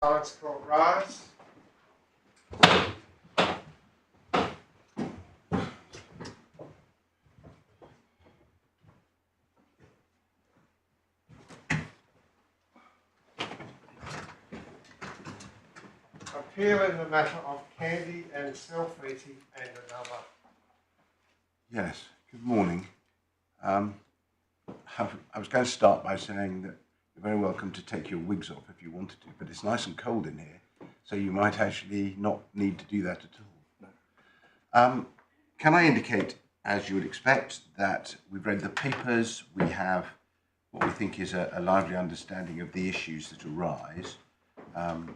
Silence court rise. Appeal in the matter of Candey and Ltd and another. Yes, good morning. I was going to start by saying that you're very welcome to take your wigs off if you wanted to, but it's nice and cold in here, so you might actually not need to do that at all. No. Can I indicate, as you would expect, that we've read the papers, we have what we think is a lively understanding of the issues that arise,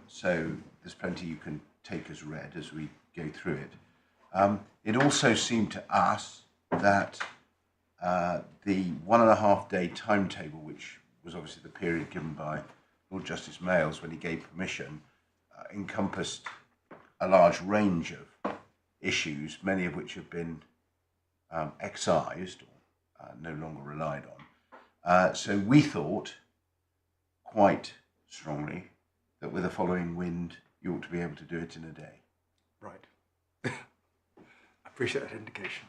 so there's plenty you can take as read as we go through it. It also seemed to us that the 1.5 day timetable, which was obviously the period given by Lord Justice Mayles when he gave permission, encompassed a large range of issues, many of which have been excised or no longer relied on. So we thought quite strongly that with the following wind, you ought to be able to do it in a day. Right. I appreciate that indication.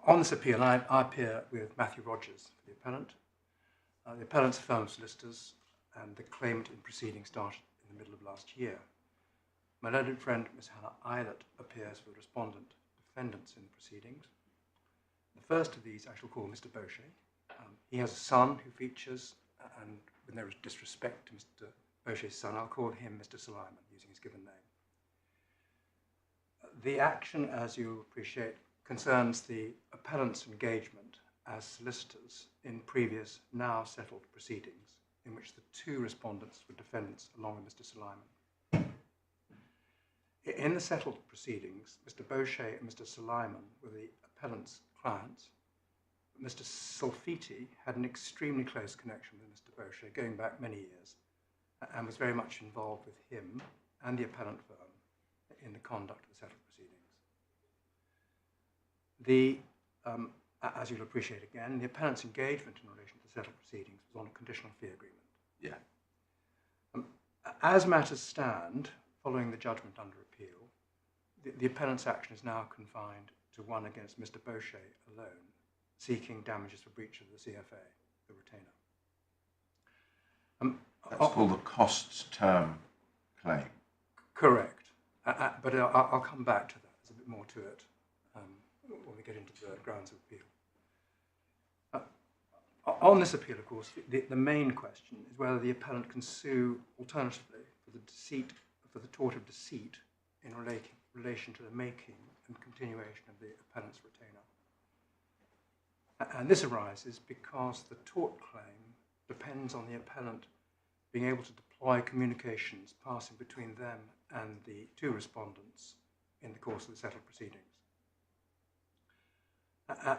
On this appeal, I appear with Matthew Rogers, the appellant. The appellant's firm of solicitors and the claimant in proceedings started in the middle of last year. My learned friend, Miss Hannah Eilert, appears with respondent defendants in the proceedings. The first of these I shall call Mr. Bosheh. He has a son who features, and with no disrespect to Mr. Bosheh's son, I'll call him Mr. Suleiman, using his given name. The action, as you appreciate, concerns the appellant's engagement as solicitors in previous, now settled proceedings, in which the two respondents were defendants along with Mr. Suleiman. In the settled proceedings, Mr. Bosheh and Mr. Suleiman were the appellant's clients. Mr. Sulfiti had an extremely close connection with Mr. Bosheh, going back many years, and was very much involved with him and the appellant firm in the conduct of the settled proceedings. As you'll appreciate again, the appellant's engagement in relation to the settled proceedings was on a conditional fee agreement. Yeah. As matters stand, following the judgment under appeal, the appellant's action is now confined to one against Mr. Bosheh alone, seeking damages for breach of the CFA, the retainer. That's called the costs term claim. Correct. But I'll come back to that. There's a bit more to it when we get into the grounds of appeal. On this appeal, of course, the main question is whether the appellant can sue alternatively for the tort of deceit in relation to the making and continuation of the appellant's retainer. And this arises because the tort claim depends on the appellant being able to deploy communications passing between them and the two respondents in the course of the settled proceedings.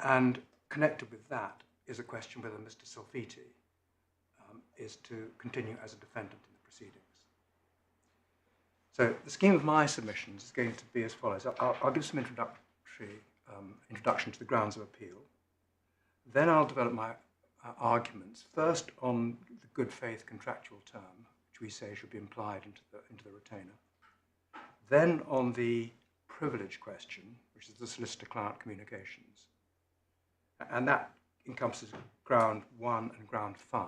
And connected with that is a question whether Mr. Sulfiti is to continue as a defendant in the proceedings. So the scheme of my submissions is going to be as follows. I'll give some introduction to the grounds of appeal. Then I'll develop my arguments, first on the good faith contractual term, which we say should be implied into the retainer. Then on the privilege question, which is the solicitor-client communications. And that encompasses ground 1 and ground 5,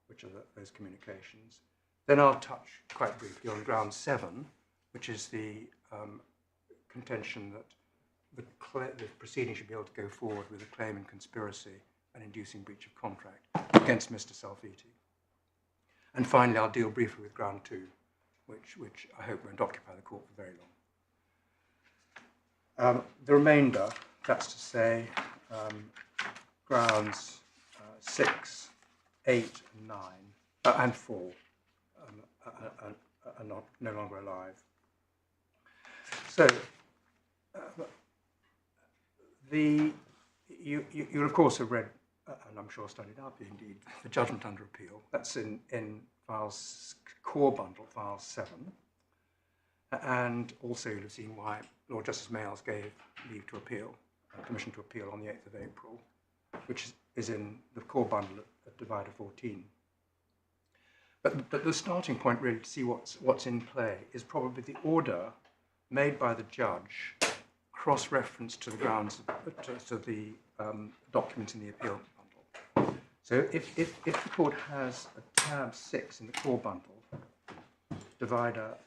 which are those communications. Then I'll touch quite briefly on ground 7, which is the contention that the proceeding should be able to go forward with a claim in conspiracy and inducing breach of contract against Mr. Sulfiti. And finally, I'll deal briefly with ground 2, which I hope won't occupy the court for very long. The remainder, that's to say, grounds 6, 8, and 9, and 4 are no longer alive. So, you of course have read, and I'm sure studied up indeed, the judgment under appeal. That's in files, core bundle, file 7. And also you'll have seen why Lord Justice Mayles gave leave to appeal, permission to appeal on the 8th of April, which is in the core bundle at divider 14 But the starting point really to see what's in play is probably the order made by the judge cross-reference to the grounds, to the documents in the appeal bundle. So if the court has a tab 6 in the core bundle, divider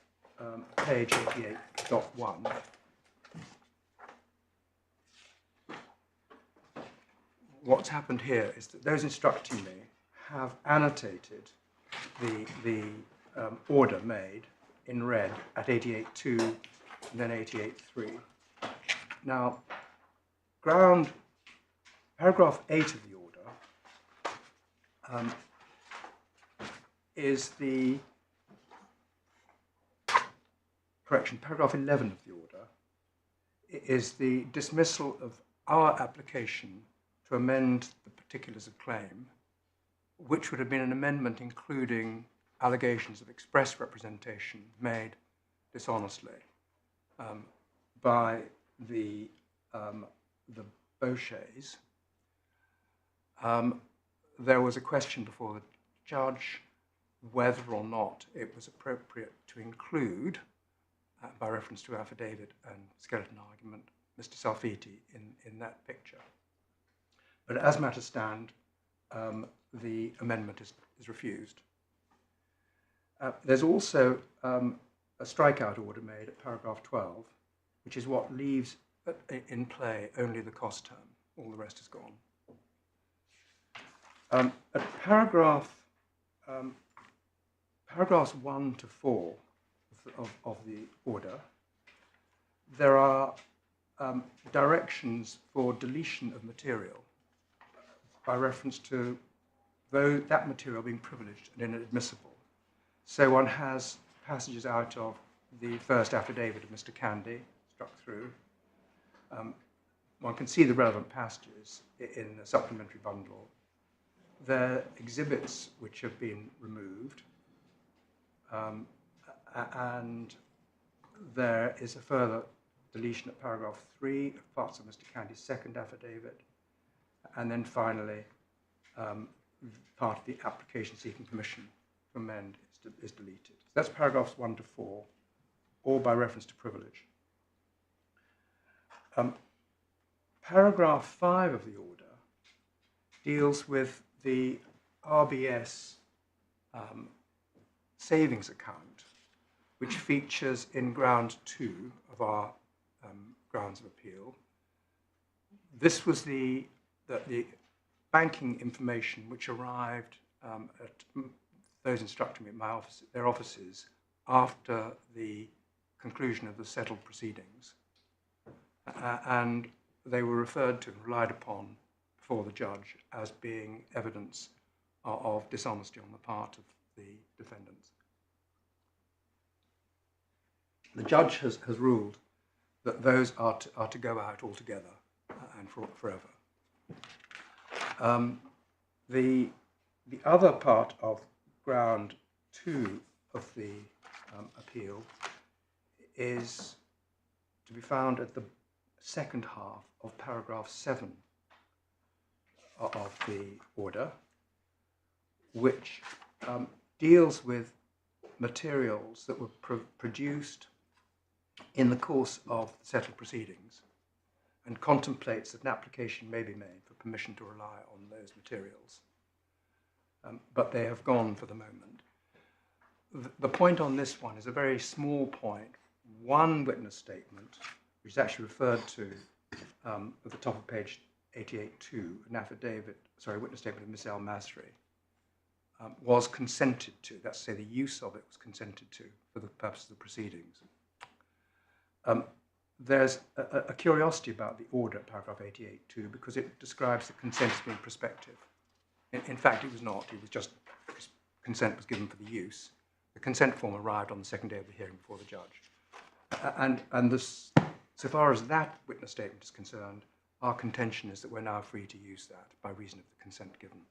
page 88.1, what's happened here is that those instructing me have annotated the order made in red at 88.2 and then 88.3. Now, paragraph 8 of the order is the, paragraph 11 of the order is the dismissal of our application to amend the particulars of claim, which would have been an amendment including allegations of express representation made dishonestly by the Boshehs. There was a question before the judge whether or not it was appropriate to include, by reference to affidavit and skeleton argument, Mr. Salfiti in that picture. But as matters stand, the amendment is refused. There's also a strikeout order made at paragraph 12, which is what leaves in play only the cost term. All the rest is gone. At paragraphs 1 to 4 of the order, there are directions for deletion of material by reference to that material being privileged and inadmissible. So one has passages out of the first affidavit of Mr. Candey, struck through. One can see the relevant passages in the supplementary bundle. There are exhibits which have been removed, and there is a further deletion at paragraph 3 of parts of Mr. Candey's second affidavit, and then finally part of the application seeking permission to amend is deleted. So that's paragraphs 1 to 4, all by reference to privilege. Paragraph 5 of the order deals with the RBS savings account, which features in ground 2 of our grounds of appeal. This was the banking information which arrived at those instructing me at my office, their offices, after the conclusion of the settled proceedings. And they were referred to and relied upon before the judge as being evidence of dishonesty on the part of the defendants. The judge has ruled that those are to go out altogether and forever. The other part of ground 2 of the appeal is to be found at the second half of paragraph 7 of the order, which deals with materials that were produced in the course of settled proceedings and contemplates that an application may be made for permission to rely on those materials. But they have gone for the moment. The point on this one is a very small point. One witness statement, which is actually referred to at the top of page 88.2, an affidavit, witness statement of Miss El Masri, was consented to. That's to say the use of it was consented to for the purpose of the proceedings. There's a curiosity about the order, paragraph 88.2, because it describes the consent as being prospective. In fact, it was not. It was just consent was given for the use. The consent form arrived on the second day of the hearing before the judge. And this, so far as that witness statement is concerned, our contention is that we're now free to use that by reason of the consent given.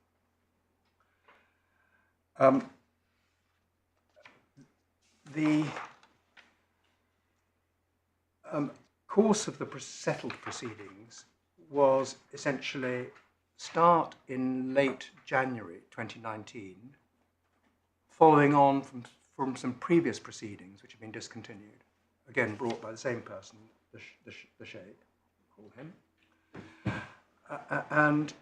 The course of the settled proceedings was essentially start in late January 2019, following on from some previous proceedings which have been discontinued, again brought by the same person, the Sheikh, call him. And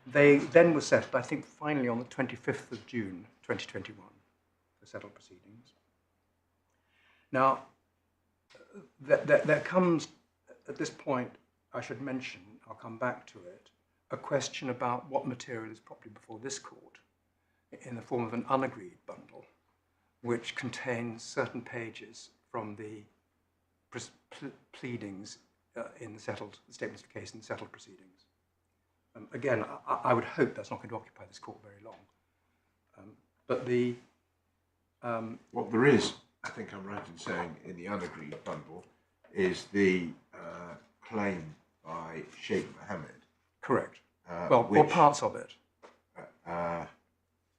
they then were settled, I think, finally on the 25th of June, 2021, the settled proceedings. Now, there comes, at this point, I should mention, I'll come back to it, a question about what material is properly before this court in the form of an unagreed bundle, which contains certain pages from the pleadings in the settled statements of case in the settled proceedings. Again, I would hope that's not going to occupy this court very long. But the what there is, I think I'm right in saying, in the unagreed bundle, is the claim by Sheikh Mohammed. Correct. Or parts of it.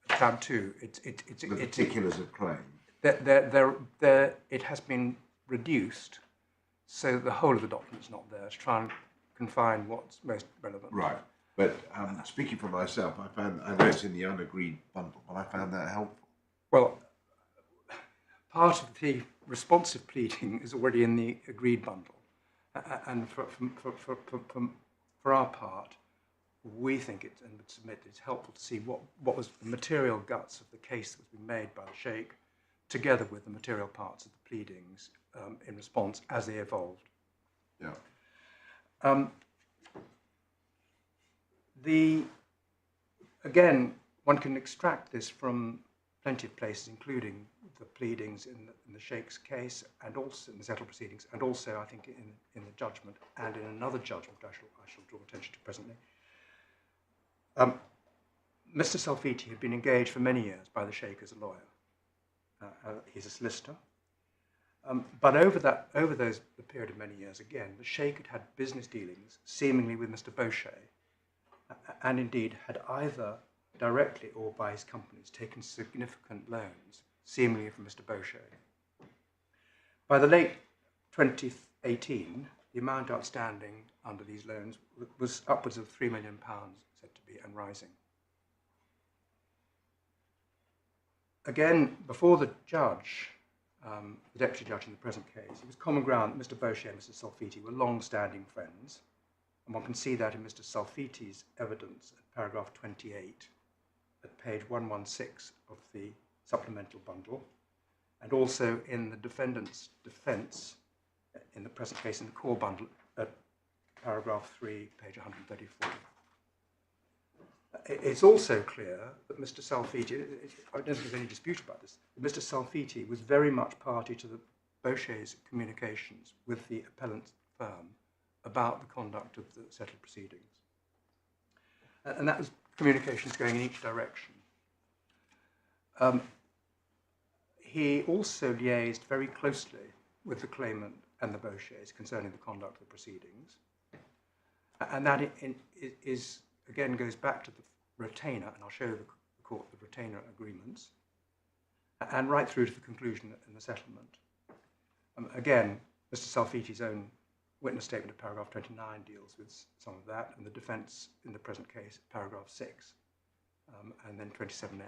Tab 2. The particulars of claim. It has been reduced, so the whole of the document is not there to try and confine what's most relevant. Right. But speaking for myself, I know it's in the unagreed bundle, but I found that helpful. Well, part of the responsive pleading is already in the agreed bundle, and for our part, we think it, and would submit it's helpful to see what was the material guts of the case that was being made by the Sheikh, together with the material parts of the pleadings in response as they evolved. Yeah. Again, one can extract this from plenty of places, including the pleadings in the Sheikh's case, and also in the settled proceedings, and also, I think, in the judgment, and in another judgment I shall draw attention to presently. Mr. Salfiti had been engaged for many years by the Sheikh as a lawyer. He's a solicitor. But over the period of many years, again, the Sheikh had had business dealings, seemingly with Mr. Bosheh, and indeed had either directly or by his companies taken significant loans, seemingly from Mr. Bosheh. By the late 2018, the amount outstanding under these loans was upwards of £3 million, said to be, and rising. Again, before the judge, the deputy judge in the present case, it was common ground that Mr. Bosheh and Mr. Salfiti were long-standing friends, and one can see that in Mr. Salfiti's evidence at paragraph 28, at page 116 of the supplemental bundle, and also in the defendant's defence in the present case in the core bundle at paragraph 3, page 134. It's also clear that Mr. Salfiti, I don't think there's any dispute about this, that Mr. Salfiti was very much party to the Bosheh's communications with the appellant firm about the conduct of the settled proceedings. And that was communications going in each direction. He also liaised very closely with the claimant and the Boshehs concerning the conduct of the proceedings. And that is again goes back to the retainer, and I'll show the court the retainer agreements, and right through to the conclusion in the settlement. Again, Mr. Salfiti's own witness statement of paragraph 29 deals with some of that, and the defence in the present case, paragraph 6, and then 27A.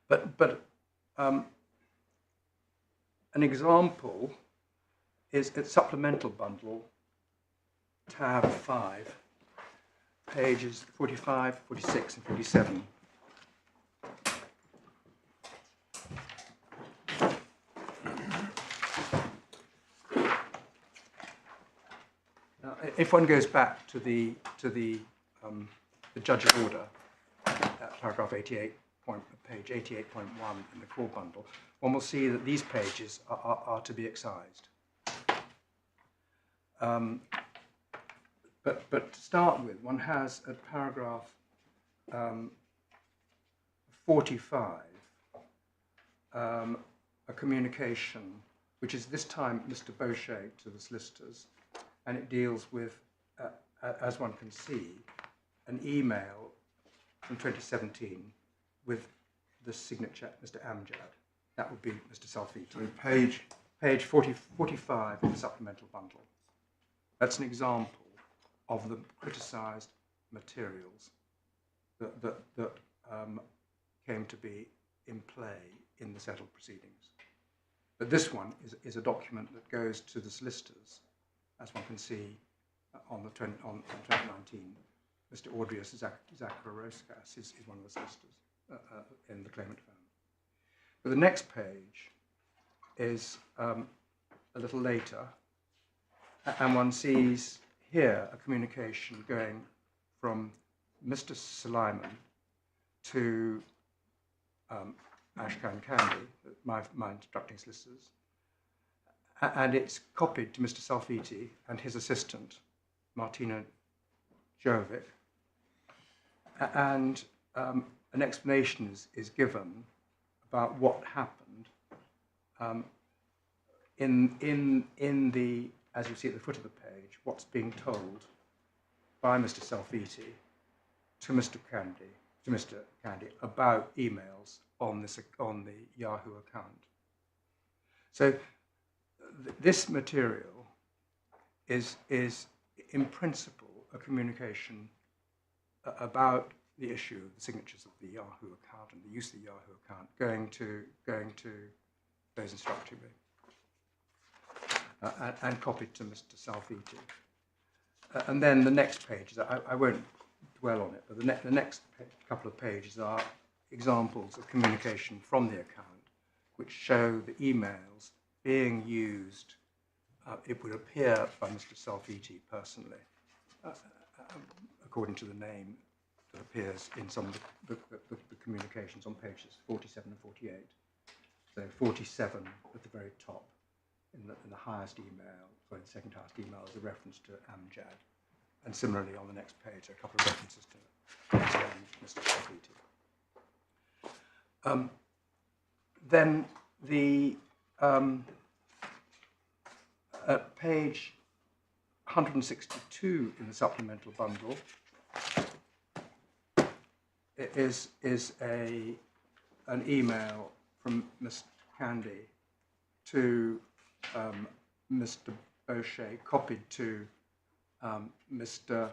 But an example is a supplemental bundle, tab 5, pages 45, 46, and 47. Now, if one goes back to the judge's order, paragraph 88, page 88.1 in the core bundle, one will see that these pages are to be excised. But to start with, one has at paragraph 45 a communication, which is this time Mr. Bosheh to the solicitors, and it deals with, as one can see, an email from 2017 with the signature Mr. Amjad. That would be Mr. Salfiti. So page 45 in the supplemental bundle. That's an example of the criticised materials that came to be in play in the settled proceedings. But this one is a document that goes to the solicitors, as one can see on 2019. Mr. Audrius Zakharoskas is one of the solicitors in the Claimant firm. But the next page is a little later, and one sees here a communication going from Mr. Suleiman to Ashkan Candey, my instructing solicitors, and it's copied to Mr. Salfiti and his assistant, Martina Jovic, and an explanation is given about what happened in the, as you see at the foot of the page, what's being told by Mr. Salfiti to Mr. Candey about emails on the Yahoo account. So this material is in principle a communication about the issue of the signatures of the Yahoo account and the use of the Yahoo account going to those instructing me and copied to Mr. Salfiti. And then the next page, I won't dwell on it, but the next couple of pages are examples of communication from the account which show the emails being used, it would appear, by Mr. Salfiti personally, according to the name that appears in some of the communications on pages 47 and 48. So 47 at the very top, in the highest email, sorry, the second highest email is a reference to Amjad. And similarly, on the next page, a couple of references to Mr. Salfiti. Then the at page 162 in the supplemental bundle is an email from Mr. Candey to Mr. Bosheh, copied to Mr.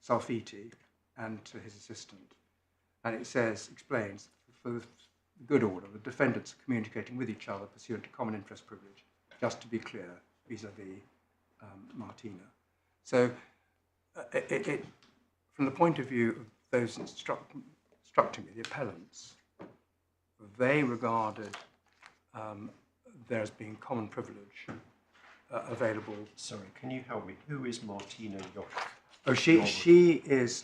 Salfiti and to his assistant. And it explains, for the good order, the defendants are communicating with each other pursuant to common interest privilege, just to be clear, vis-a-vis Martina. So from the point of view of those instructing me, the appellants, they regarded there as being common privilege available. Sorry, can you help me? Who is Martina Jovic? Oh, she is.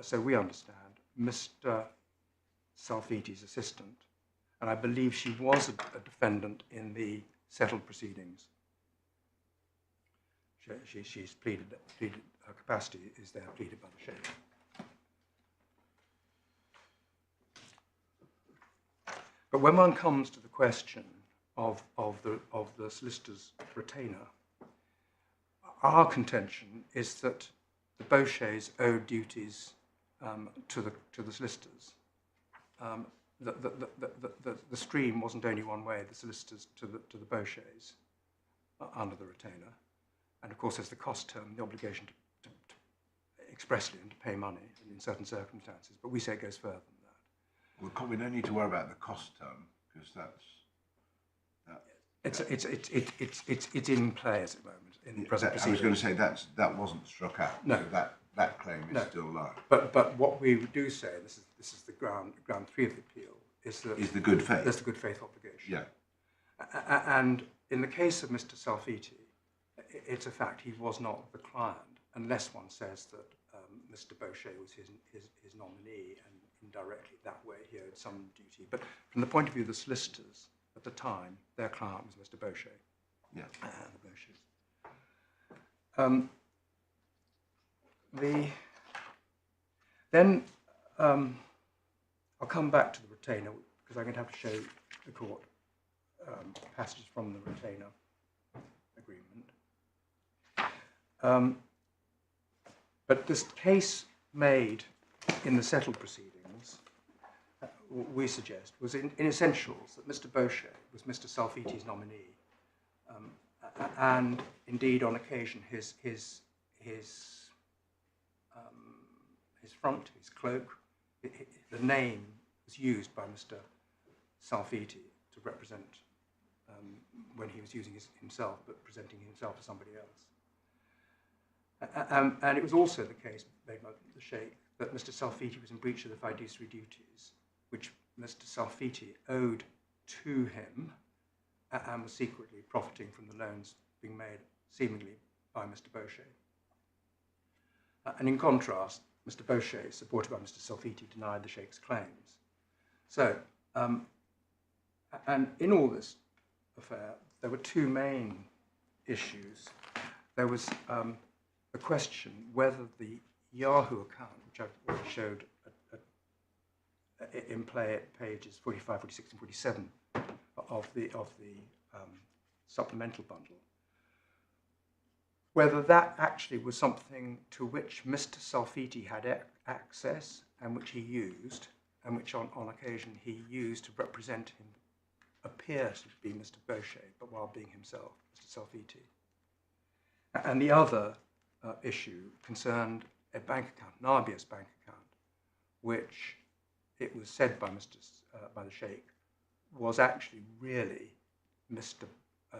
So we understand, Mr. Salfiti's assistant, and I believe she was a defendant in the settled proceedings. She's pleaded. Her capacity is there pleaded by the sheriff. But when one comes to the question of the solicitor's retainer, our contention is that the Boshehs owed duties to the solicitors. The stream wasn't only one way, the solicitors to the Boshehs under the retainer. And of course there's the cost term, the obligation to expressly and to pay money in certain circumstances. But we say it goes further than that. Well, we don't need to worry about the cost term, because It's in play at the moment in the present proceedings. I was going to say that wasn't struck out. No, so that claim is still live. But what we do say, this is the ground 3 of the appeal, is the good faith. There's the good faith obligation. Yeah. And in the case of Mr. Salfiti, it's a fact he was not the client, unless one says that Mr. Bosheh was his nominee, and indirectly that way he owed some duty. But from the point of view of the solicitors at the time, their client was Mr. Bosheh. Yeah. The Boshehs. Then I'll come back to the retainer, because I'm going to have to show the court passages from the retainer agreement. But this case made in the settled proceedings, we suggest, was in essentials that Mr. Bosheh was Mr. Salfiti's nominee, and indeed on occasion his front, his cloak, the name was used by Mr. Salfiti to represent when he was using himself, but presenting himself as somebody else. And it was also the case made by the Sheikh that Mr. Salfiti was in breach of the fiduciary duties, which Mr. Salfiti owed to him and was secretly profiting from the loans being made seemingly by Mr. Bosheh. And in contrast, Mr. Bosheh, supported by Mr. Salfiti, denied the Sheikh's claims. So, and in all this affair, there were two main issues. There was the question whether the Yahoo account, which I've already showed in play at pages 45, 46, and 47 of the supplemental bundle, whether that actually was something to which Mr. Salfiti had access and which he used, and which on occasion he used to represent him, appear to be Mr. Bosheh, but while being himself, Mr. Salfiti. And the other issue concerned a bank account, an RBS bank account, which it was said by by the Sheikh was actually really Mr.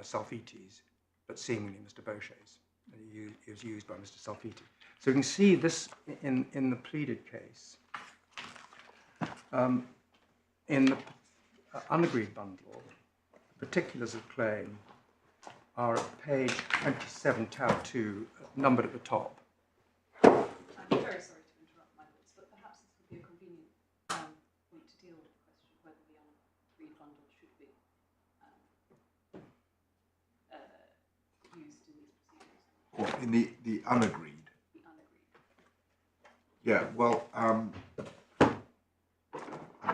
Salfiti's, but seemingly Mr. Bosheh's. It was used by Mr. Salfiti. So you can see this in the pleaded case. In the unagreed bundle, particulars of claim are at page 27, tab 2, numbered at the top. I'm very sorry to interrupt, my lords, but perhaps this would be a convenient point to deal with the question whether the unagreed bundle should be used in these proceedings. Or in the unagreed? The unagreed. Yeah, well, I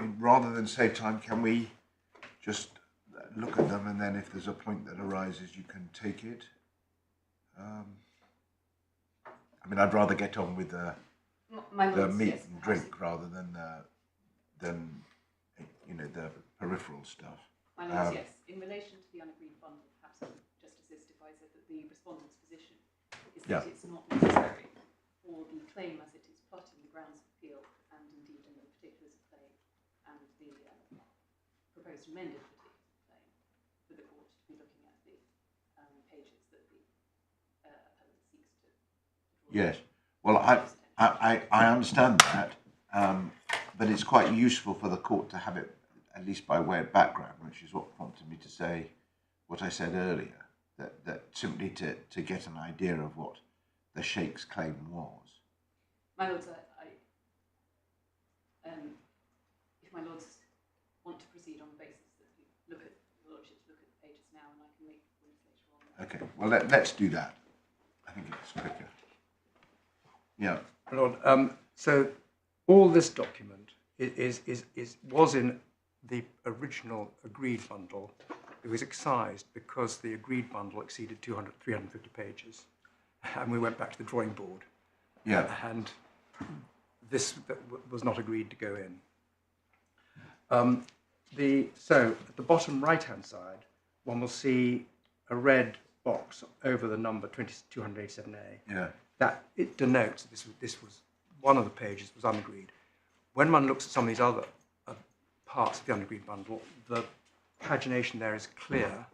mean, rather than save time, can we just look at them, and then if there's a point that arises, you can take it? I mean, I'd rather get on with the meat yes, and drink rather than you know, the peripheral stuff. My lords, yes. In relation to the unagreed bundle, perhaps I would just assist if I said that the respondent's position is that it's not necessary for the claim as it is plotted in the grounds of appeal, and indeed in the particulars of claim and the proposed amended particulars of claim, for the court to be looking at the pages that the appellant seeks to draw. Yes. Well, I understand that, but it's quite useful for the court to have it, at least by way of background, which is what prompted me to say what I said earlier, that simply to get an idea of what the Sheikh's claim was. My lords, if my lords want to proceed on the basis that you look at your lordships, look at the pages now, and I can make points later on. Okay. Well, let's do that. I think it's quicker. Yeah. Lord, so all this document was in the original agreed bundle. It was excised because the agreed bundle exceeded 350 pages, and we went back to the drawing board. Yeah. And this was not agreed to go in. So at the bottom right-hand side, one will see a red box over the number 287A. Yeah. That it denotes that this was one of the pages was unagreed. When one looks at some of these other parts of the unagreed bundle, the pagination there is clear,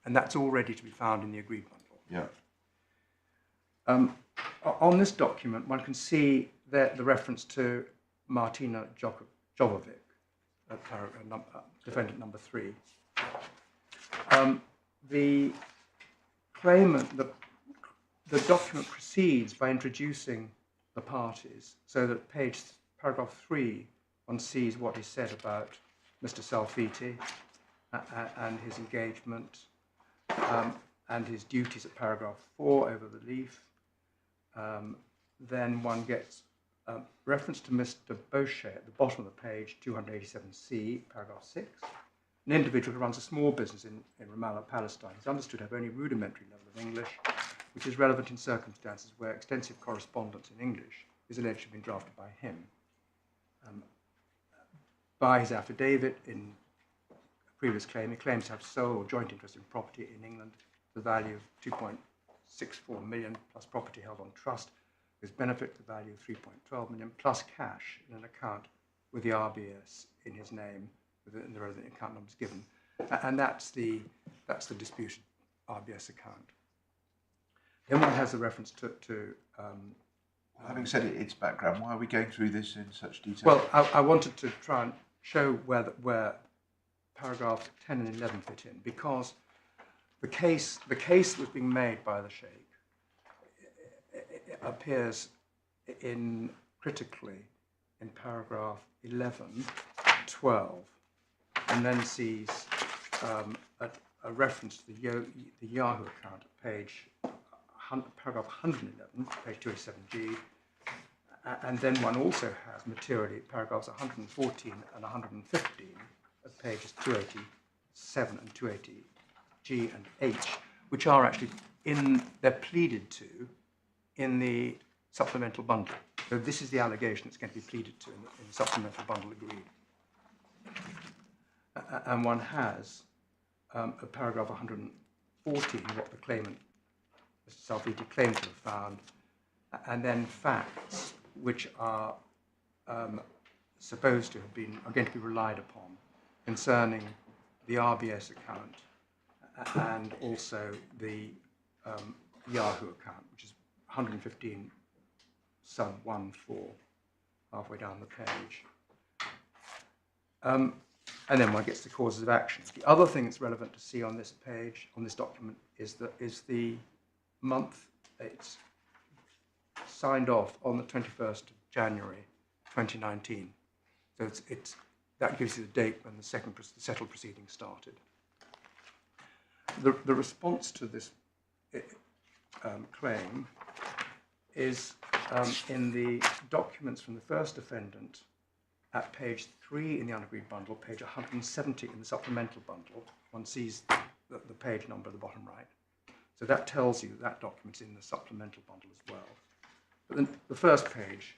and that's all ready to be found in the agreed bundle. Yeah. On this document, one can see the reference to Martina Jovovic, defendant number 3. The claimant, the document proceeds by introducing the parties, so that paragraph 3, one sees what is said about Mr. Salfiti and his engagement and his duties at paragraph 4 over the leaf. Then one gets reference to Mr. Bosheh at the bottom of the page, 287C, paragraph 6. An individual who runs a small business in Ramallah, Palestine, is understood to have only rudimentary level of English, which is relevant in circumstances where extensive correspondence in English is alleged to have been drafted by him. By his affidavit in a previous claim, he claims to have sole or joint interest in property in England, the value of 2.64 million plus property held on trust, with benefit to the value of 3.12 million plus cash in an account with the RBS in his name, with the relevant account numbers given, and that's the disputed RBS account. Then one has a reference to Having said its background, why are we going through this in such detail? well, I wanted to try and show where paragraphs 10 and 11 fit in, because the case that was being made by the Sheikh appears critically in paragraph 11, 12, and then sees a reference to the Yahoo account at paragraph 111, page 287G, and then one also has materially paragraphs 114 and 115 at pages 287 and 280G and H, which are actually they're pleaded to in the supplemental bundle. So this is the allegation that's going to be pleaded to in the supplemental bundle agreed. And one has at paragraph 114 what the claimant, Mr. Salviti, claimed to have found, and then facts which are supposed to have are going to be relied upon concerning the RBS account and also the Yahoo account, which is 115 sub 1-4, halfway down the page. And then one gets the causes of action. The other thing that's relevant to see on this page, on this document, is the month. It's signed off on the 21st of January 2019. So that gives you the date when the settled proceedings started. The response to this claim is in the documents from the first defendant at page 3 in the unagreed bundle, page 170 in the supplemental bundle. One sees the page number at the bottom right. So that tells you that document's in the supplemental bundle as well. But then the first page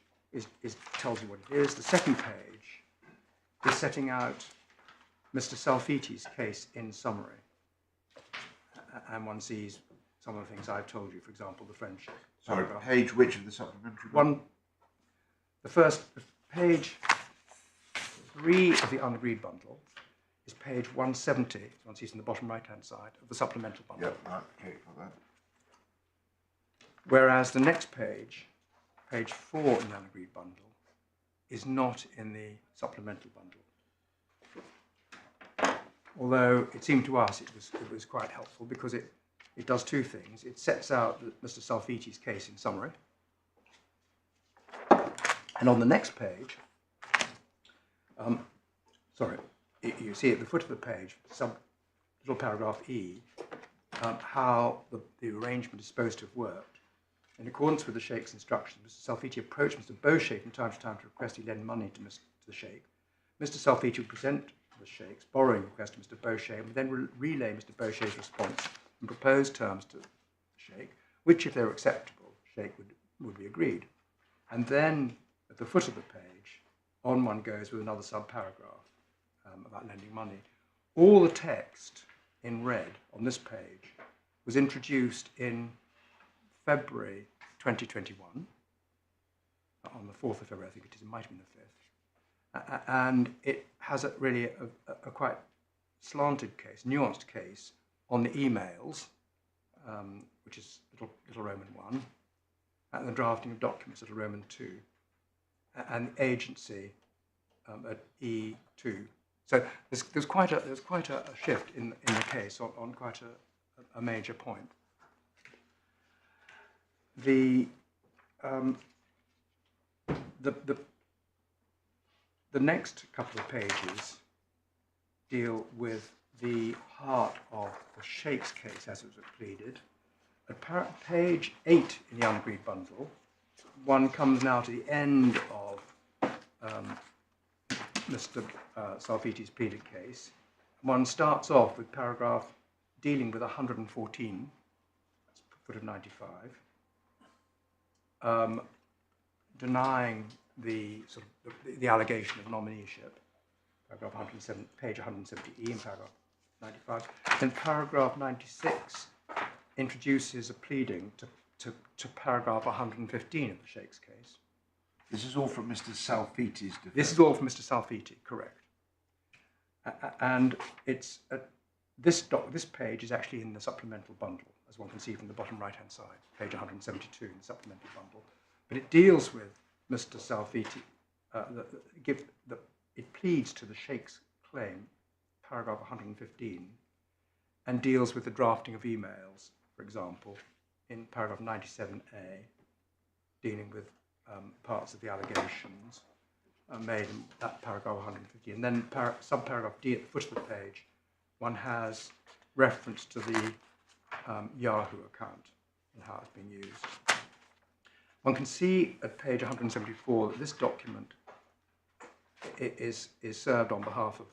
tells you what it is. The second page is setting out Mr. Salfiti's case in summary. And one sees some of the things I've told you, for example, the friendship. Sorry, page which of the supplementary? Page 3 of the unagreed bundle is page 170, as one sees in the bottom right-hand side of the supplemental bundle. Yep, right, okay, got that. Whereas the next page, page 4 in the unagreed bundle, is not in the supplemental bundle. Although it seemed to us it was quite helpful because it does two things. It sets out Mr. Salfiti's case in summary. And on the next page, you see at the foot of the page, little paragraph E, how the arrangement is supposed to have worked. In accordance with the Sheikh's instructions, Mr. Salfiti approached Mr. Bosheh from time to time to request he lend money to the Sheikh. Mr. Salfiti would present the Sheikh's borrowing request to Mr. Bosheh and would then relay Mr. Bosheh's response and propose terms to the Sheikh, which, if they were acceptable, Sheikh would be agreed. And then at the foot of the page, on one goes with another sub-paragraph about lending money. All the text in red on this page was introduced in February 2021, on the 4th of February, I think it is, it might have been the 5th. And it has really a quite slanted case, nuanced case on the emails, which is little Roman 1, and the drafting of documents, little Roman 2, and the agency at E2. So there's quite a shift in the case on quite a major point. The next couple of pages deal with the heart of the Sheikh's case as it was pleaded. At page 8 in the unagreed bundle, one comes now to the end of Mr. Salfiti's pleaded case. One starts off with paragraph dealing with 114, that's foot of 95, denying the allegation of nomineeship, paragraph 107, page 170E in paragraph 95. Then paragraph 96 introduces a pleading to paragraph 115 of the Sheikh's case. This is all from Mr. Salfiti's defence. This is all from Mr. Salfiti, correct. And it's this page is actually in the supplemental bundle, as one can see from the bottom right-hand side, page 172 in the supplemental bundle. But it deals with Mr. Salfiti. It pleads to the Sheikh's claim, paragraph 115, and deals with the drafting of emails, for example, in paragraph 97A, dealing with parts of the allegations made in that paragraph 150. And then subparagraph D at the foot of the page, one has reference to the Yahoo account and how it's being used. One can see at page 174 that this document is served on behalf of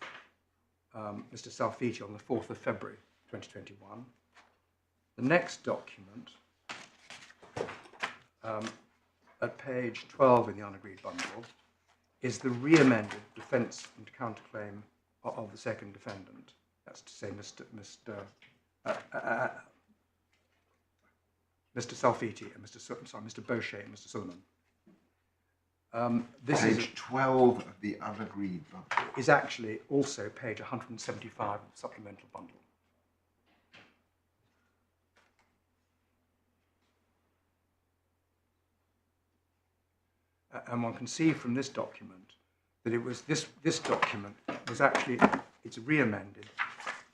Mr. Salfiti on the 4th of February 2021. The next document at page 12 in the unagreed bundle is the re-amended defence and counterclaim of the second defendant. That's to say Mr. Salfiti and Mr. Bosheh and Mr. Suleiman. This page 12 of the unagreed bundle. Is actually also page 175 of the supplemental bundle. And one can see from this document that it was this document was actually, it's re-amended.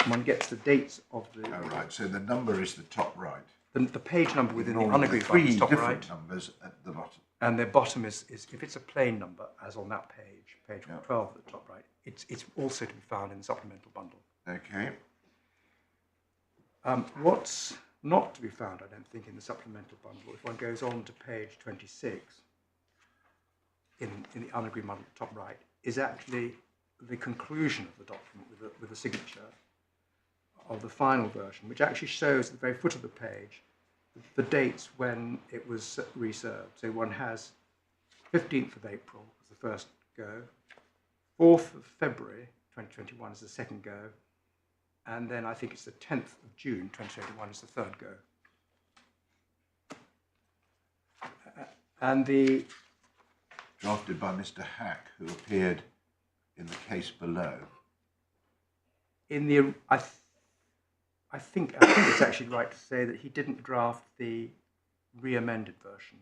One gets the dates of the... Oh, right, so the number is the top right. The page number within the Normally unagreed bundle is top three right. different numbers at the bottom. And the bottom is if it's a plain number, as on that page, page 12 at the top right, it's also to be found in the supplemental bundle. Okay. What's not to be found, I don't think, in the supplemental bundle, if one goes on to page 26, in the unagreed bundle at the top right, is actually the conclusion of the document with the signature of the final version, which actually shows at the very foot of the page the dates when it was reserved. So one has 15th of April as the first go, 4th of February 2021 is the second go, and then I think it's the 10th of June 2021 is the third go. And the... Drafted by Mr. Hack, who appeared in the case below. In the... I think it's actually right to say that he didn't draft the re-amended version,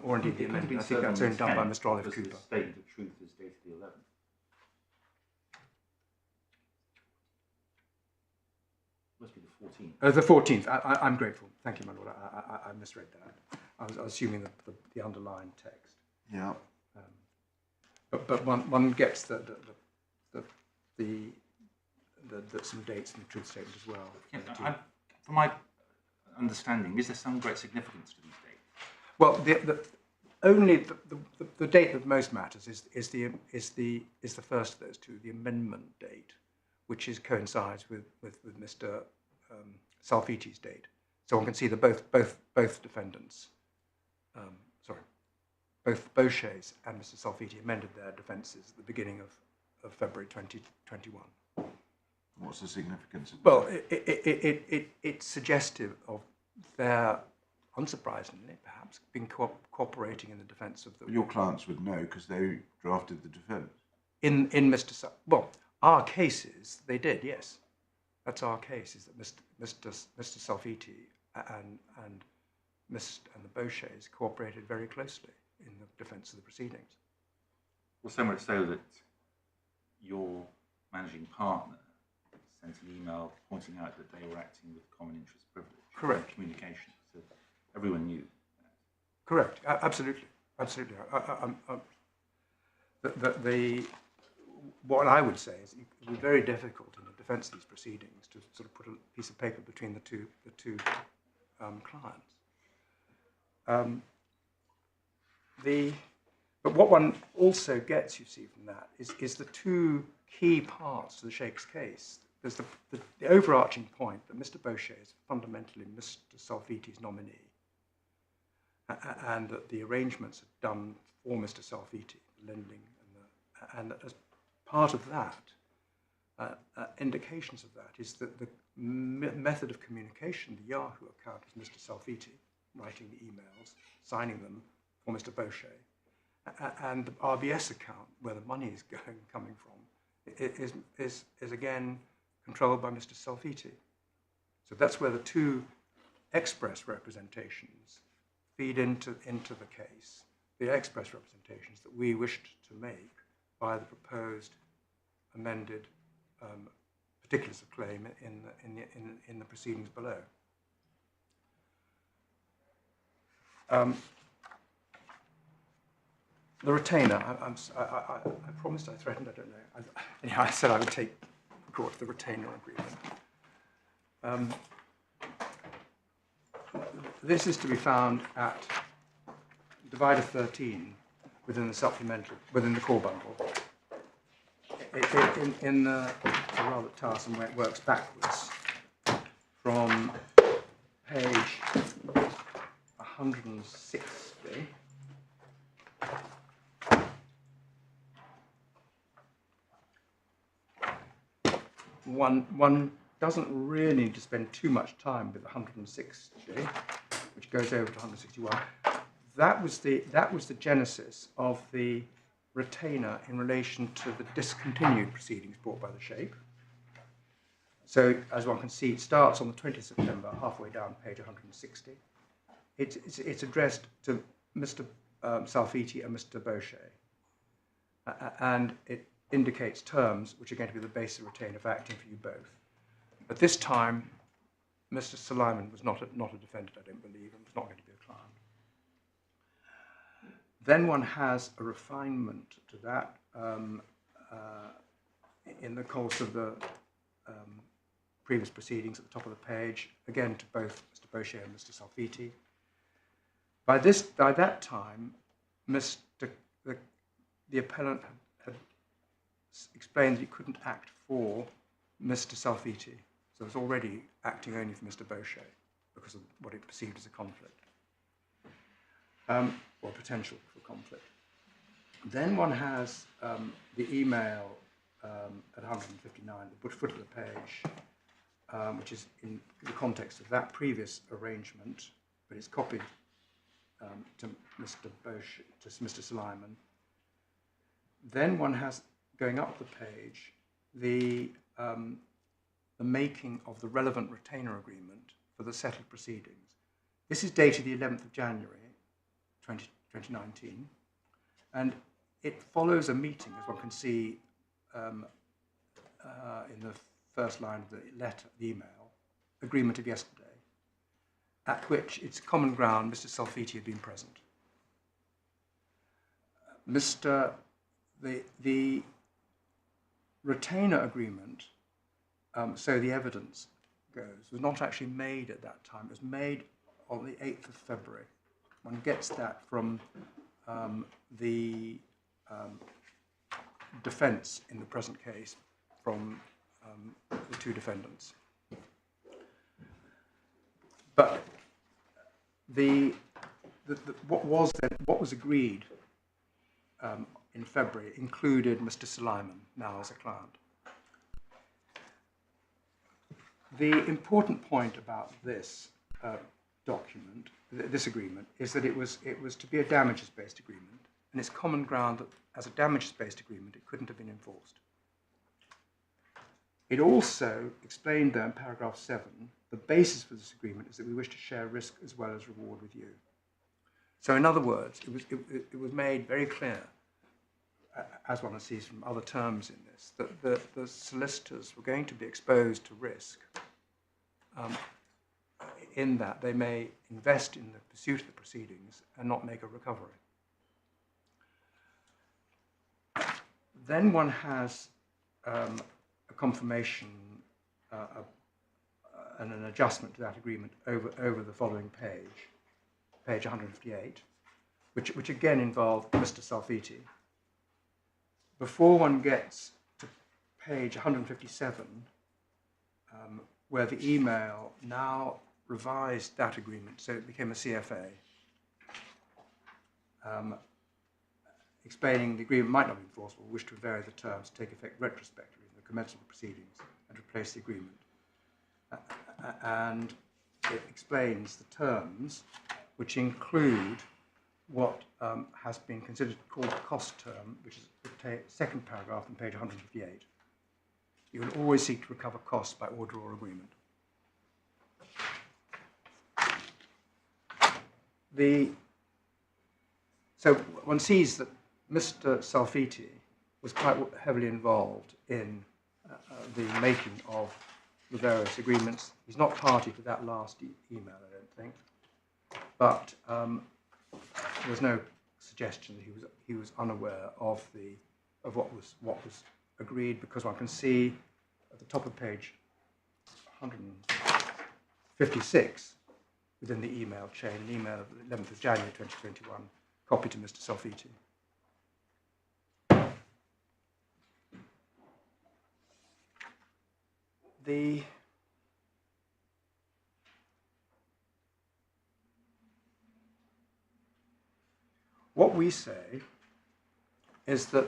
or indeed the amended. I think that's only done by Mr. Olive Cooper. The statement of truth is dated the 11th. Must be the 14th. The 14th. I'm grateful. Thank you, my lord. I misread that. I was assuming the underlying text. Yeah. But one gets the some dates in the truth statement as well. Yeah, from my understanding, is there some great significance to these dates? Well, the date that most matters is the first of those two, the amendment date, which coincides with Mr. Salfiti's date. So one can see that both defendants, both Bosheh's and Mr. Salfiti amended their defences at the beginning of February 2021. What's the significance of Well, that? it's suggestive of their, unsurprisingly perhaps, being cooperating in the defence of the... Your clients would know because they drafted the defence. In well, our cases, they did, yes. That's our case, is that Mr. Salfiti and the Boshehs cooperated very closely in the defence of the proceedings. Well, so much so that your managing partner sent an email pointing out that they were acting with common interest privilege. Correct. Communication. So everyone knew that. Correct. Absolutely. What I would say is it would be very difficult in the defence of these proceedings to sort of put a piece of paper between the two clients. But what one also gets, you see, from that is the two key parts to the Sheikh's case. There's the overarching point that Mr. Bosheh is fundamentally Mr. Salfiti's nominee, and that the arrangements are done for Mr. Salfiti, the lending, and as part of that, indications of that is that the method of communication, the Yahoo account, was Mr. Salfiti writing the emails, signing them, for Mr. Bosheh. And the RBS account, where the money is coming from, is again controlled by Mr. Salfiti. So that's where the two express representations feed into the case, the express representations that we wished to make by the proposed amended particulars of claim in the proceedings below. The retainer, I promised, I threatened, I don't know. Anyhow, I said I would take the court to the retainer agreement. This is to be found at divider 13 within the supplemental, within the core bundle. In the rather tiresome way it works backwards from page 160. One doesn't really need to spend too much time with 160, which goes over to 161. That was the genesis of the retainer in relation to the discontinued proceedings brought by the shape. So, as one can see, it starts on the 20th September, halfway down page 160. It's addressed to Mr. Salfiti and Mr. Bosheh, and it indicates terms which are going to be the basis of retainer for acting for you both. At this time, Mr. Suleiman was not a defendant, I don't believe, and was not going to be a client. Then one has a refinement to that in the course of the previous proceedings at the top of the page, again to both Mr. Bosheh and Mr. Salfiti. By that time, the appellant had explained that he couldn't act for Mr. Salfiti, so it was already acting only for Mr. Bosheh because of what it perceived as a conflict, or potential for conflict. Then one has the email at 159, the foot of the page, which is in the context of that previous arrangement, but it's copied to Mr. Bosheh, to Mr. Suleiman. Then one has, going up the page, the making of the relevant retainer agreement for the settled proceedings. This is dated the 11th of January, 2019, and it follows a meeting, as one can see in the first line of the letter, the email, agreement of yesterday, at which it's common ground Mr. Salfiti had been present. The retainer agreement, so the evidence goes, was not actually made at that time. It was made on the 8th of February. One gets that from the defence in the present case from the two defendants. But what was agreed in February included Mr. Suleiman now as a client. The important point about this document, this agreement, is that it was to be a damages-based agreement, and it's common ground that as a damages-based agreement it couldn't have been enforced. It also explained there in paragraph 7, the basis for this agreement is that we wish to share risk as well as reward with you. So in other words, it was made very clear, as one sees from other terms in this, that the solicitors were going to be exposed to risk in that they may invest in the pursuit of the proceedings and not make a recovery. Then one has a confirmation and an adjustment to that agreement over the following page 158, which again involved Mr. Salfiti. Before one gets to page 157, where the email now revised that agreement so it became a CFA, explaining the agreement might not be enforceable, wish to vary the terms to take effect retrospectively in the commencement of proceedings and replace the agreement. And it explains the terms, which include what has been considered called the cost term, which is the second paragraph on page 158. You will always seek to recover costs by order or agreement. So one sees that Mr. Salfiti was quite heavily involved in the making of the various agreements. He's not party to that last email, I don't think, but there's no suggestion that he was unaware of what was agreed, because one can see at the top of page 156 within the email chain, an email of the 11th of January 2021, copied to Mr. Salfiti. What we say is that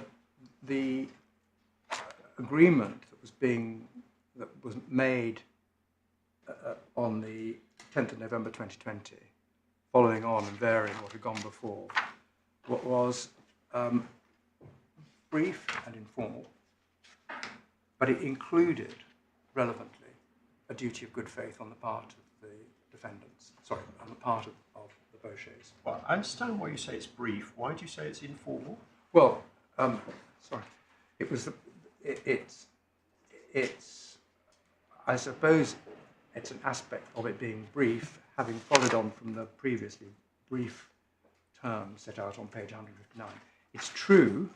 the agreement that was made on the 10th of November 2020, following on and varying what had gone before, what was brief and informal, but it included, relevantly, a duty of good faith on the part of the defendants, sorry, on the part of the Boshehs. Well, I understand why you say it's brief. Why do you say it's informal? Well, sorry, I suppose it's an aspect of it being brief, having followed on from the previously brief term set out on page 159. It's true,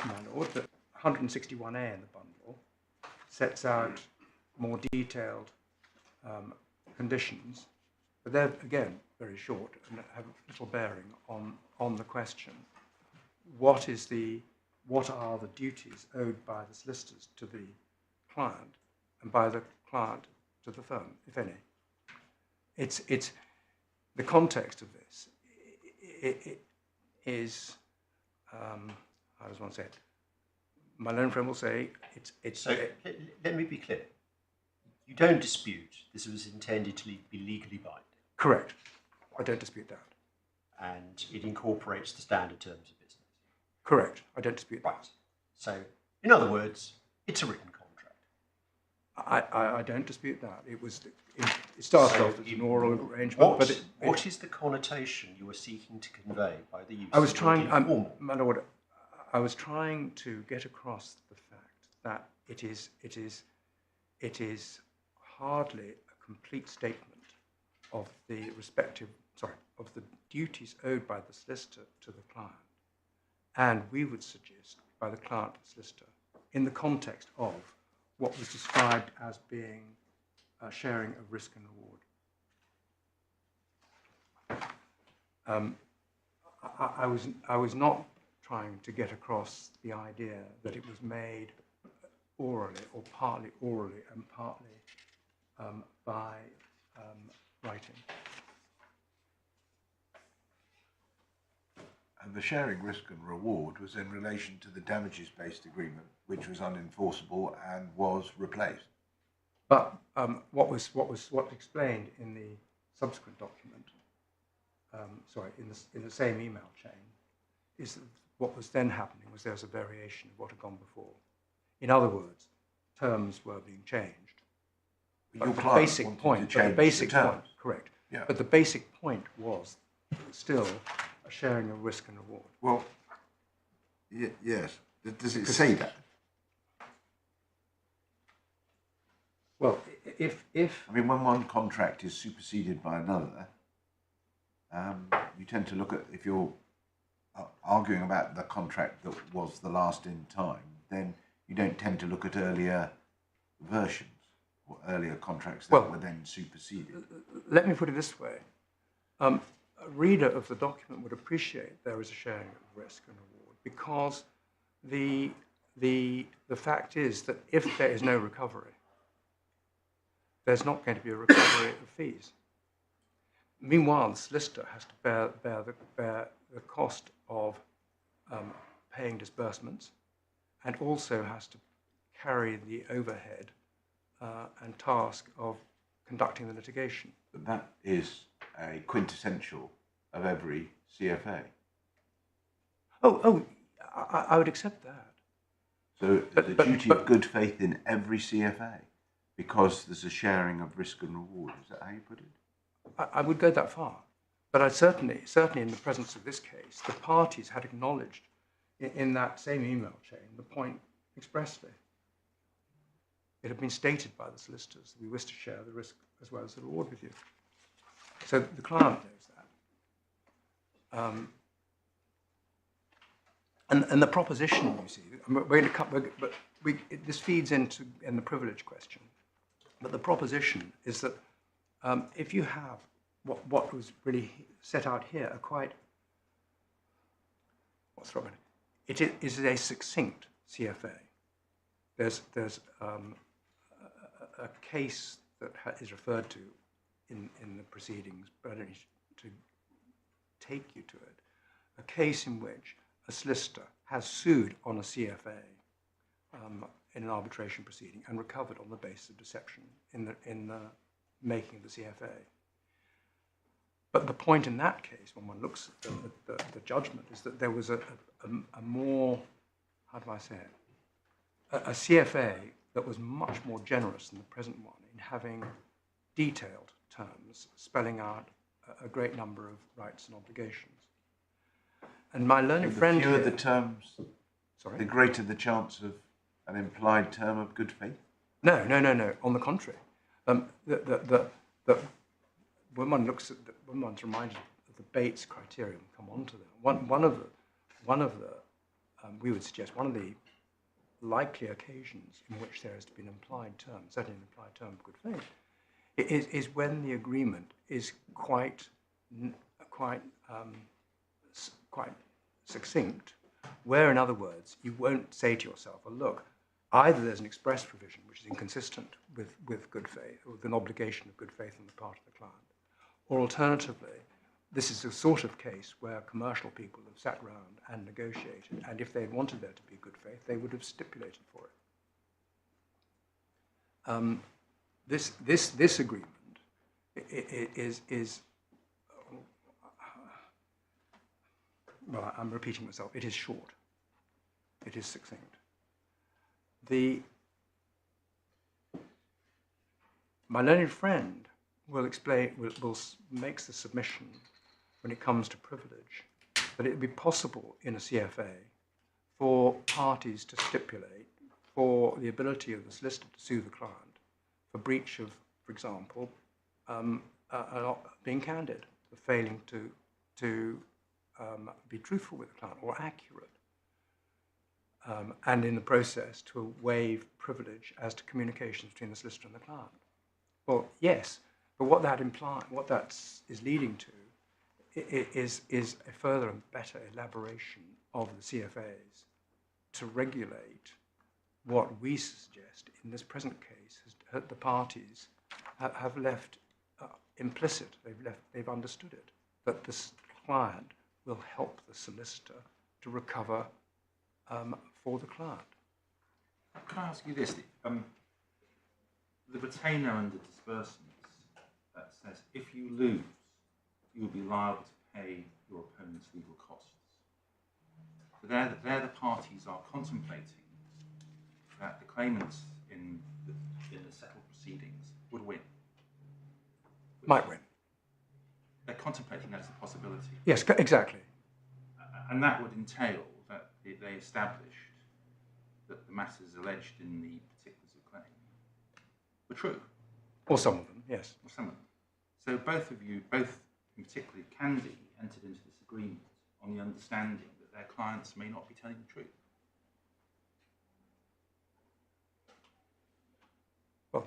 my lord, that 161A in the bundle sets out more detailed conditions, but they're, again, very short and have little bearing on the question. What are the duties owed by the solicitors to the client and by the client to the firm, if any? It's the context of this. It is, how does one say it? My learned friend will say it's. So let me be clear. You don't dispute this was intended to be legally binding. Correct. I don't dispute that. And it incorporates the standard terms of business. Correct. I don't dispute that. Right. So, in other words, it's a written contract. I don't dispute that. It started off as an oral arrangement, but what is the connotation you were seeking to convey by the use I was of trying, informal? my lord, I was trying to get across the fact that it is hardly a complete statement of the of the duties owed by the solicitor to the client, and we would suggest by the client to the solicitor in the context of what was described as being a sharing of risk and reward. I was not trying to get across the idea that it was made orally or partly orally and partly by writing. And the sharing risk and reward was in relation to the damages-based agreement, which was unenforceable and was replaced. But what explained in the subsequent document, in the same email chain, is that what was then happening was there was a variation of what had gone before. In other words, terms were being changed. But the basic point, correct. Yeah. But the basic point was still a sharing of risk and reward. Well, yes. Does it say that? Well, if I mean, when one contract is superseded by another, you tend to look at, if you're arguing about the contract that was the last in time, then you don't tend to look at earlier versions or earlier contracts that were then superseded. Let me put it this way. A reader of the document would appreciate there is a sharing of risk and reward, because the fact is that if there is no recovery, there's not going to be a recovery of fees. Meanwhile, the solicitor has to bear the cost of paying disbursements, and also has to carry the overhead and task of conducting the litigation. But that is a quintessential of every CFA. I would accept that. So the But- duty of good faith in every CFA, because there's a sharing of risk and reward. Is that how you put it? I would go that far. But I certainly in the presence of this case, the parties had acknowledged in that same email chain the point expressly. It had been stated by the solicitors that we wish to share the risk as well as the reward with you. So the client knows that. And the proposition, you see, we're going to come, but this feeds into the privilege question. But the proposition is that if you have what was really set out here are quite, what's wrong with it? It is a succinct CFA. There's a case that is referred to in the proceedings, but I don't need to take you to it. A case in which a solicitor has sued on a CFA in an arbitration proceeding and recovered on the basis of deception in the making of the CFA. But the point in that case, when one looks at the judgment, is that there was a more, how do I say it, a CFA that was much more generous than the present one in having detailed terms spelling out a great number of rights and obligations. And my learned friend The fewer here, the terms, the greater the chance of an implied term of good faith? No. On the contrary, when one looks at when one's reminded of the Bates criterion, we'll come on to that. One of the we would suggest one of the likely occasions in which there has to be an implied term, certainly an implied term of good faith, is when the agreement is quite succinct, where, in other words, you won't say to yourself, well, look, either there's an express provision which is inconsistent with good faith, or with an obligation of good faith on the part of the client, or alternatively, this is the sort of case where commercial people have sat round and negotiated, and if they had wanted there to be good faith, they would have stipulated for it. This agreement is well, I'm repeating myself. It is short. It is succinct. My learned friend will explain, will makes the submission when it comes to privilege that it would be possible in a CFA for parties to stipulate for the ability of the solicitor to sue the client for breach of, for example, being candid, for failing to be truthful with the client or accurate, and in the process to waive privilege as to communications between the solicitor and the client. Well, yes, but what that is leading to is a further and better elaboration of the CFAs to regulate what we suggest in this present case the parties have left implicit. They've understood it, that the client will help the solicitor to recover for the client. Can I ask you this? The retainer under disbursements says if you lose, you will be liable to pay your opponent's legal costs. So there the parties are contemplating that the claimants in the settled proceedings would win. Might win. They're contemplating that as a possibility. Yes, exactly. And that would entail that they established that the matters alleged in the particulars of claim were true. Or some of them, yes. Or some of them. So both of you, both in particularly Candey, entered into this agreement on the understanding that their clients may not be telling the truth. Well,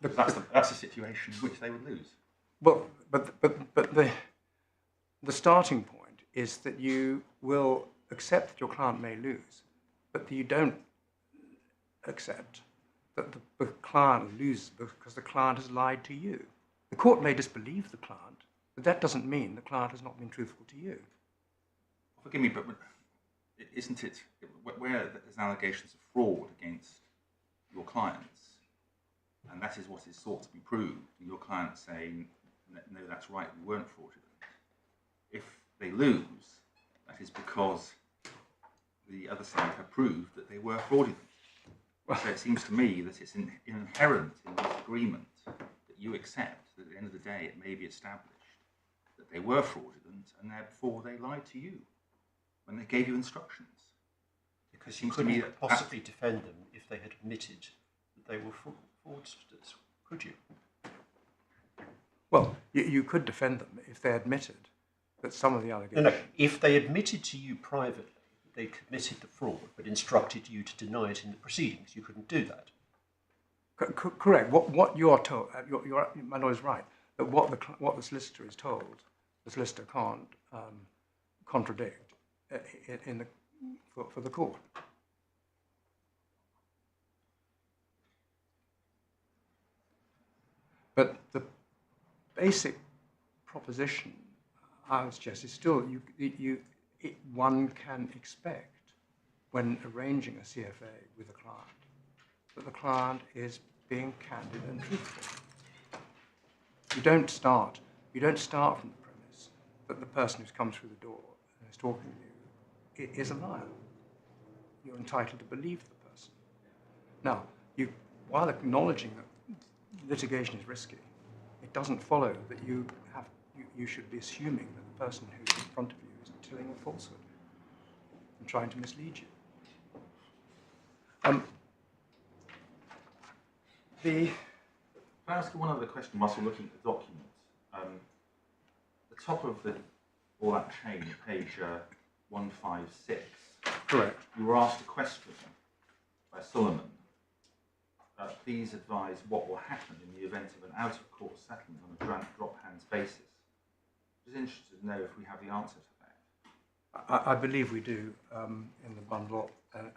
That's the situation in which they would lose. well, but the starting point is that you will accept that your client may lose, but that you don't accept that the client loses because the client has lied to you. The court may disbelieve the client, but that doesn't mean the client has not been truthful to you. Forgive me, but isn't it where there's allegations of fraud against your clients, and that is what is sought to be proved, and your client saying no, that's right, we weren't fraudulent. If they lose, that is because the other side have proved that they were fraudulent. So it seems to me that it's inherent in this agreement that you accept that at the end of the day it may be established that they were fraudulent and therefore they lied to you when they gave you instructions. Because you couldn't possibly defend them if they had admitted that they were fraudsters, could you? Well, you could defend them if they admitted that some of the allegations... No, if they admitted to you privately that they committed the fraud but instructed you to deny it in the proceedings, you couldn't do that. Correct. What you are told, my lawyer is right, that what the solicitor is told, the solicitor can't contradict for the court. But the basic proposition I would suggest is still one can expect when arranging a CFA with a client that the client is being candid and truthful. You don't start from the premise that the person who's come through the door and is talking to you is a liar. You're entitled to believe the person. Now, while acknowledging that litigation is risky, it doesn't follow that you should be assuming that the person who's in front of you is telling a falsehood and trying to mislead you. Can I ask you one other question whilst we're looking at the document? The top of all that chain, page 156. Correct. You were asked a question by Solomon. Please advise what will happen in the event of an out-of-court settlement on a drop-hands basis. I'm just interested to know if we have the answer to that. I believe we do in the bundle,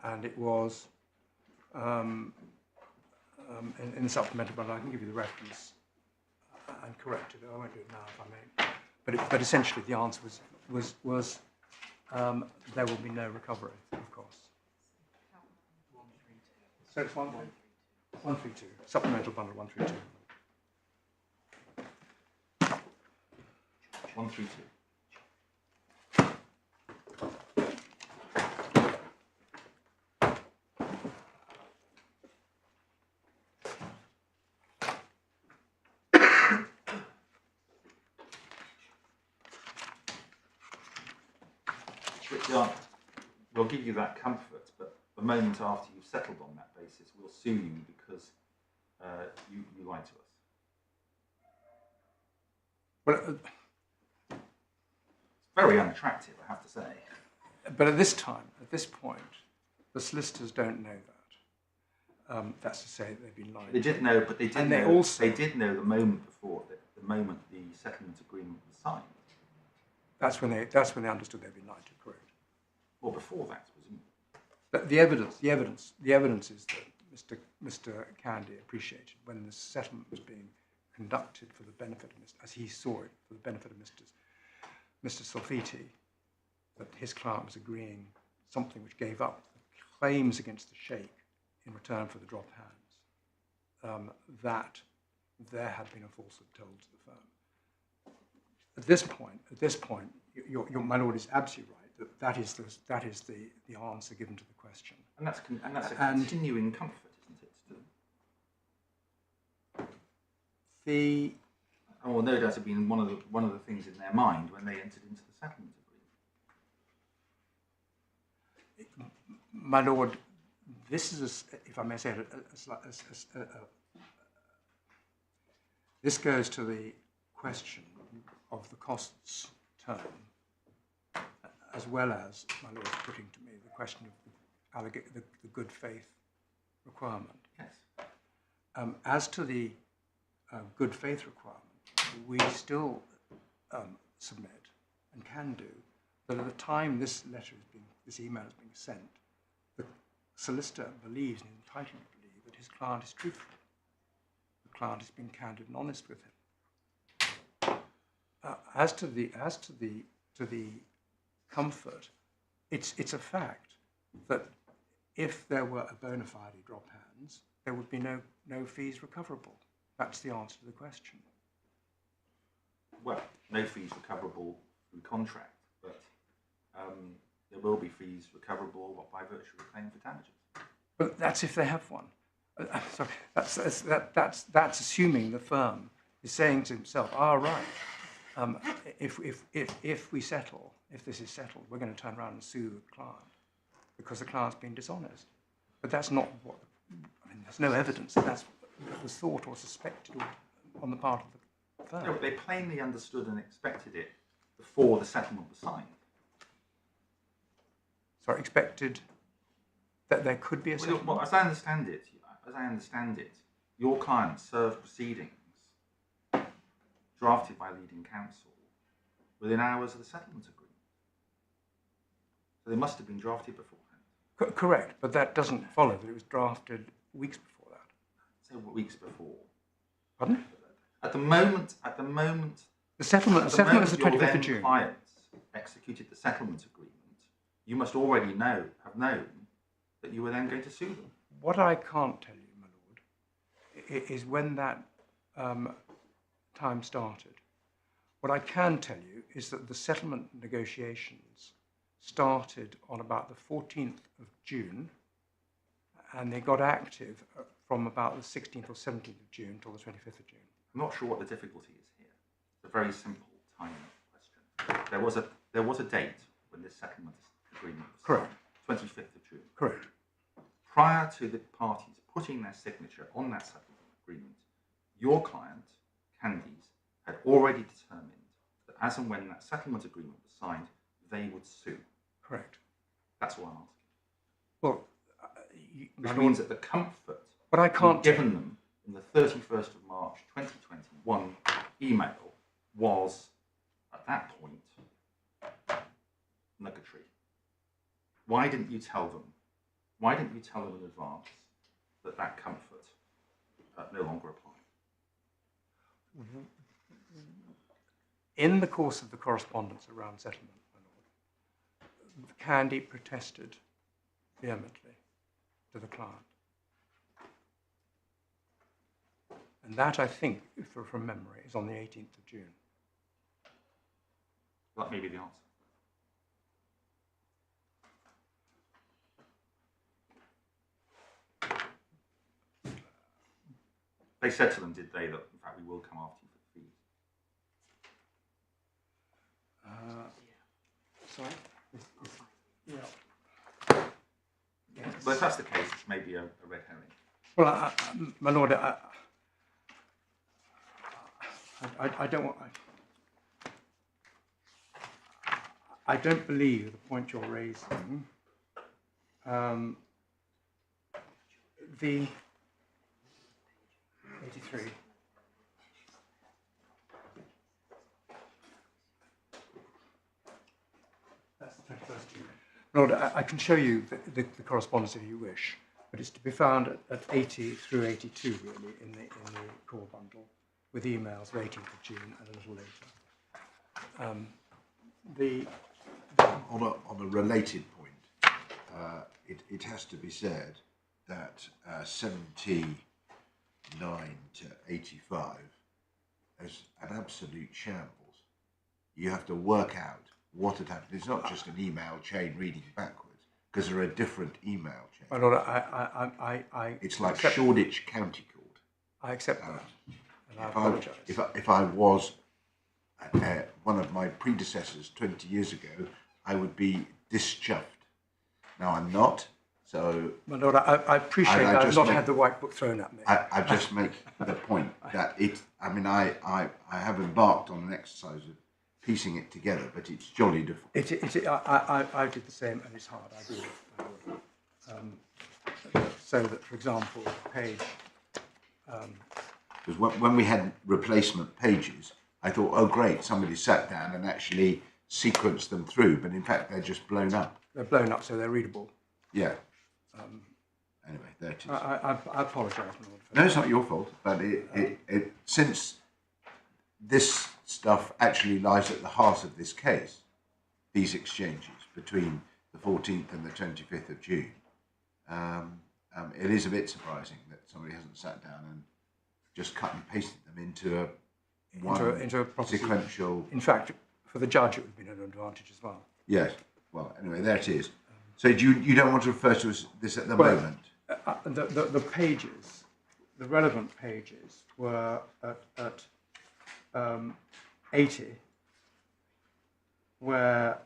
and it was in the supplemental bundle. I can give you the reference and correct it. I won't do it now if I may. But essentially the answer was there will be no recovery of costs. So it's 132, supplemental bundle 132. 132. We'll give you that comfort, but the moment after you've settled on that basis, we'll sue you because you lied to us. Well, it's very unattractive, I have to say. But at this point, the solicitors don't know that. That's to say they've been lying. They did know, but they did know. They did know the moment before, the moment the settlement agreement was signed. That's when they understood they'd been lied to. Correct. Well, before that, wasn't it? But the evidence is that Mr. Candey appreciated when the settlement was being conducted for the benefit of as he saw it, for the benefit of Mr. Solfiti, that his client was agreeing something which gave up the claims against the sheikh in return for the drop hands, that there had been a falsehood told to the firm. At this point, my lord is absolutely right. That is the answer given to the question. And that's a continuing comfort, isn't it? Well, no doubt have been one of the things in their mind when they entered into the settlement agreement. My lord, this is, if I may say it, this goes to the question of the costs term, as well as, my lord is putting to me, the question of the good faith requirement. Yes. As to the good faith requirement, we still submit and can do that at the time this email is being sent, the solicitor believes and is entitled to believe that his client is truthful. The client has been candid and honest with him. As to the comfort, it's a fact that if there were a bona fide drop hands, there would be no fees recoverable. That's the answer to the question. well, no fees recoverable through contract, but there will be fees recoverable by virtue of a claim for damages. But that's if they have one. Sorry, that's assuming the firm is saying to himself, right, if we settle, if this is settled, we're going to turn around and sue the client because the client's been dishonest. But that's not what, there's no evidence that that was thought or suspected on the part of the firm. No, they plainly understood and expected it before the settlement was signed. Sorry, expected that there could be a settlement? Well, as I understand it, your client served proceedings drafted by leading counsel within hours of the settlement agreement. So they must have been drafted beforehand. Correct, but that doesn't follow that it was drafted weeks before that. So weeks before. Pardon? At the moment, the settlement was the 25th of June. Clients executed the settlement agreement. You must already have known that you were then going to sue them. What I can't tell you, my lord, is when that time started. What I can tell you is that the settlement negotiations started on about the 14th of June, and they got active from about the 16th or 17th of June till the 25th of June. I'm not sure what the difficulty is here. It's a very simple timing question. There was a date when this settlement agreement was correct. Signed, 25th of June. Correct. Prior to the parties putting their signature on that settlement agreement, your client, Candey's, had already determined that as and when that settlement agreement was signed, they would sue. Correct. That's what I'm asking. Well, which means that the comfort but I can't given them in the 31st of March 2021 email was, at that point, nugatory. Why didn't you tell them? Why didn't you tell them in advance that that comfort no longer applied? In the course of the correspondence around settlement, my lord, Candey protested vehemently to the client. And that, I think, from memory, is on the 18th of June. That may be the answer. They said to them, did they, that in fact we will come after you for the fees? Sorry? Yeah. Yes. Well, if that's the case, it's maybe a red herring. Well, my lord, I don't want. I don't believe the point you're raising. The 83. That's the 21st June. Lord, I can show you the correspondence if you wish, but it's to be found at 80 through 82, really, in the core bundle, with emails of 18th of June and a little later. On a related point, it has to be said that 79 to 85 is an absolute shambles. You have to work out what had happened. It's not just an email chain reading backwards, because there are different email chains. My lord, I it's like Shoreditch County Court. I accept that, and I apologise. If I was one of my predecessors 20 years ago, I would be dischuffed. Now I'm not, so... My lord, I appreciate that I've not had the white book thrown at me. I just make the point that I have embarked on an exercise of piecing it together, but it's jolly difficult. I did the same, and it's hard, I agree with so that, for example, page... Because when we had replacement pages, I thought, oh great, somebody sat down and actually sequenced them through, but in fact they're just blown up. They're blown up, so they're readable. Yeah. Anyway, there it is. I apologise, my lord. No, it's not your fault, but since this stuff actually lies at the heart of this case, these exchanges between the 14th and the 25th of June, it is a bit surprising that somebody hasn't sat down and just cut and pasted them into into a proper sequential. In fact, for the judge, it would have been an advantage as well. Yes. Well, anyway, there it is. So you don't want to refer to this at the moment? The pages, the relevant pages, were at 80, where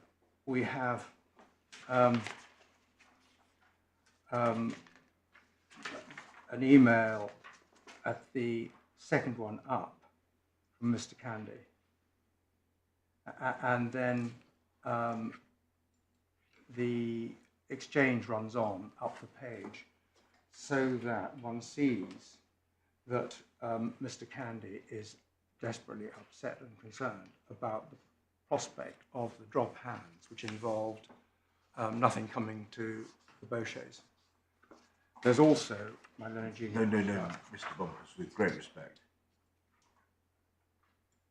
we have an email at the second one up from Mr. Candey, and then the exchange runs on up the page, so that one sees that Mr. Candey is desperately upset and concerned about the prospect of the drop hands, which involved nothing coming to the Boshehs. There's also, my learned junior... No, Mr. Bonkers, with great respect.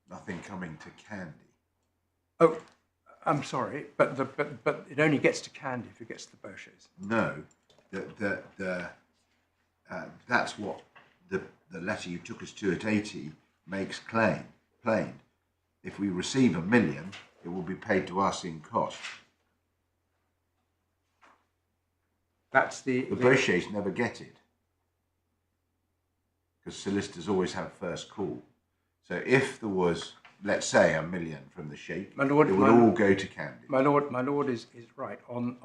Nothing coming to Candey. Oh, I'm sorry, but it only gets to Candey if it gets to the Boshehs. No, that's what the letter you took us to at 80 makes plain. If we receive $1 million, it will be paid to us in cost. That's the Boshehs never get it, because solicitors always have first call. So if there was, let's say, $1 million from the Sheikh, it would all go to Candey. My lord is right on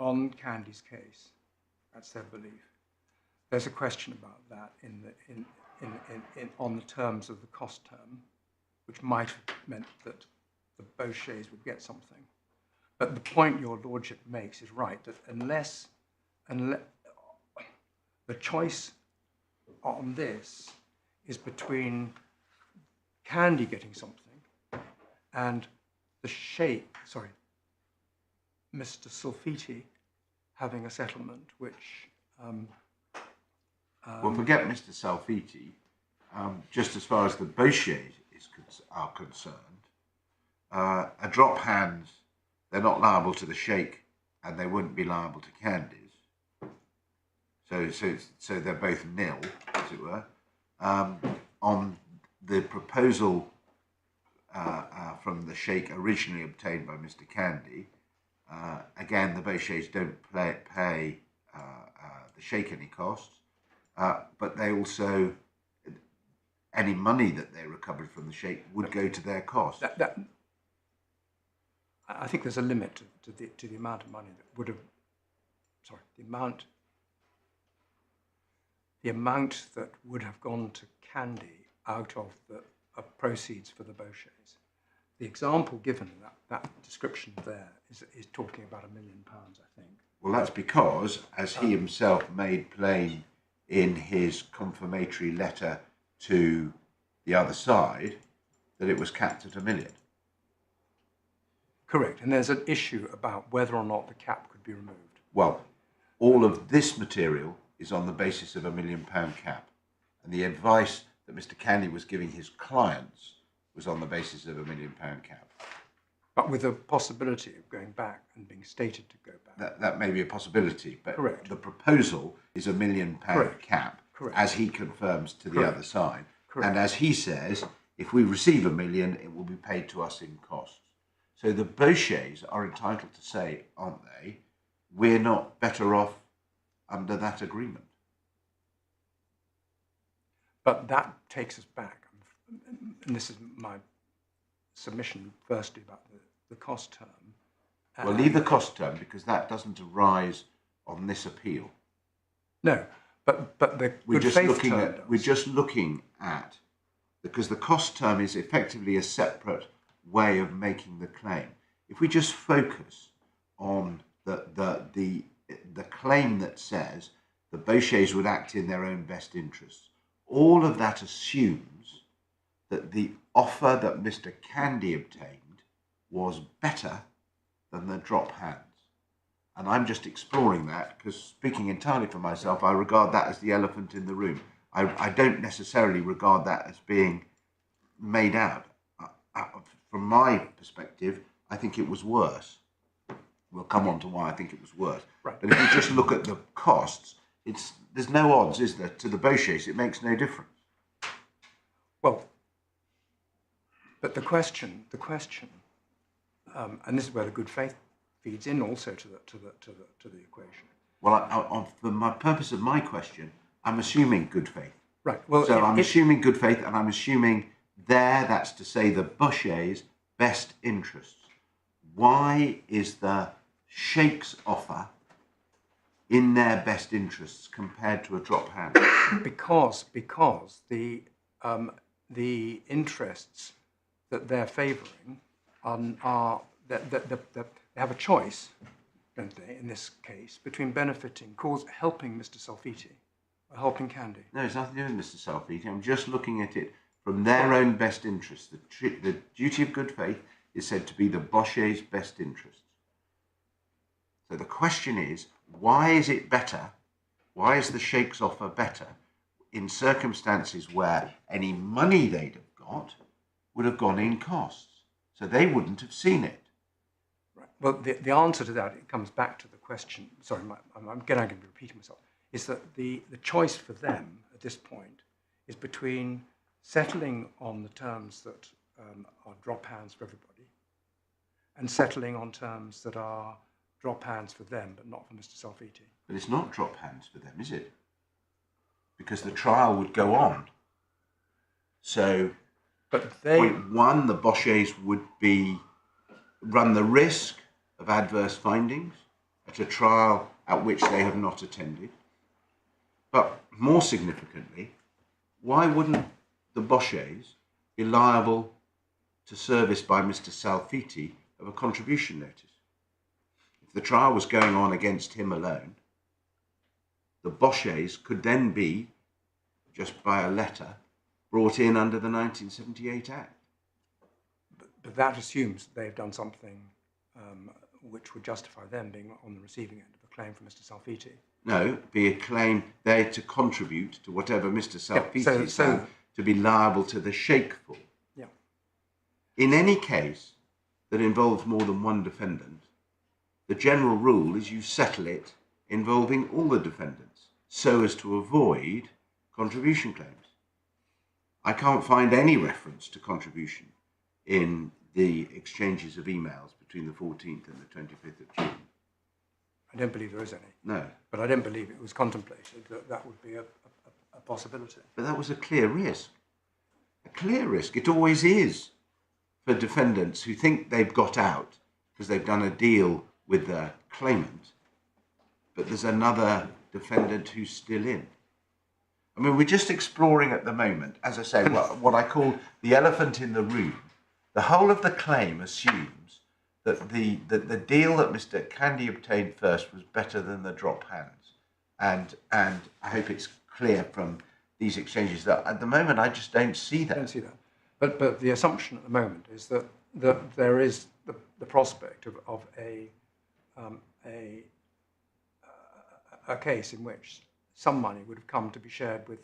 Candey's case. That's their belief. There's a question about that on the terms of the cost term, which might have meant that the Boshehs would get something. But the point your lordship makes is right, that unless the choice on this is between Candey getting something and the Sheikh, Mr. Sulfiti having a settlement which... well, forget Mr. Sulfiti. Just as far as the Boshehs are concerned, a drop hands, they're not liable to the Sheikh, and they wouldn't be liable to Candey's. So they're both nil, as it were. On the proposal from the Sheikh originally obtained by Mr. Candey, again, the Boshehs don't pay the Sheikh any costs, but they also, any money that they recovered from the Sheikh would go to their costs. I think there's a limit to the amount of money that would have, the amount that would have gone to Candey out of the proceeds for the Boshehs. The example given in that description there is talking about £1 million, I think. Well, that's because, as he himself made plain in his confirmatory letter to the other side, that it was capped at $1 million. Correct, and there's an issue about whether or not the cap could be removed. Well, all of this material is on the basis of £1 million cap, and the advice that Mr. Candey was giving his clients was on the basis of £1 million cap. But with a possibility of going back and being stated to go back. That may be a possibility, but correct. The proposal is £1 million cap, correct. As he confirms to the other side. Correct. And as he says, if we receive $1 million, it will be paid to us in costs. So the Boshehs are entitled to say, aren't they, we're not better off under that agreement. But that takes us back, and this is my submission firstly about the cost term. Well, leave the cost term, because that doesn't arise on this appeal. No, but the good faith term does. We're just looking at, because the cost term is effectively a separate way of making the claim. If we just focus on the claim that says the Boshehs would act in their own best interests, all of that assumes that the offer that Mr. Candey obtained was better than the drop hands. And I'm just exploring that because, speaking entirely for myself, I regard that as the elephant in the room. I don't necessarily regard that as being made out. From my perspective, I think it was worse. We'll come on to why I think it was worse. Right. But if you just look at the costs, there's no odds, is there? To the Boshehs, it makes no difference. Well, But the question, and this is where the good faith feeds in also to the equation. Well, for my purpose of my question, I'm assuming good faith. Right. Well, so I'm assuming good faith, and I'm assuming that's to say the Bosheh's best interests. Why is the Sheikh's offer in their best interests compared to a drop hand? Because the interests that they're favouring are that they have a choice, don't they, in this case, between helping Mr. Salfiti or helping Candey. No, it's nothing to do with Mr. Salfiti. I'm just looking at it from their own best interests. The duty of good faith is said to be the Bosheh's best interests. So the question is, why is it better? Why is the Sheikh's offer better in circumstances where any money they'd have got would have gone in costs? So they wouldn't have seen it. Right. Well, the answer to that, it comes back to the question, sorry, I'm going to be repeating myself, is that the choice for them at this point is between settling on the terms that are drop hands for everybody and settling on terms that are drop hands for them but not for Mr. Salfiti. But it's not drop hands for them, is it? Because the trial would go on. So, point one, the Bosheh's would run the risk of adverse findings at a trial at which they have not attended. But more significantly, why wouldn't the Bosheh's be liable to service by Mr. Salfiti of a contribution notice? If the trial was going on against him alone, the Bosheh's could then be, just by a letter, brought in under the 1978 Act. But that assumes they've done something which would justify them being on the receiving end of a claim from Mr. Salfiti. No, be a claim there to contribute to whatever Mr. Salfiti has done to be liable to the Sheikh for. Yeah. In any case that involves more than one defendant, the general rule is you settle it involving all the defendants so as to avoid contribution claims. I can't find any reference to contribution in the exchanges of emails between the 14th and the 25th of June. I don't believe there is any. No. But I don't believe it was contemplated that that would be a possibility. But that was a clear risk. A clear risk. It always is for defendants who think they've got out because they've done a deal with the claimant, but there's another defendant who's still in. I mean, we're just exploring at the moment, as I say, what I call the elephant in the room. The whole of the claim assumes that the deal that Mr. Candey obtained first was better than the drop hands. And I hope it's clear from these exchanges that at the moment I just don't see that. I don't see that. But the assumption at the moment is that there is the prospect of a case in which some money would have come to be shared with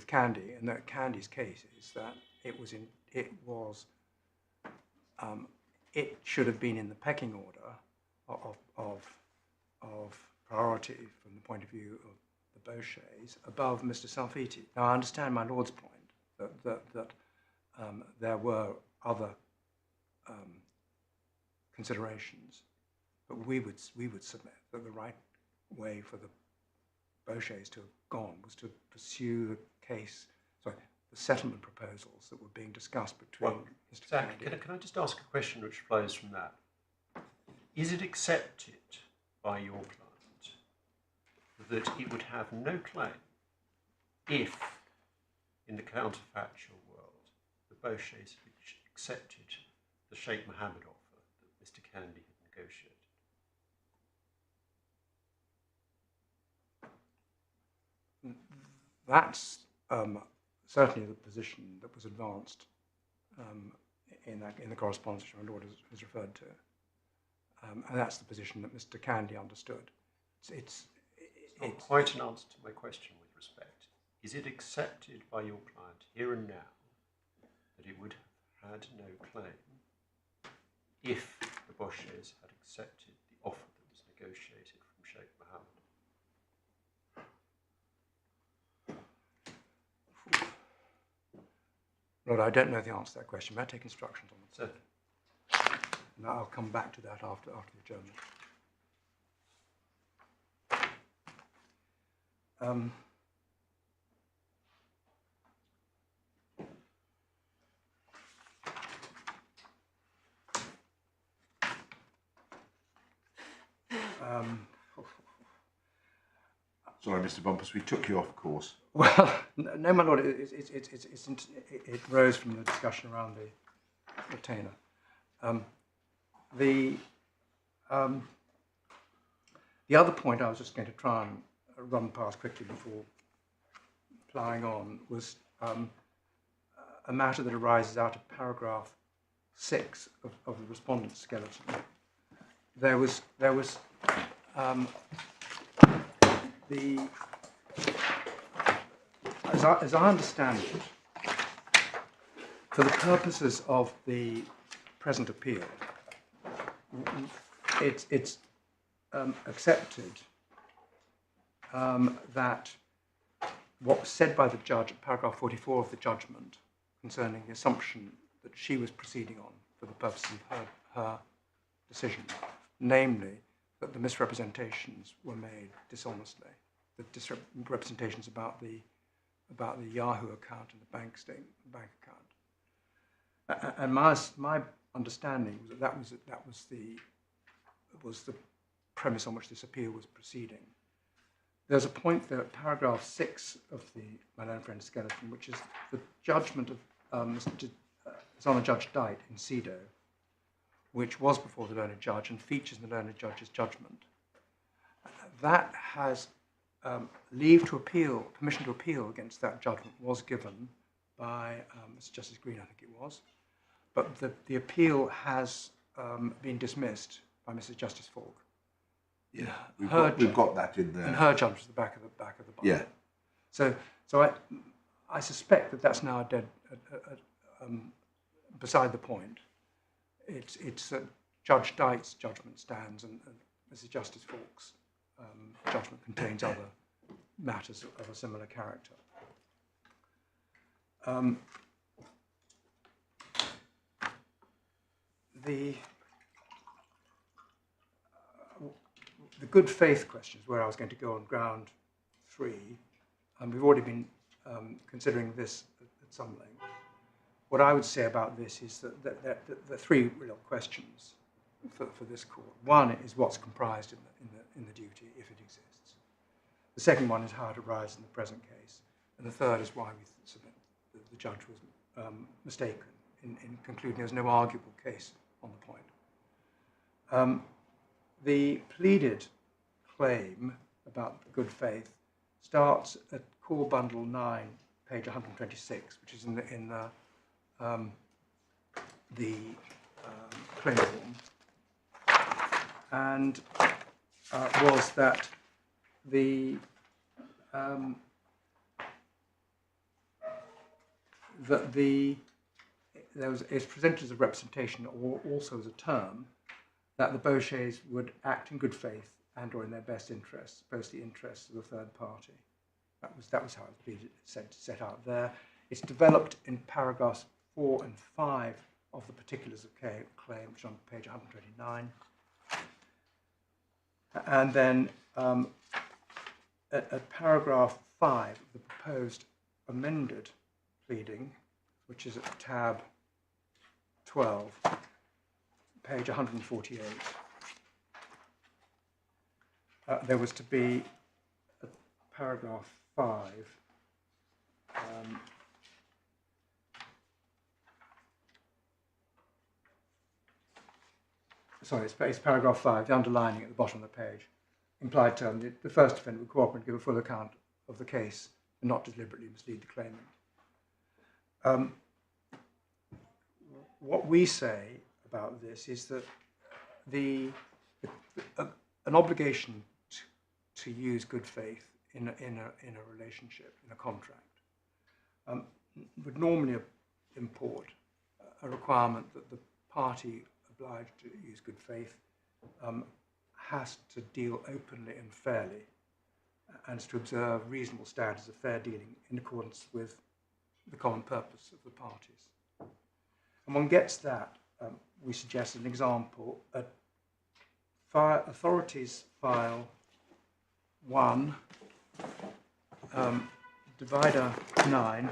Candey, and that Candey's case is that it should have been in the pecking order of priority from the point of view of the Bosheh's above Mr. Salfiti. Now I understand my Lord's point that there were other considerations, but we would submit that the right way for the Bosheh's to have gone was to pursue the settlement proposals that were being discussed between Mr. Zach, Candey. can I just ask a question which flows from that? Is it accepted by your client that it would have no claim if, in the counterfactual world, the Bosheh's had accepted the Sheikh Mohammed offer that Mr. Candey had negotiated? That's certainly the position that was advanced in the correspondence which my Lord has referred to, and that's the position that Mr. Candey understood. It's not quite an answer to my question with respect. Is it accepted by your client here and now that it would have had no claim if the Bosheh's had accepted the offer that was negotiated from Sheikh Mohammed? Lord, I don't know the answer to that question. May I take instructions on it? Certainly. And I'll come back to that after the adjournment. Sorry, Mr. Bumpus, we took you off course. Well, no, my lord, it rose from the discussion around the retainer. The other point I was just going to try and run past quickly before ploughing on was a matter that arises out of paragraph 6 of the respondent's skeleton. There was as I understand it, for the purposes of the present appeal, it's accepted that what was said by the judge at paragraph 44 of the judgment concerning the assumption that she was proceeding on for the purposes of her decision, namely that the misrepresentations were made dishonestly, the misrepresentations about the Yahoo account and the bank account. And my understanding was that was the premise on which this appeal was proceeding. There's a point there at paragraph 6 of my learned friend skeleton, which is the judgment of His Honour Judge Dyte in Cedo, which was before the learned judge and features in the learned judge's judgment. That has leave to appeal, permission to appeal against that judgment was given by Mr. Justice Green, I think it was, but the appeal has been dismissed by Mrs. Justice Falk. Yeah, we've got that in there. And her judgment is the back of the Bible. Yeah. So I suspect that that's now dead, beside the point. It's that Judge Dyte's judgment stands, and Mrs. Justice Falk's judgment contains other matters of a similar character. The good faith questions, where I was going to go on ground 3, we've already been considering this at some length. What I would say about this is that the 3 real questions for this court. One is what's comprised in the duty, if it exists. The second one is how it arises in the present case. And the third is why we submit that the judge was mistaken in concluding there's no arguable case on the point. The pleaded claim about good faith starts at Core Bundle 9, page 126, which is in the claim form, and was that it's presented as a representation, or also as a term, that the Boshehs would act in good faith and or in their best interests, both the interests of the third party. That was how it pleaded, set out there. It's developed in paragraphs 4 and 5 of the particulars of claim, which is on page 129. And then at paragraph 5 of the proposed amended pleading, which is at tab 12, page 148, there was to be a paragraph 5 sorry, it's paragraph 5, the underlining at the bottom of the page. Implied term, the first defendant would cooperate and give a full account of the case and not deliberately mislead the claimant. What we say about this is that an obligation to use good faith in a relationship, in a contract, would normally import a requirement that the party obliged to use good faith has to deal openly and fairly, and to observe reasonable standards of fair dealing in accordance with the common purpose of the parties. And one gets that, we suggest an example, authorities file 1, divider 9,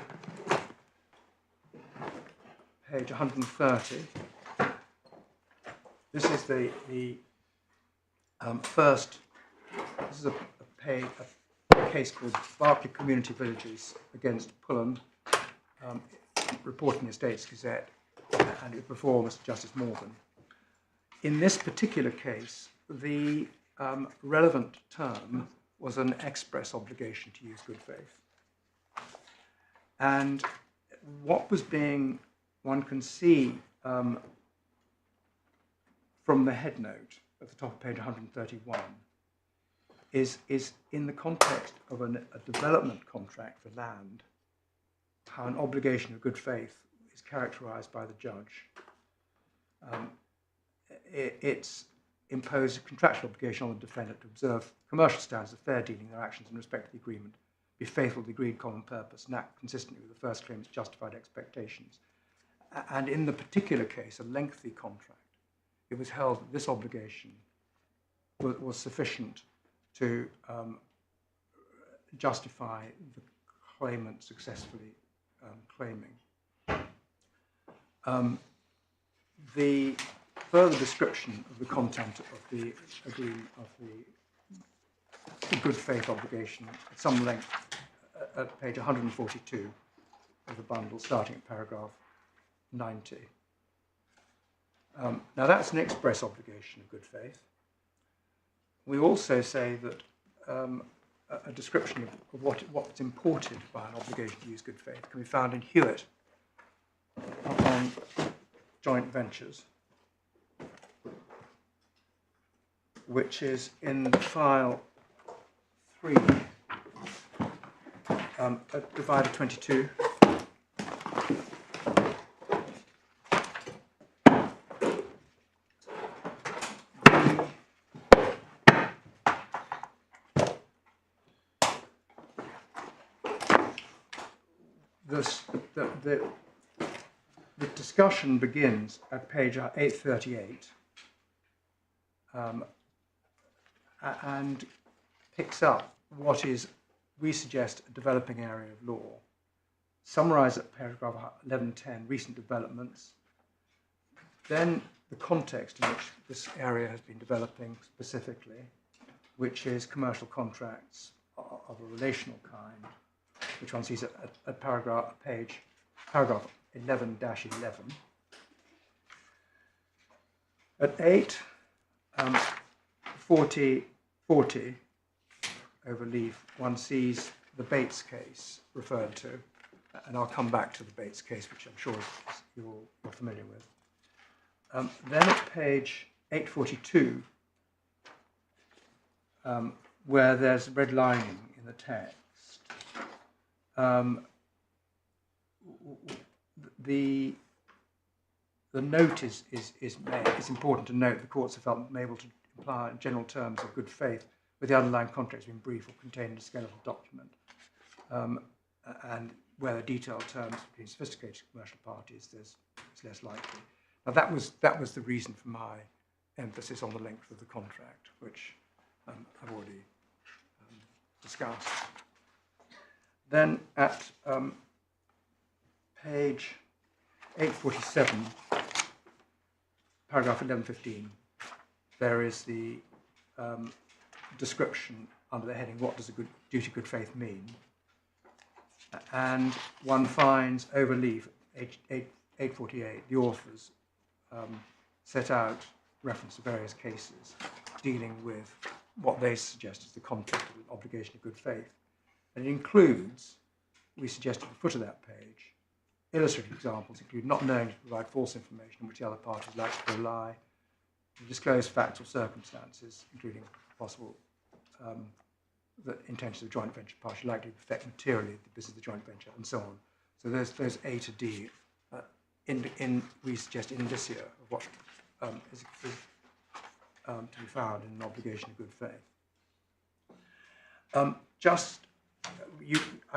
page 130. This is the first, this is a case called Berkeley Community Villages against Pullen, reporting the Estates Gazette, and it before Mr. Justice Morgan. In this particular case, the relevant term was an express obligation to use good faith. And what was being, one can see from the head note at the top of page 131, is in the context of a development contract for land, how an obligation of good faith is characterized by the judge. It's imposed a contractual obligation on the defendant to observe commercial standards of fair dealing in their actions in respect to the agreement, be faithful to the agreed common purpose, and act consistently with the first claimant's justified expectations. And in the particular case, a lengthy contract, it was held that this obligation was sufficient to justify the claimant successfully claiming. The further description of the content of the agreement, of the good faith obligation at some length at page 142 of the bundle, starting at paragraph 90. Now that's an express obligation of good faith. We also say that a description of what's imported by an obligation to use good faith can be found in Hewitt on joint ventures, which is in file 3, at divider 22. The discussion begins at page 838 and picks up what is, we suggest, a developing area of law. Summarised at paragraph 1110, recent developments. Then the context in which this area has been developing specifically, which is commercial contracts of a relational kind, which one sees at paragraph 11-11. At 8:40 over leaf, one sees the Bates case referred to, and I'll come back to the Bates case, which I'm sure you're familiar with. Then at page 842, where there's redlining in the text, the note is made. It's important to note the courts have felt able to imply in general terms of good faith with the underlying contracts being brief or contained in a skeletal document, and where the detailed terms between sophisticated commercial parties, it's less likely. Now that was the reason for my emphasis on the length of the contract, which I've already discussed. Then at page 847, paragraph 1115, there is the description under the heading, what does a duty of good faith mean? And one finds over leaf, 848, the authors set out reference to various cases dealing with what they suggest is the content of an obligation of good faith. And it includes, we suggest at the foot of that page, illustrative examples include not knowing to provide false information on which the other party is likely to rely, to disclose facts or circumstances, including possible the intentions of the joint venture party likely to affect materially the business of the joint venture, and so on. So there's A to D. We suggest indicia of what is to be found in an obligation of good faith. I'm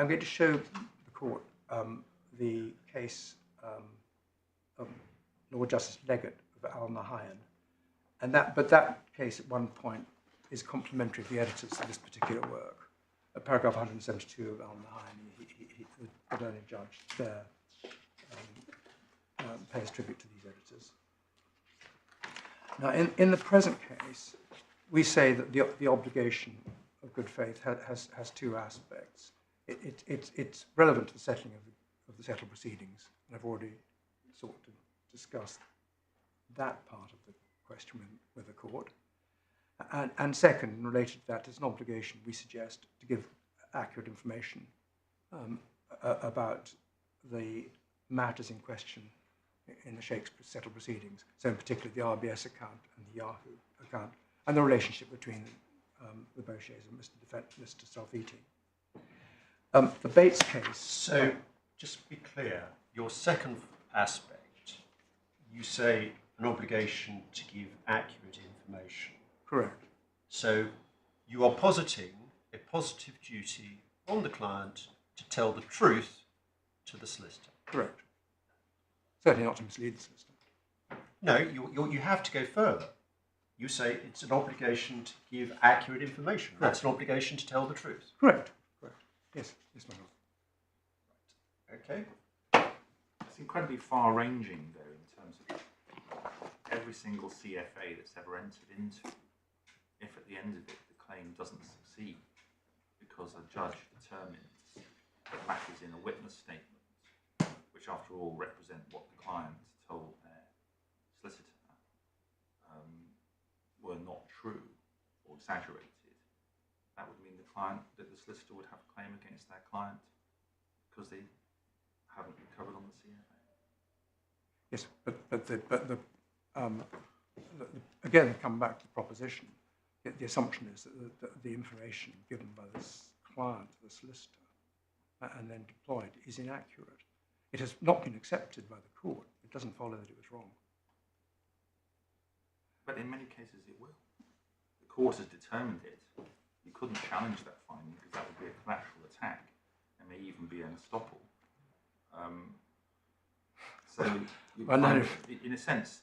going to show the court the case of Lord Justice Leggett of Al Nahayan, but that case at one point is complimentary of the editors of this particular work. Paragraph 172 of Al Nahayan, the learned judge there pays tribute to these editors. Now, in the present case, we say that the obligation of good faith has two aspects. It's relevant to the settling of the settled proceedings, and I've already sought to discuss that part of the question with the court. And second, related to that, is an obligation, we suggest, to give accurate information about the matters in question in the Shakespeare settled proceedings, so in particular the RBS account and the Yahoo account, and the relationship between the Boshehs and Mr. Salfiti. The Bates case... So, just to be clear, your second aspect, you say an obligation to give accurate information. Correct. So, you are positing a positive duty on the client to tell the truth to the solicitor. Correct. Certainly not to mislead the solicitor. No, you have to go further. You say it's an obligation to give accurate information. That's an obligation to tell the truth. Correct. Correct. Yes, my lord. Okay. It's incredibly far-ranging, though, in terms of every single CFA that's ever entered into. If at the end of it the claim doesn't succeed because a judge determines that matters in a witness statement, which after all represent what the client told their solicitor, were not true or exaggerated, that would mean that the solicitor would have a claim against their client because they haven't recovered on the CFA. Yes, again, come back to the proposition. The assumption is that the information given by this client to the solicitor and then deployed is inaccurate. It has not been accepted by the court. It doesn't follow that it was wrong. But in many cases it will. The court has determined it. You couldn't challenge that finding because that would be a collateral attack and may even be an estoppel. In a sense,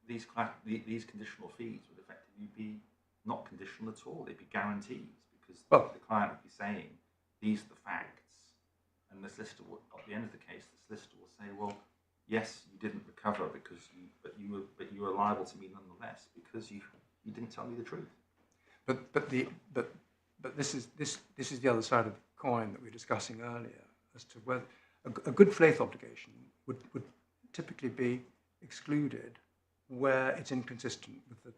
these conditional fees would effectively be not conditional at all. They'd be guarantees because the client would be saying, these are the facts, and the solicitor would, at the end of the case, the solicitor will say, well, yes, you didn't recover but you were liable to me nonetheless because you didn't tell me the truth. But this is the other side of the coin that we were discussing earlier as to whether a good faith obligation would typically be excluded where it's inconsistent with the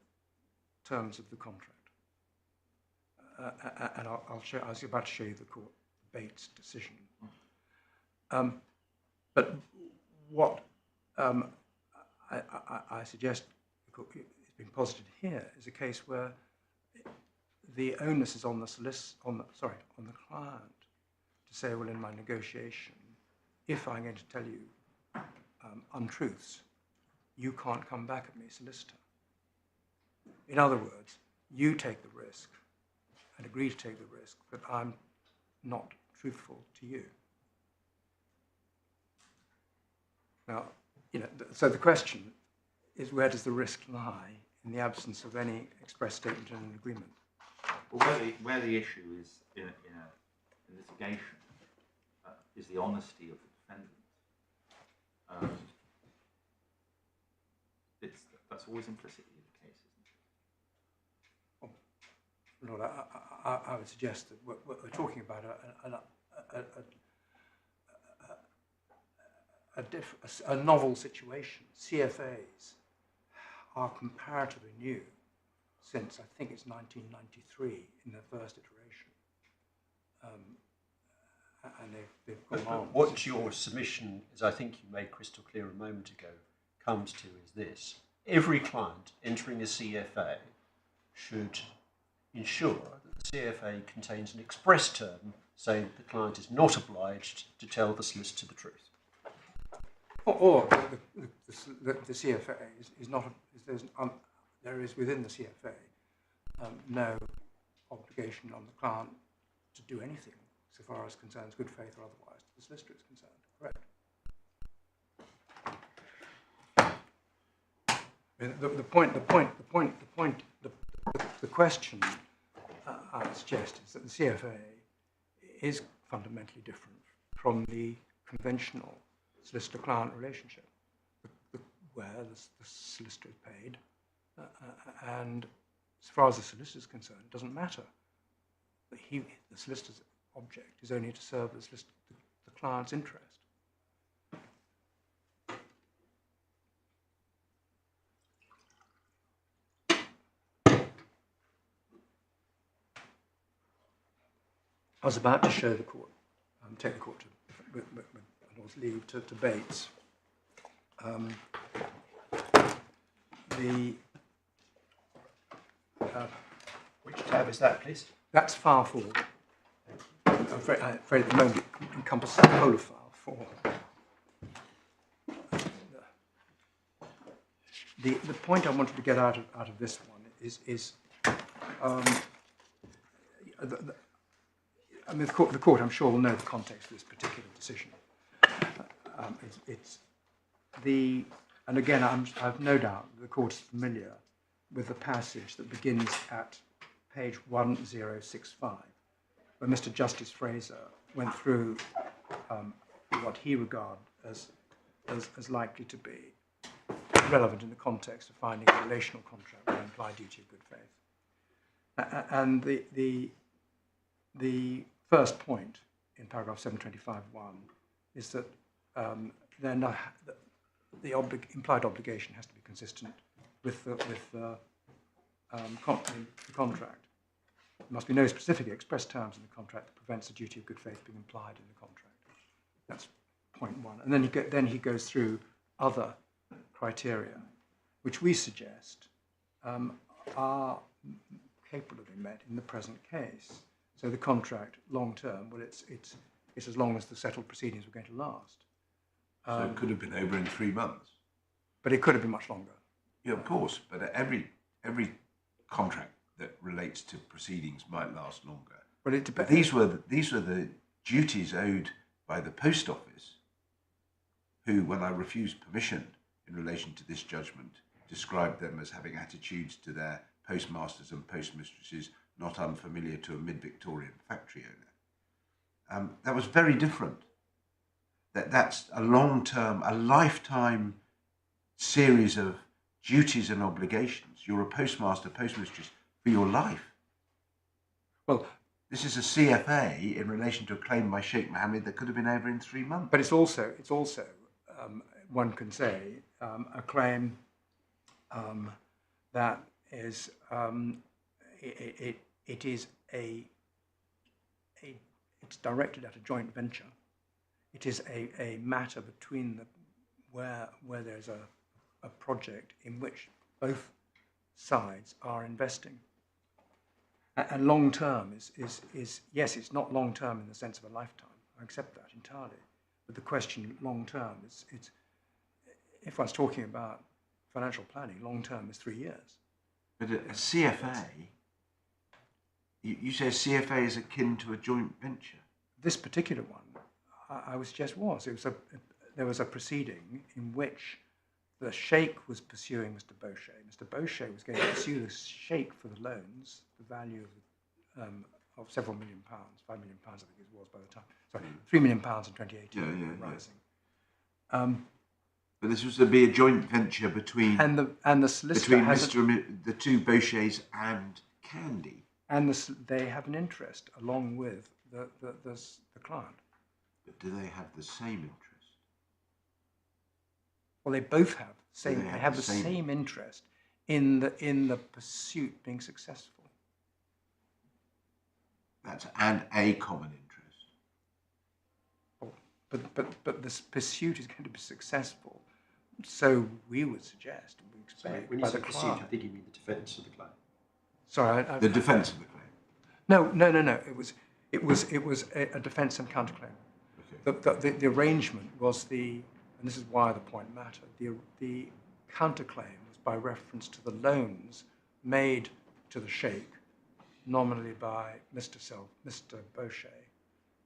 terms of the contract. And I was about to show you the court Bates decision. But what I suggest is being posited here is a case where the onus is on the client to say, well, in my negotiation, if I'm going to tell you untruths, you can't come back at me, solicitor. In other words, you take the risk and agree to take the risk, but I'm not truthful to you. Now, so the question is, where does the risk lie in the absence of any express statement in an agreement? Well, where the issue is in litigation is the honesty of the defendant. That's always implicitly the case, isn't it? Lord, I would suggest that we're talking about a novel situation. CFAs are comparatively new since, I think it's 1993 in their first iteration. And they've gone on. What your submission, as I think you made crystal clear a moment ago, comes to is this. Every client entering a CFA should ensure that the CFA contains an express term saying that the client is not obliged to tell the solicitor the truth. Or the CFA is not, there is within the CFA no obligation on the client to do anything so far as concerns good faith or otherwise to the solicitor is concerned. Correct. The question I would suggest is that the CFA is fundamentally different from the conventional solicitor-client relationship, where the solicitor is paid, and as far as the solicitor is concerned, it doesn't matter. The solicitor's object is only to serve the client's interest. I was about to show the court, take the court to, with Arnold's leave, to Bates. Which tab is that, please? That's file 4. I'm afraid at the moment it encompasses the whole of file 4. The point I wanted to get out of this one is I mean, the court, I'm sure, will know the context of this particular decision. And again, I've no doubt the court is familiar with the passage that begins at page 1065, where Mr. Justice Fraser went through what he regarded as likely to be relevant in the context of finding a relational contract with an implied duty of good faith. And the first point in paragraph 725(1) is that the implied obligation has to be consistent with the contract. There must be no specific express terms in the contract that prevents the duty of good faith being implied in the contract. That's point 1. And then he goes through other criteria, which we suggest are capable of being met in the present case. So the contract, long term, well, it's as long as the settled proceedings were going to last. So it could have been over in 3 months. But it could have been much longer. Yeah, of course. But every contract that relates to proceedings might last longer. But it depends. These were the duties owed by the post office, who, when I refused permission in relation to this judgment, described them as having attitudes to their postmasters and postmistresses not unfamiliar to a mid-Victorian factory owner. That was very different. That's a long-term, a lifetime series of duties and obligations. You're a postmaster, postmistress for your life. Well, this is a CFA in relation to a claim by Sheikh Mohammed that could have been over in 3 months. But it's also one can say, a claim that is it's directed at a joint venture. It is a matter between where there's a project in which both sides are investing. And long term is yes, it's not long term in the sense of a lifetime. I accept that entirely. But the question long term is if one's talking about financial planning, long term is 3 years. But a CFA, you say a CFA is akin to a joint venture. This particular one, I would suggest was. There was a proceeding in which the Sheikh was pursuing Mr. Bosheh. Mr. Bosheh was going to pursue the Sheikh for the loans, the value of several £1 million, £5 million I think it was by the time. Sorry, £3 million in 2018, rising. But this was to be a joint venture between the solicitor the two Boshehs and Candey. And they have an interest along with the client. But do they have the same interest? Well, they both have the same interest in the pursuit being successful. And a common interest. But this pursuit is going to be successful. So we would suggest, and we expect, when you say pursuit, I think you mean the defence of the claim. Sorry, the defence of the claim. No. It was a defence and counterclaim. Okay. The arrangement was and this is why the point mattered. The counterclaim was by reference to the loans made to the Sheikh, nominally by Mr. Bosheh,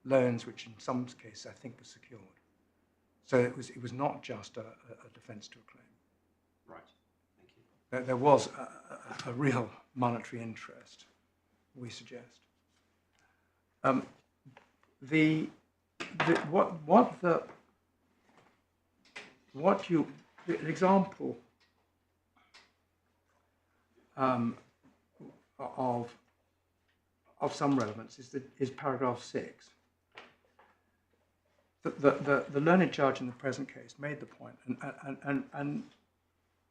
loans which in some cases I think were secured. So it was not just a defence to a claim. Right. Thank you. there was a real monetary interest, we suggest. An example of some relevance is paragraph 6. The learned judge in the present case made the point and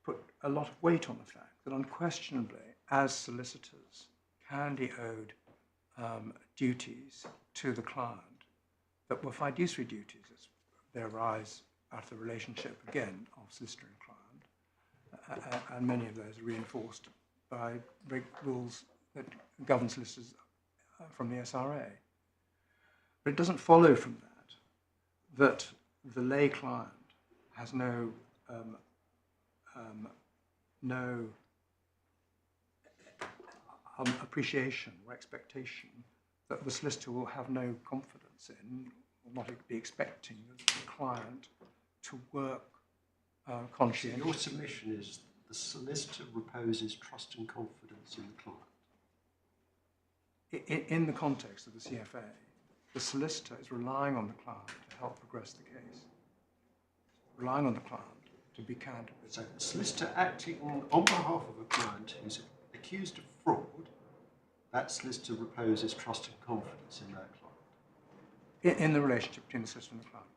put a lot of weight on the fact that unquestionably, as solicitors, Candey owed duties to the client that were fiduciary duties. They arise out of the relationship, again, of solicitor and client, and many of those are reinforced by rules that govern solicitors from the SRA. But it doesn't follow from that the lay client has no appreciation or expectation that the solicitor will have no confidence in, or not be expecting the client to work conscientiously. So your submission is the solicitor reposes trust and confidence in the client. In the context of the CFA, the solicitor is relying on the client to help progress the case, relying on the client to be candid with. So the solicitor acting on behalf of a client who's accused of fraud, that solicitor reposes trust and confidence in that client. In the relationship between the solicitor and the client,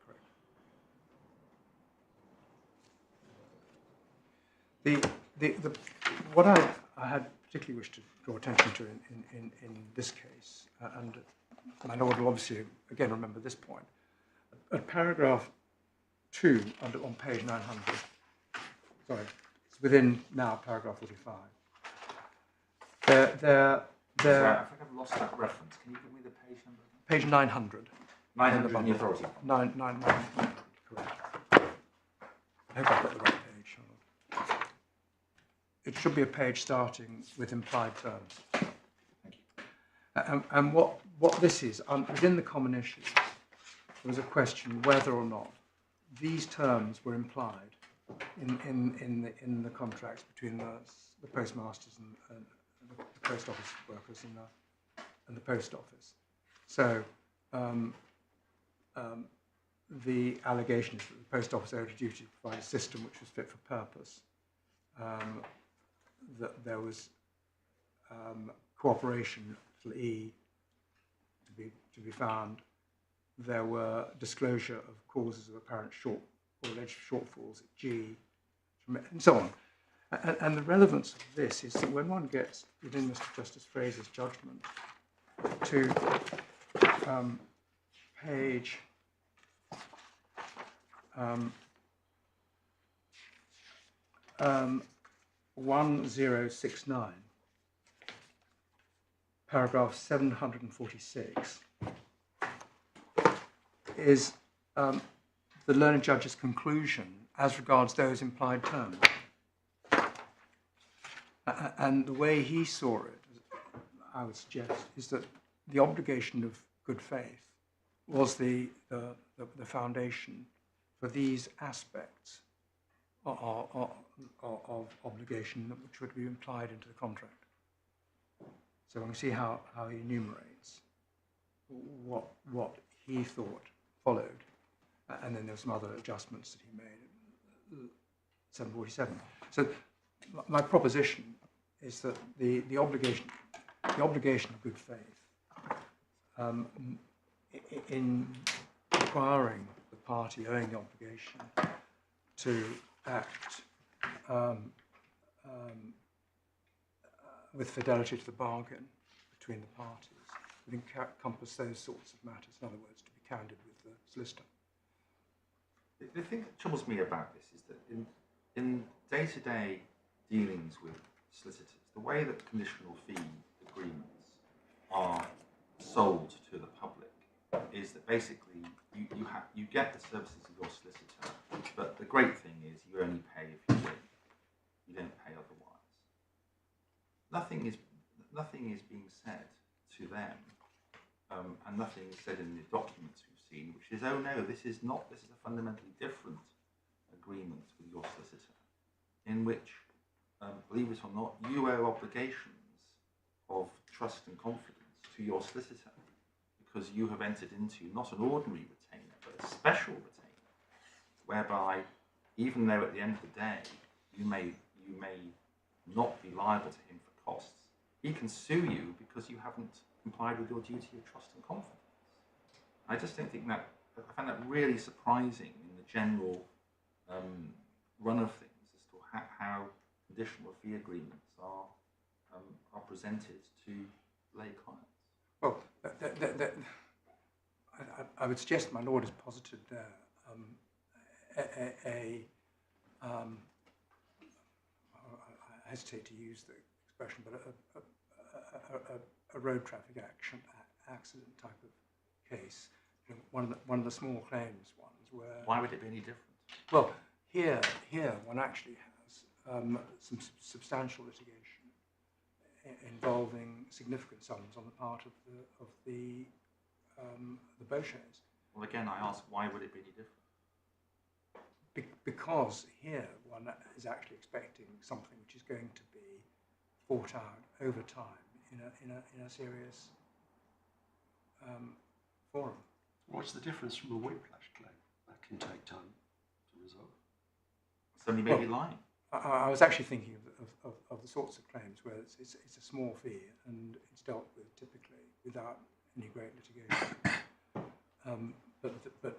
correct. What I had particularly wished to draw attention to in this case, and my Lord will obviously again remember this point, at paragraph 2 on page 900, sorry, it's within now paragraph 45. Sorry, I think I've lost that reference. Can you give me the page number? Page 900. 900 in the authority. 900, correct. I hope I've got the right page. It should be a page starting with implied terms. Thank you. And what this is, within the common issues, there was a question whether or not these terms were implied in the contracts between the postmasters and the post office workers and the post office. So the allegation is that the post office owed a duty to provide a system which was fit for purpose, that there was cooperation till E to be found. There were disclosure of causes of apparent or alleged shortfalls at G, and so on. And the relevance of this is that when one gets within Mr. Justice Fraser's judgment to page 1069, paragraph 746, is the learned judge's conclusion as regards those implied terms. And the way he saw it, I would suggest, is that the obligation of good faith was the foundation for these aspects of obligation which would be implied into the contract. So we can see how he enumerates what he thought followed, and then there were some other adjustments that he made at 747. So my proposition is that the obligation of good faith in requiring the party owing the obligation to act with fidelity to the bargain between the parties would encompass those sorts of matters. In other words, to be candid with the solicitor. The thing that troubles me about this is that in day-to-day dealings with solicitors, the way that conditional fee agreements are sold to the public is that basically you get the services of your solicitor, but the great thing is you only pay if you win. You don't pay otherwise. Nothing is being said to them, and nothing is said in the documents we've seen, which is, oh no, this is a fundamentally different agreement with your solicitor, in which believe it or not, you owe obligations of trust and confidence to your solicitor because you have entered into not an ordinary retainer, but a special retainer, whereby even though at the end of the day you may not be liable to him for costs, he can sue you because you haven't complied with your duty of trust and confidence. I just don't think that, I find that really surprising in the general run of things as to how conditional fee agreements are presented to lay clients. Well, I would suggest my lord has posited there I hesitate to use the expression, but a road traffic accident type of case. You know, one of the small claims ones where. Why would it be any different? Well, here one actually has some substantial litigation involving significant sums on the part of the Boshehs. Well, again, I ask, why would it be any different? Because here one is actually expecting something which is going to be fought out over time in a serious forum. What's the difference from a whiplash claim? That can take time to resolve. Somebody may be lying. I was actually thinking of the sorts of claims where it's a small fee and it's dealt with typically without any great litigation. But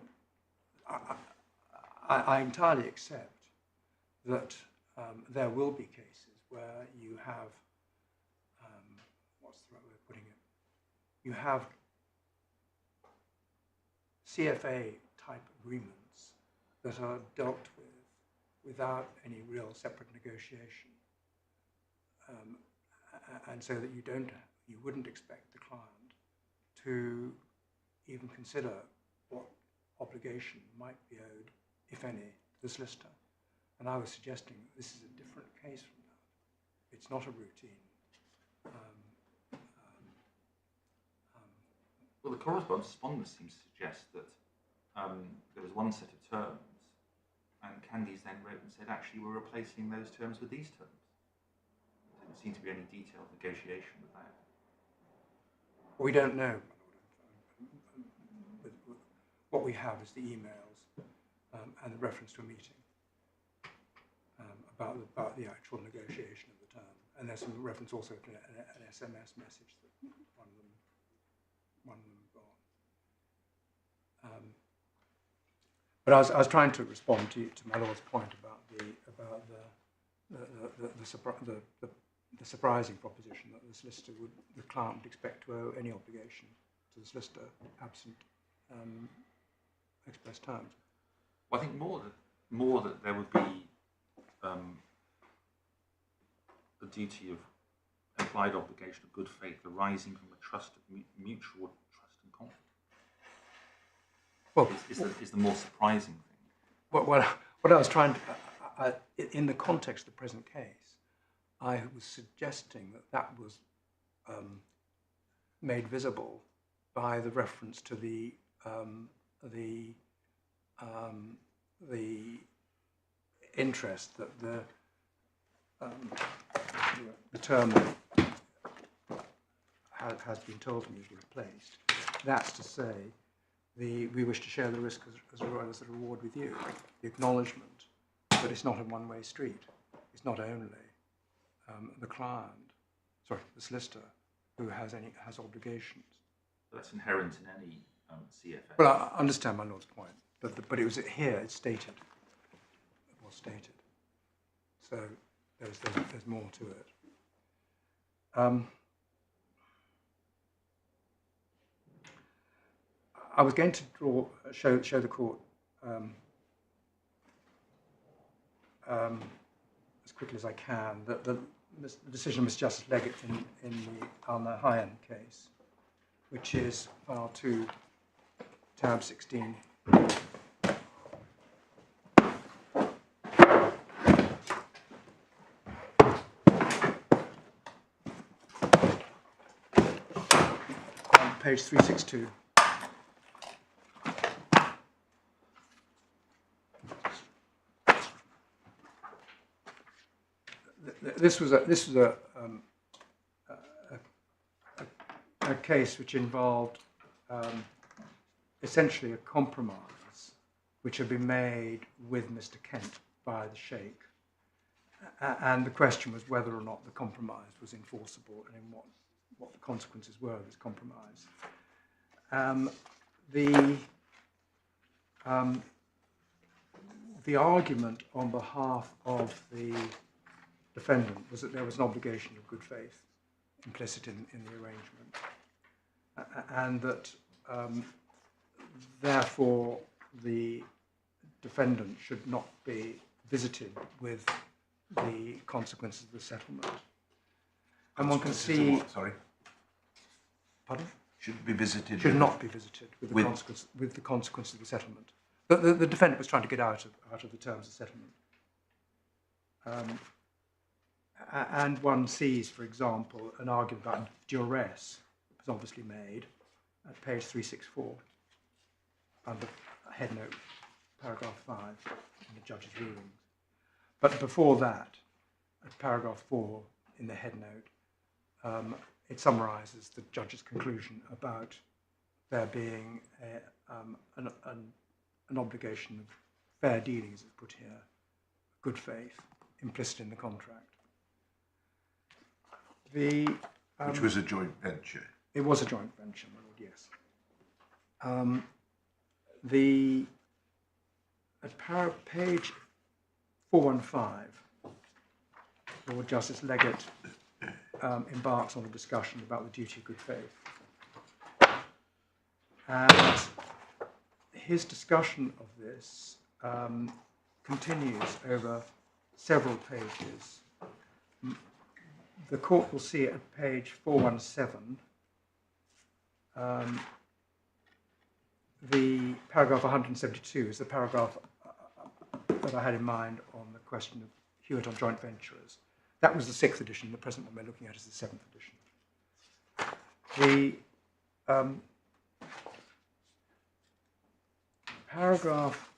I entirely accept that there will be cases where you have, what's the right way of putting it? You have CFA type agreements that are dealt with without any real separate negotiation, and so that you wouldn't expect the client to even consider what obligation might be owed, if any, to the solicitor. And I was suggesting that this is a different case from that. It's not a routine. Well, the correspondence seems to suggest that there was one set of terms, and Candey's then wrote and said, actually, we're replacing those terms with these terms. There didn't seem to be any detailed negotiation with that. We don't know. What we have is the emails and the reference to a meeting about the actual negotiation of the term. And there's some reference also to an SMS message that one of them got. But I was trying to respond to my lord's point about the surprising proposition that the client would expect to owe any obligation to the solicitor absent express terms. Well, I think more that there would be a duty of implied obligation of good faith arising from a trust of mutual trust and confidence. Well, is the more surprising thing. What I was trying to, in the context of the present case, I was suggesting that was made visible by the reference to the interest that the term has been told to be replaced. That's to say, we wish to share the risk as well as the reward with you. The acknowledgement that it's not a one-way street. It's not only the solicitor, who has obligations. That's inherent in any CFA. Well, I understand my lord's point, but it was here. It's stated. It was stated. So there's more to it. I was going to show the court as quickly as I can that the decision of Mr. Justice Leggett in the Al-Nahayan case, which is file 2, tab 16. Page 362. this was a case which involved essentially a compromise which had been made with Mr. Kent by the Sheikh, and the question was whether or not the compromise was enforceable and in what the consequences were of this compromise. The argument on behalf of the defendant was that there was an obligation of good faith implicit in the arrangement, and that therefore the defendant should not be visited with the consequences of the settlement. And one can see... What, sorry? Pardon? Should be visited. Should not be visited with the consequences of the settlement. The defendant was trying to get out of the terms of settlement. And one sees, for example, an argument about duress was obviously made at page 364 under headnote paragraph 5 in the judge's rulings. But before that, at paragraph 4 in the headnote, it summarises the judge's conclusion about there being an obligation of fair dealing, as it's put here, good faith, implicit in the contract. Which was a joint venture. It was a joint venture, my lord, yes. At page 415, Lord Justice Leggett embarks on a discussion about the duty of good faith. And his discussion of this continues over several pages. The court will see at page 417 the paragraph 172 is the paragraph that I had in mind on the question of Hewitt on joint venturers. That was the 6th edition. The present one we're looking at is the 7th edition. The paragraph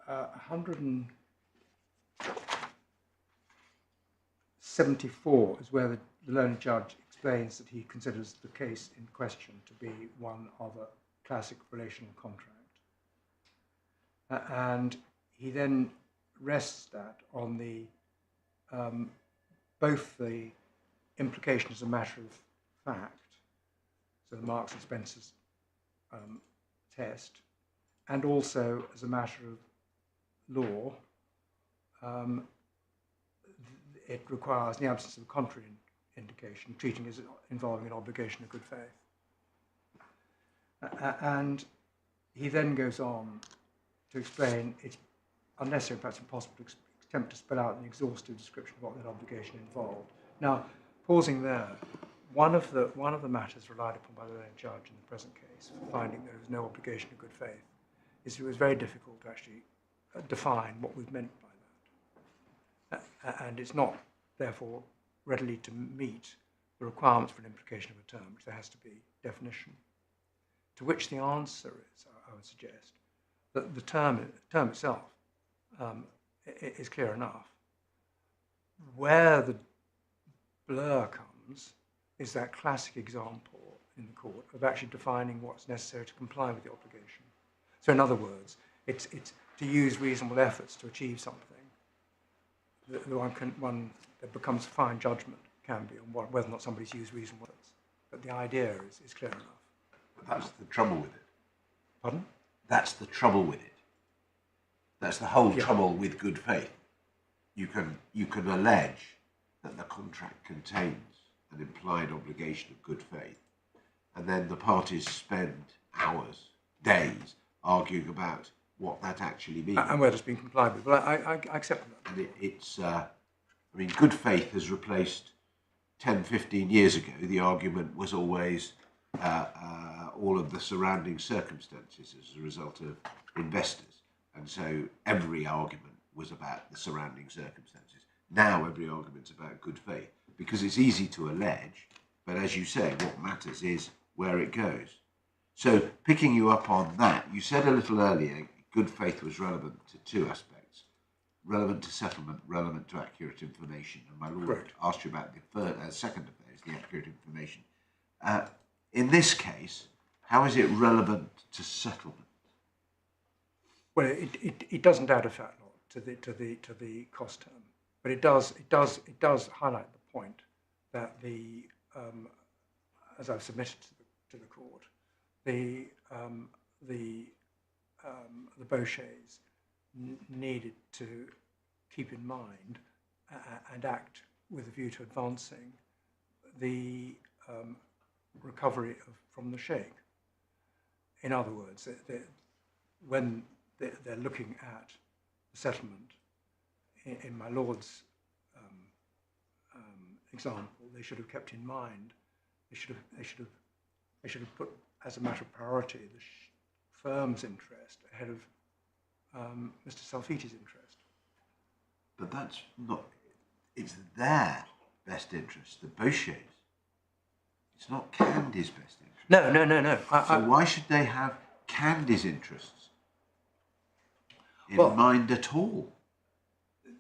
174 is where the learned judge explains that he considers the case in question to be one of a classic relational contract. And he then rests that on the both the implication as a matter of fact, so the Marks and Spencer's test, and also as a matter of law. It requires, in the absence of a contrary indication, treating as involving an obligation of good faith. And he then goes on to explain it's unnecessary, perhaps impossible, to attempt to spell out an exhaustive description of what that obligation involved. Now, pausing there, one of the matters relied upon by the learned judge in the present case for finding there was no obligation of good faith is it was very difficult to actually define what was meant by that. And it's not, therefore, readily to meet the requirements for an implication of a term, which there has to be definition. To which the answer is, I would suggest, that the term itself is clear enough. Where the blur comes is that classic example in the court of actually defining what's necessary to comply with the obligation. So in other words, it's to use reasonable efforts to achieve something. There becomes a fine judgment, can be, on whether or not somebody's used reasonable efforts. But the idea is clear enough. But that's the trouble with it. Pardon? That's the trouble with it. That's the whole trouble with good faith. You can allege that the contract contains an implied obligation of good faith, and then the parties spend hours, days, arguing about what that actually means. And whether it's been complied with. Well, I accept that. And good faith has replaced 10, 15 years ago. The argument was always all of the surrounding circumstances as a result of investors. And so every argument was about the surrounding circumstances. Now every argument's about good faith, because it's easy to allege, but as you say, what matters is where it goes. So picking you up on that, you said a little earlier, good faith was relevant to two aspects: relevant to settlement, relevant to accurate information. And my lord Correct. asked you about the second of those, the accurate information. In this case, how is it relevant to settlement? Well, it doesn't add a fat lot to the cost term, but it does highlight the point that as I've submitted to the court, the Boshehs needed to keep in mind and act with a view to advancing the recovery from the sheikh. In other words, when they're looking at the settlement, in my lord's example, they should have kept in mind, they should have put as a matter of priority the firm's interest ahead of Mr. Salfiti's interest. But that's not, it's their best interest, the Boshehs. It's not Candey's best interest. No. So why should they have Candey's interests in Well, mind at all?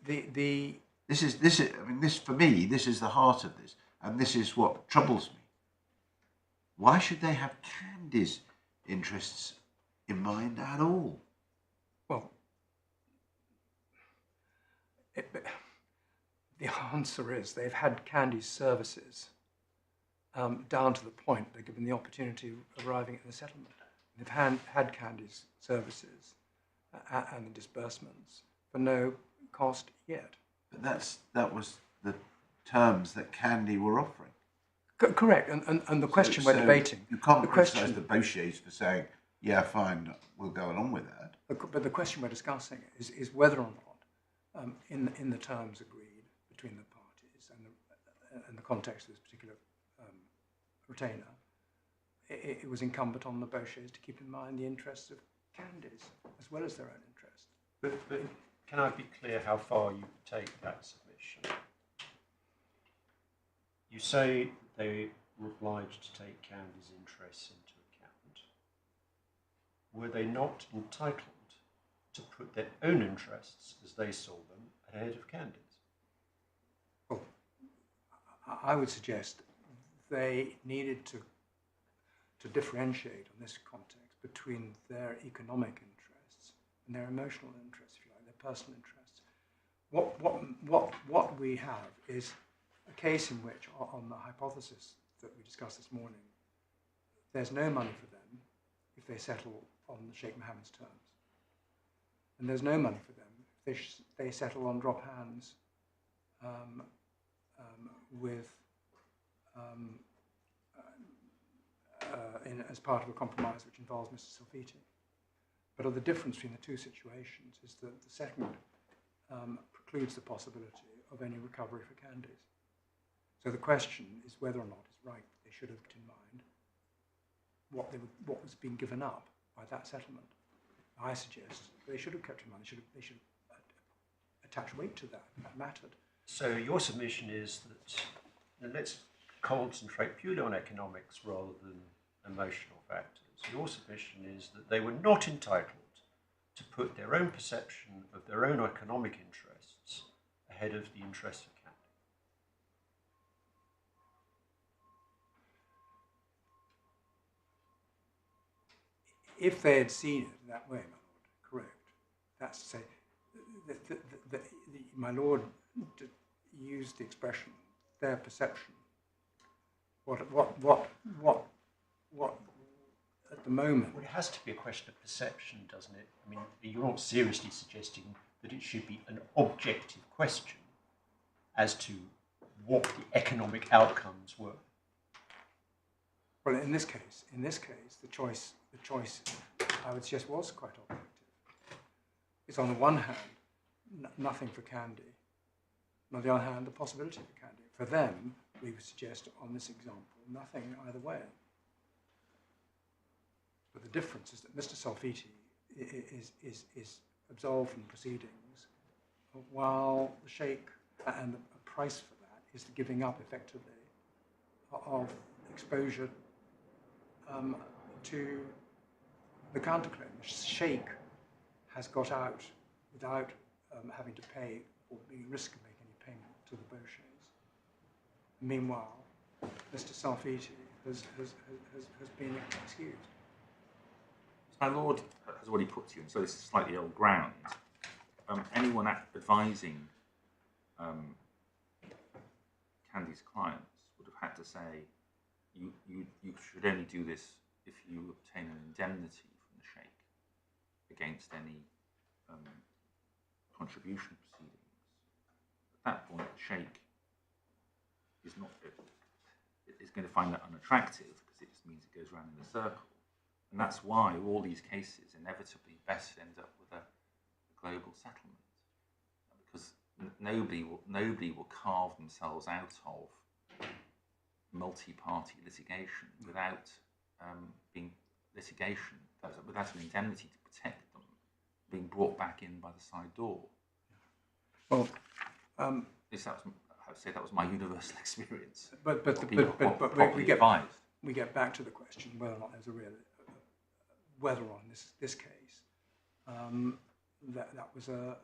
This is I mean, this for me, this is the heart of this, and this is what troubles me. Why should they have Candey's interests in mind at all? Well, the answer is they've had Candey's services down to the point they're given the opportunity of arriving at the settlement. They've had Candey's services and the disbursements for no cost yet. But that was the terms that Candey were offering. Correct, and the question we're debating. You can't the criticise the Boshehs for saying, yeah, fine, we'll go along with that. But the question we're discussing is whether or not, in the terms agreed between the parties and the context of this particular retainer, it was incumbent on the Boshehs to keep in mind the interests of Candey's as well as their own interests. But can I be clear how far you take that submission? You say they were obliged to take Candey's interests into account. Were they not entitled to put their own interests, as they saw them, ahead of Candey's? Well, I would suggest they needed to differentiate on this context between their economic interests and their emotional interests, if you like, their personal interests. What we have is a case in which, on the hypothesis that we discussed this morning, there's no money for them if they settle on Sheikh Mohammed's terms. And there's no money for them if they settle on drop hands as part of a compromise which involves Mr. Salfiti. But the difference between the two situations is that the second precludes the possibility of any recovery for Candey's. So the question is whether or not it's right that they should have kept in mind what was being given up by that settlement. I suggest they should have kept in mind, they should attach weight to that. That mattered. So your submission is that, and let's concentrate purely on economics rather than emotional factors. Your submission is that they were not entitled to put their own perception of their own economic interests ahead of the interests of Candey. If they had seen it that way, my lord, correct. That's to say, my lord used the expression their perception. What at the moment? Well, it has to be a question of perception, doesn't it? I mean, you're not seriously suggesting that it should be an objective question as to what the economic outcomes were. Well, in this case, the choice, I would suggest, was quite objective. It's on the one hand, nothing for Candey, and on the other hand, the possibility for Candey. For them, we would suggest on this example, nothing either way. But the difference is that Mr. Salfiti is absolved from proceedings, while the Sheikh, and the price for that is the giving up effectively of exposure to the counterclaim. The Sheikh has got out without having to pay or being at risk of making any payment to the Boshehs. Meanwhile, Mr. Salfiti has been excused. My Lord has already put to you, and so this is slightly old ground. Anyone advising Candey's clients would have had to say, you should only do this if you obtain an indemnity from the Sheikh against any contribution proceedings. At that point, the Sheikh is going to find that unattractive because it just means it goes around in a circle. And that's why all these cases inevitably best end up with a global settlement, because nobody will carve themselves out of multi-party litigation without without an indemnity to protect them being brought back in by the side door. Well, I would say that was my universal experience. but we get back to the question whether or not there's a real whether on this case that was a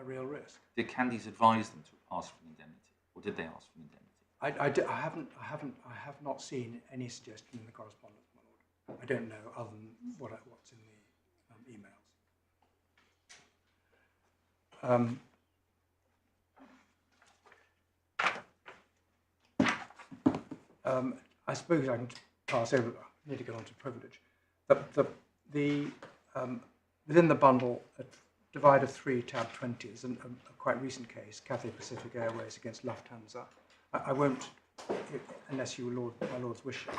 real risk. Did Candey's advise them to ask for an indemnity, or did they ask for an indemnity? I have not seen any suggestion in the correspondence, my lord. I don't know other than what's in the emails. I suppose I can pass over. I need to get on to privilege. Within the bundle, at Divider 3, tab 20, is a quite recent case, Cathay Pacific Airways against Lufthansa. I won't, unless my lord's wish it,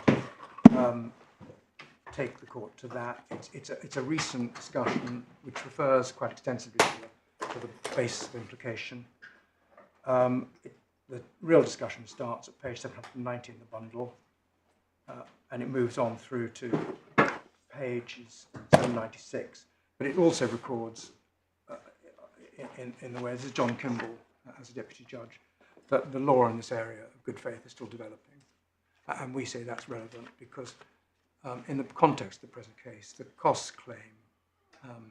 take the court to that. It's a recent discussion which refers quite extensively to the basis of implication. The real discussion starts at page 790 in the bundle, and it moves on through to pages 796. But it also records, in the way, this is John Kimball as a deputy judge, that the law in this area of good faith is still developing. And we say that's relevant because in the context of the present case, the costs claim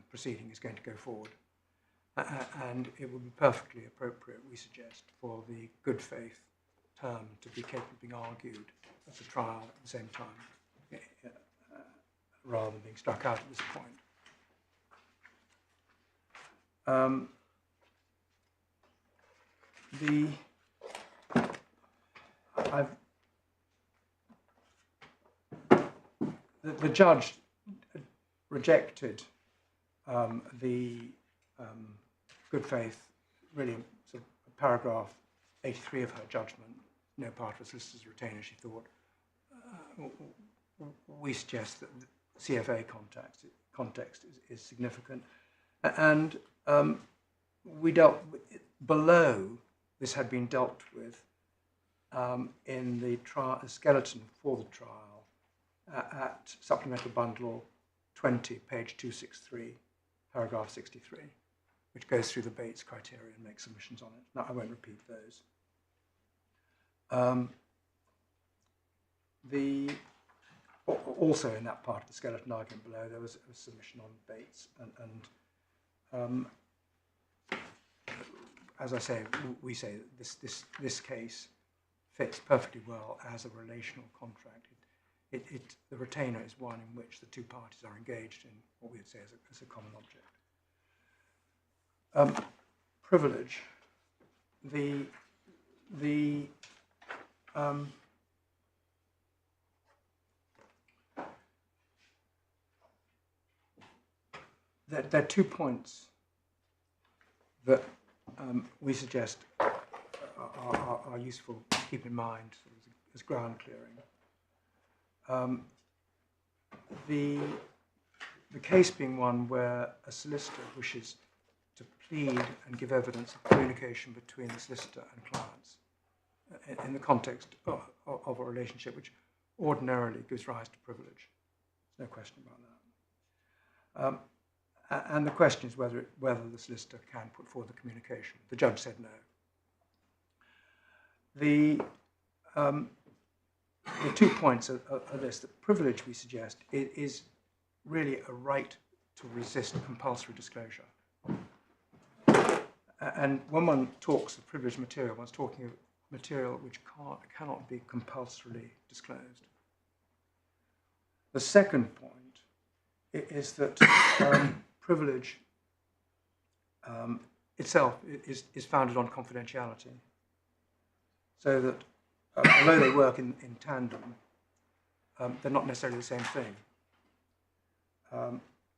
proceeding is going to go forward. And it would be perfectly appropriate, we suggest, for the good faith term to be capable of being argued at the trial at the same time, rather than being struck out at this point. The judge rejected the good faith, really sort of paragraph 83 of her judgment, no part of a solicitor's retainer, she thought. We suggest that the CFA context is significant. And we dealt with, below this had been dealt with in the skeleton for the trial at Supplemental Bundle 20, page 263, paragraph 63, which goes through the Bates criteria and makes submissions on it. Now, I won't repeat those. Also in that part of the skeleton argument below, there was a submission on Bates, and as I say, we say that this case fits perfectly well as a relational contract. The retainer is one in which the two parties are engaged in what we would say as a common object. Privilege. There are 2 points that we suggest are useful to keep in mind as ground clearing. The case being one where a solicitor wishes to plead and give evidence of communication between the solicitor and clients in the context of a relationship which ordinarily gives rise to privilege. There's no question about that. And the question is whether the solicitor can put forward the communication. The judge said no. The 2 points are this: that privilege, we suggest, is really a right to resist compulsory disclosure. And when one talks of privileged material, one's talking of material which cannot be compulsorily disclosed. The second point is that privilege itself is founded on confidentiality. So that although they work in tandem, they're not necessarily the same thing.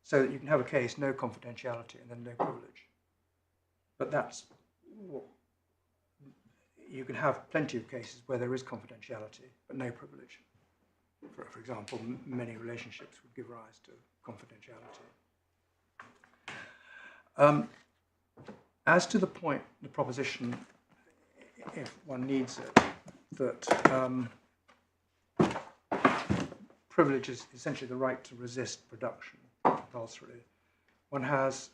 So that you can have a case, no confidentiality, and then no privilege. But that's what, you can have plenty of cases where there is confidentiality, but no privilege. For example, many relationships would give rise to confidentiality. As to the point, the proposition, if one needs it, that privilege is essentially the right to resist production compulsorily. One has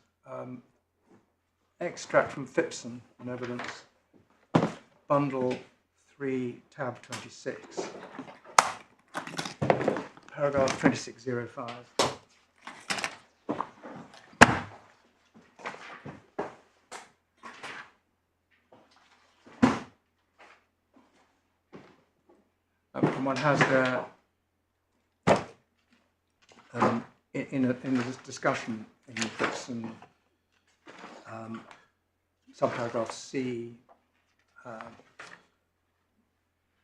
extract from Phillips and evidence, bundle 3, tab 26, paragraph 2605. And one has there, in this discussion in Phillips and subparagraph C,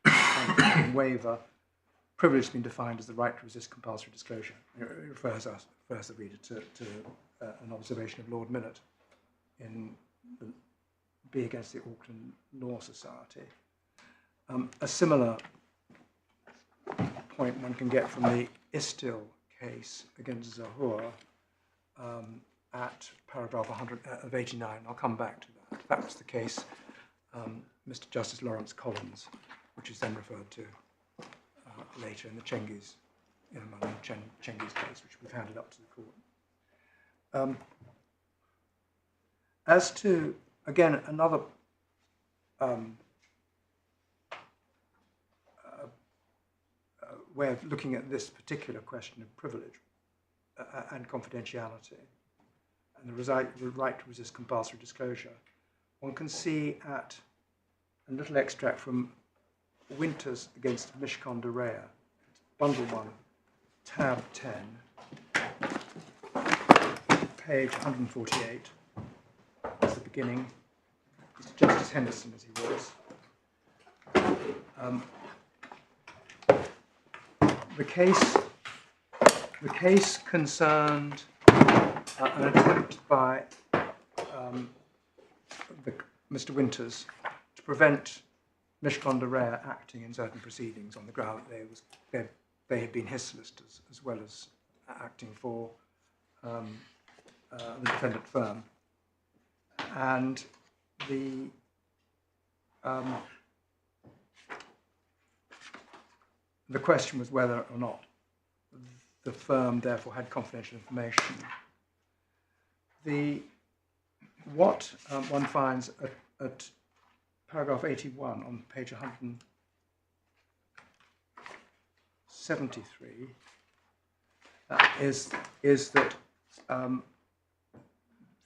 and waiver, privilege has been defined as the right to resist compulsory disclosure. It refers the reader to an observation of Lord Millett in the B against the Auckland Law Society. A similar point one can get from the Istil case against Zahur at paragraph 100 of 89. I'll come back to that. That was the case, Mr. Justice Lawrence Collins, which is then referred to later in the Chengiz, Chengiz case, which we've handed up to the court. As to, again, another way of looking at this particular question of privilege and confidentiality and the right to resist compulsory disclosure, one can see at a little extract from Winters against Mishkondareya, bundle 1, tab 10, page 148, that's the beginning. Mr. Justice Henderson, as he was. The case concerned an attempt by Mr. Winters to prevent Mishkondareya acting in certain proceedings on the ground that they had been his solicitors as well as acting for the defendant firm. And the question was whether or not the firm therefore had confidential information. What one finds at paragraph 81 on page 173 is that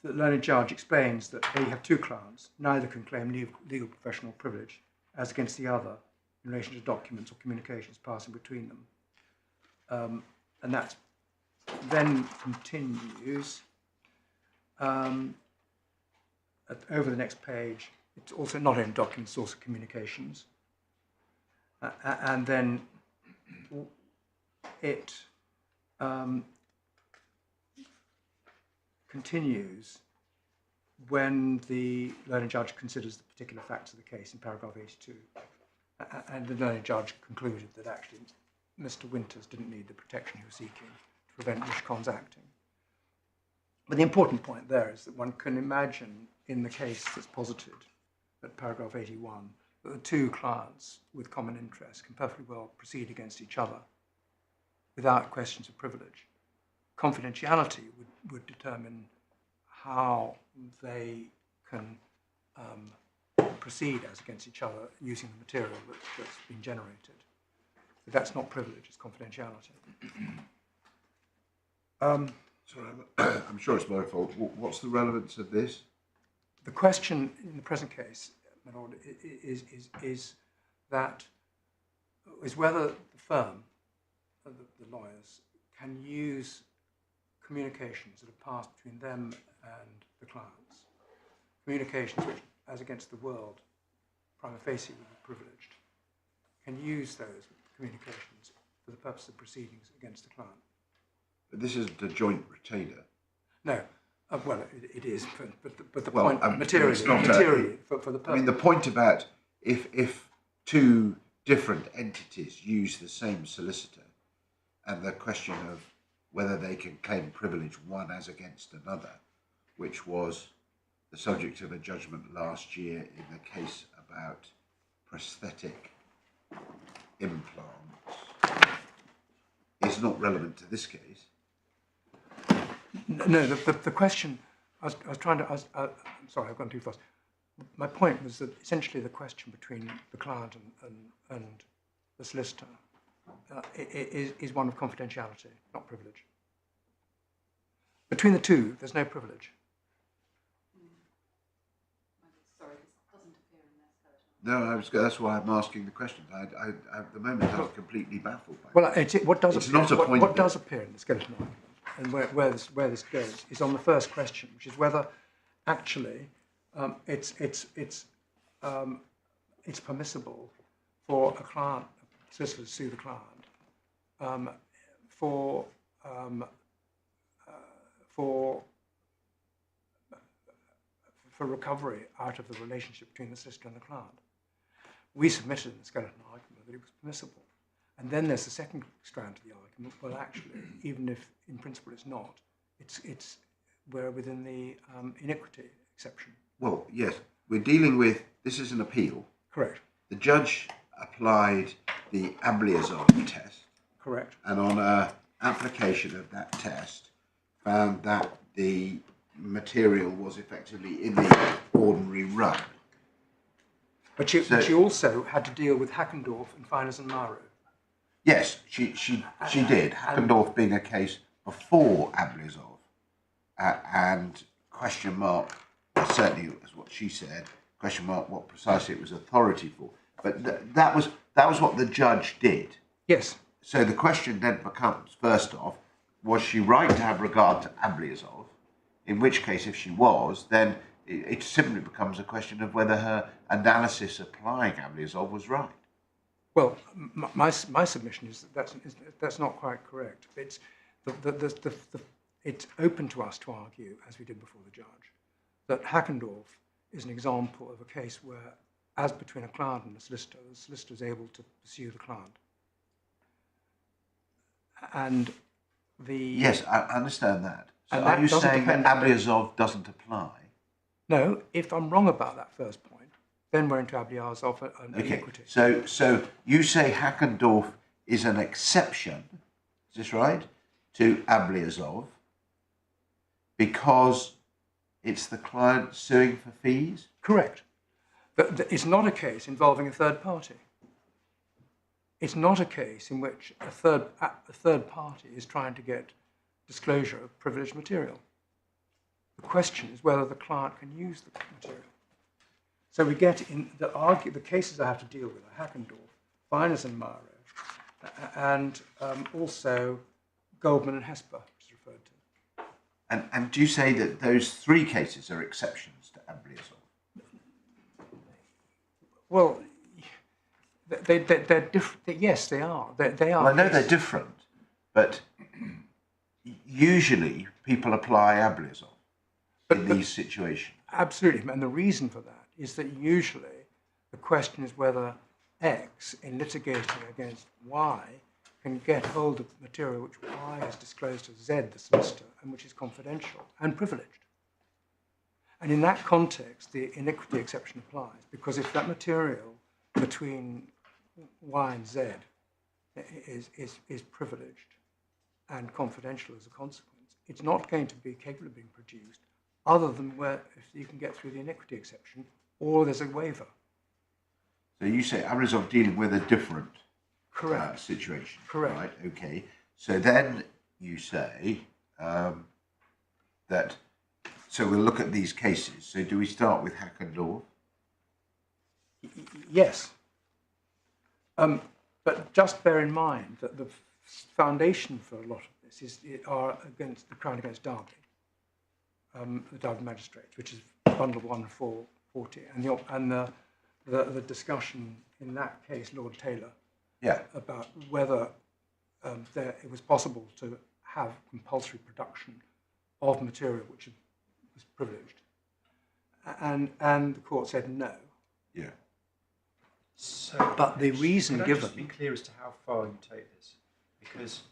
the learned judge explains that they have two clients, neither can claim legal professional privilege as against the other in relation to documents or communications passing between them. And that then continues over the next page. It's also not in documents, it's also communications. And then it continues when the learned judge considers the particular facts of the case in paragraph 82. And the learned judge concluded that actually Mr. Winters didn't need the protection he was seeking to prevent Mishkon's acting. But the important point there is that one can imagine in the case that's posited at paragraph 81 that the two clients with common interests can perfectly well proceed against each other without questions of privilege. Confidentiality would determine how they can proceed as against each other using the material that's been generated. But that's not privilege, it's confidentiality. Sorry, I'm sure it's my fault. What's the relevance of this? The question in the present case, my lord, is whether the firm, the lawyers, can use communications that have passed between them and the clients, communications which, as against the world, prima facie would be privileged, can use those communications for the purpose of proceedings against the client. But this isn't a joint retainer. No. Well, it is, but the Well, point materially, it's not for the purpose. I mean, the point about if two different entities use the same solicitor, and the question of whether they can claim privilege one as against another, which was the subject of a judgment last year in the case about prosthetic implants, is not relevant to this case. No, the question, I was trying to, I'm sorry, I've gone too fast. My point was that essentially the question between the client and the solicitor is one of confidentiality, not privilege. Between the two, there's no privilege. Sorry, this doesn't appear in their skeleton. No, that's why I'm asking the question. I at the moment, I'm completely baffled by Well, what does appear in the skeleton argument, and where this goes, is on the first question, which is whether actually it's permissible for a client, a solicitor, to sue the client for recovery out of the relationship between the solicitor and the client. We submitted in the skeleton argument that it was permissible. And then there's the second strand of the argument. Well, actually, even if in principle it's not, we're within the iniquity exception. Well, yes, we're dealing with, this is an appeal. Correct. The judge applied the Ambrose test. Correct. And on an application of that test, found that the material was effectively in the ordinary run. But she also had to deal with Hackendorf and Finers and Maro. Yes, she did. Hackendorf being a case before Ambrose, and question mark, well, certainly as what she said, question mark what precisely it was authority for. But that was what the judge did. Yes. So the question then becomes, first off, was she right to have regard to Ambrose? In which case, if she was, then it simply becomes a question of whether her analysis applying Ambrose was right. Well, my submission is that that's not quite correct. It's it's open to us to argue, as we did before the judge, that Hackendorf is an example of a case where, as between a client and a solicitor, the solicitor is able to pursue the client. And Yes, I understand that. So and are you saying that Ambrose doesn't apply? No, if I'm wrong about that first point, then we're into Ambrose and iniquity. So you say Hackendorf is an exception, is this right, to Ambrose because it's the client suing for fees? Correct. But it's not a case involving a third party. It's not a case in which a third party is trying to get disclosure of privileged material. The question is whether the client can use the material. So we get in the cases I have to deal with are Hackendorf, Finers and Maro, and also Goldman and Hesper, which is referred to. And do you say that those three cases are exceptions to Ambrose? Well, they're different. Yes, they are. They are. Well, I know they're different, but usually people apply Ambrose in these situations. Absolutely, and the reason for that is that usually the question is whether X, in litigating against Y, can get hold of material which Y has disclosed to Z, the solicitor, and which is confidential and privileged. And in that context, the iniquity exception applies, because if that material between Y and Z is privileged and confidential as a consequence, it's not going to be capable of being produced other than where if you can get through the iniquity exception or there's a waiver. So you say Ambrose dealing with a different Correct. Situation. Correct. Right, okay. So then you say that, so we'll look at these cases. So do we start with Hacker Law? Yes. But just bear in mind that the foundation for a lot of this are against the Crown against Derby, the Derby magistrates, which is bundle 1/440, and the discussion in that case, Lord Taylor, about whether it was possible to have compulsory production of material which was privileged, and the court said no. Yeah. So, But the reason can I given... just be clear as to how far you take this? Because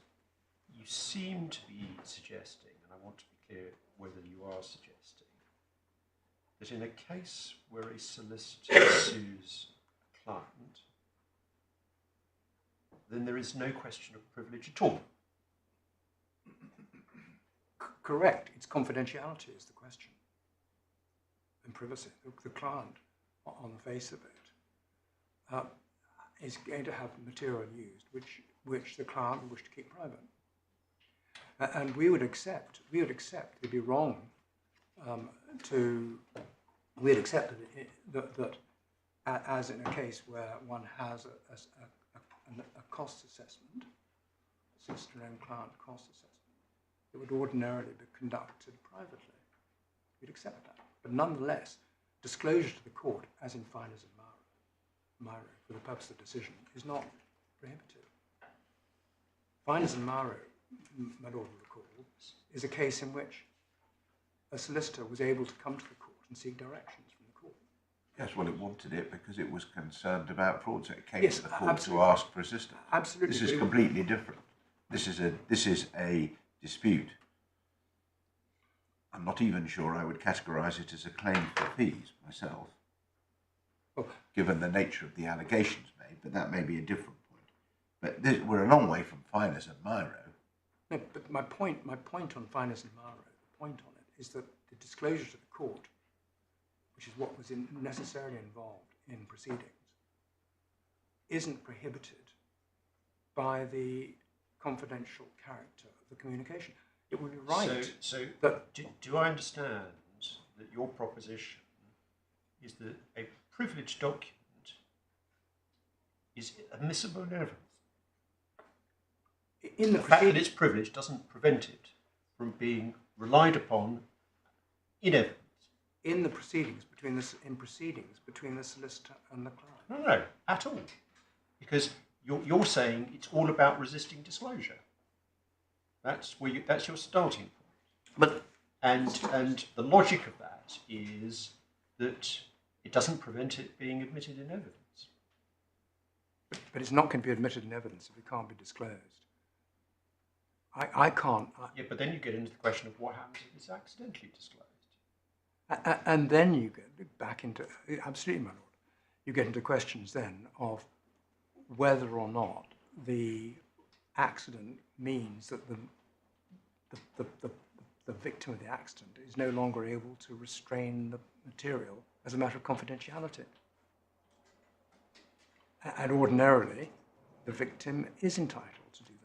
you seem to be suggesting, and I want to be clear whether you are suggesting, that in a case where a solicitor sues a client, then there is no question of privilege at all. Correct. It's confidentiality is the question. And privacy. The client, on the face of it, is going to have material used which the client would wish to keep private. And we would accept it'd be wrong we'd accept that as in a case where one has a cost assessment, solicitor and client cost assessment, it would ordinarily be conducted privately. We'd accept that. But nonetheless, disclosure to the court, as in Finers and Miro, for the purpose of the decision, is not prohibited. Finers and Miro, my lord will recall, is a case in which a solicitor was able to come to the court and seek directions from the court. Yes, well, it wanted it because it was concerned about fraud, so it came Yes, to the court absolutely. to ask for assistance. Absolutely. This is completely different. This is a dispute. I'm not even sure I would categorise it as a claim for fees myself, given the nature of the allegations made, but that may be a different point. But we're a long way from Finers and Miro. No, but my point on Finers and Miro, the point on it is that the disclosure to the court, which is what was necessarily involved in proceedings, isn't prohibited by the confidential character of the communication. It would be right. So that do I understand that your proposition is that a privileged document is admissible in evidence? in the The fact that proceedings, it's privileged doesn't prevent it from being relied upon in evidence. in proceedings between the solicitor and the client. No, at all. Because you're saying it's all about resisting disclosure. That's your starting point. But And the logic of that is that it doesn't prevent it being admitted in evidence. But it's not going to be admitted in evidence if it can't be disclosed. I can't. Yeah, but then you get into the question of what happens if it's accidentally disclosed. And then you get back into, absolutely, my lord, you get into questions then of whether or not the accident means that the victim of the accident is no longer able to restrain the material as a matter of confidentiality. And ordinarily, the victim is entitled to do that.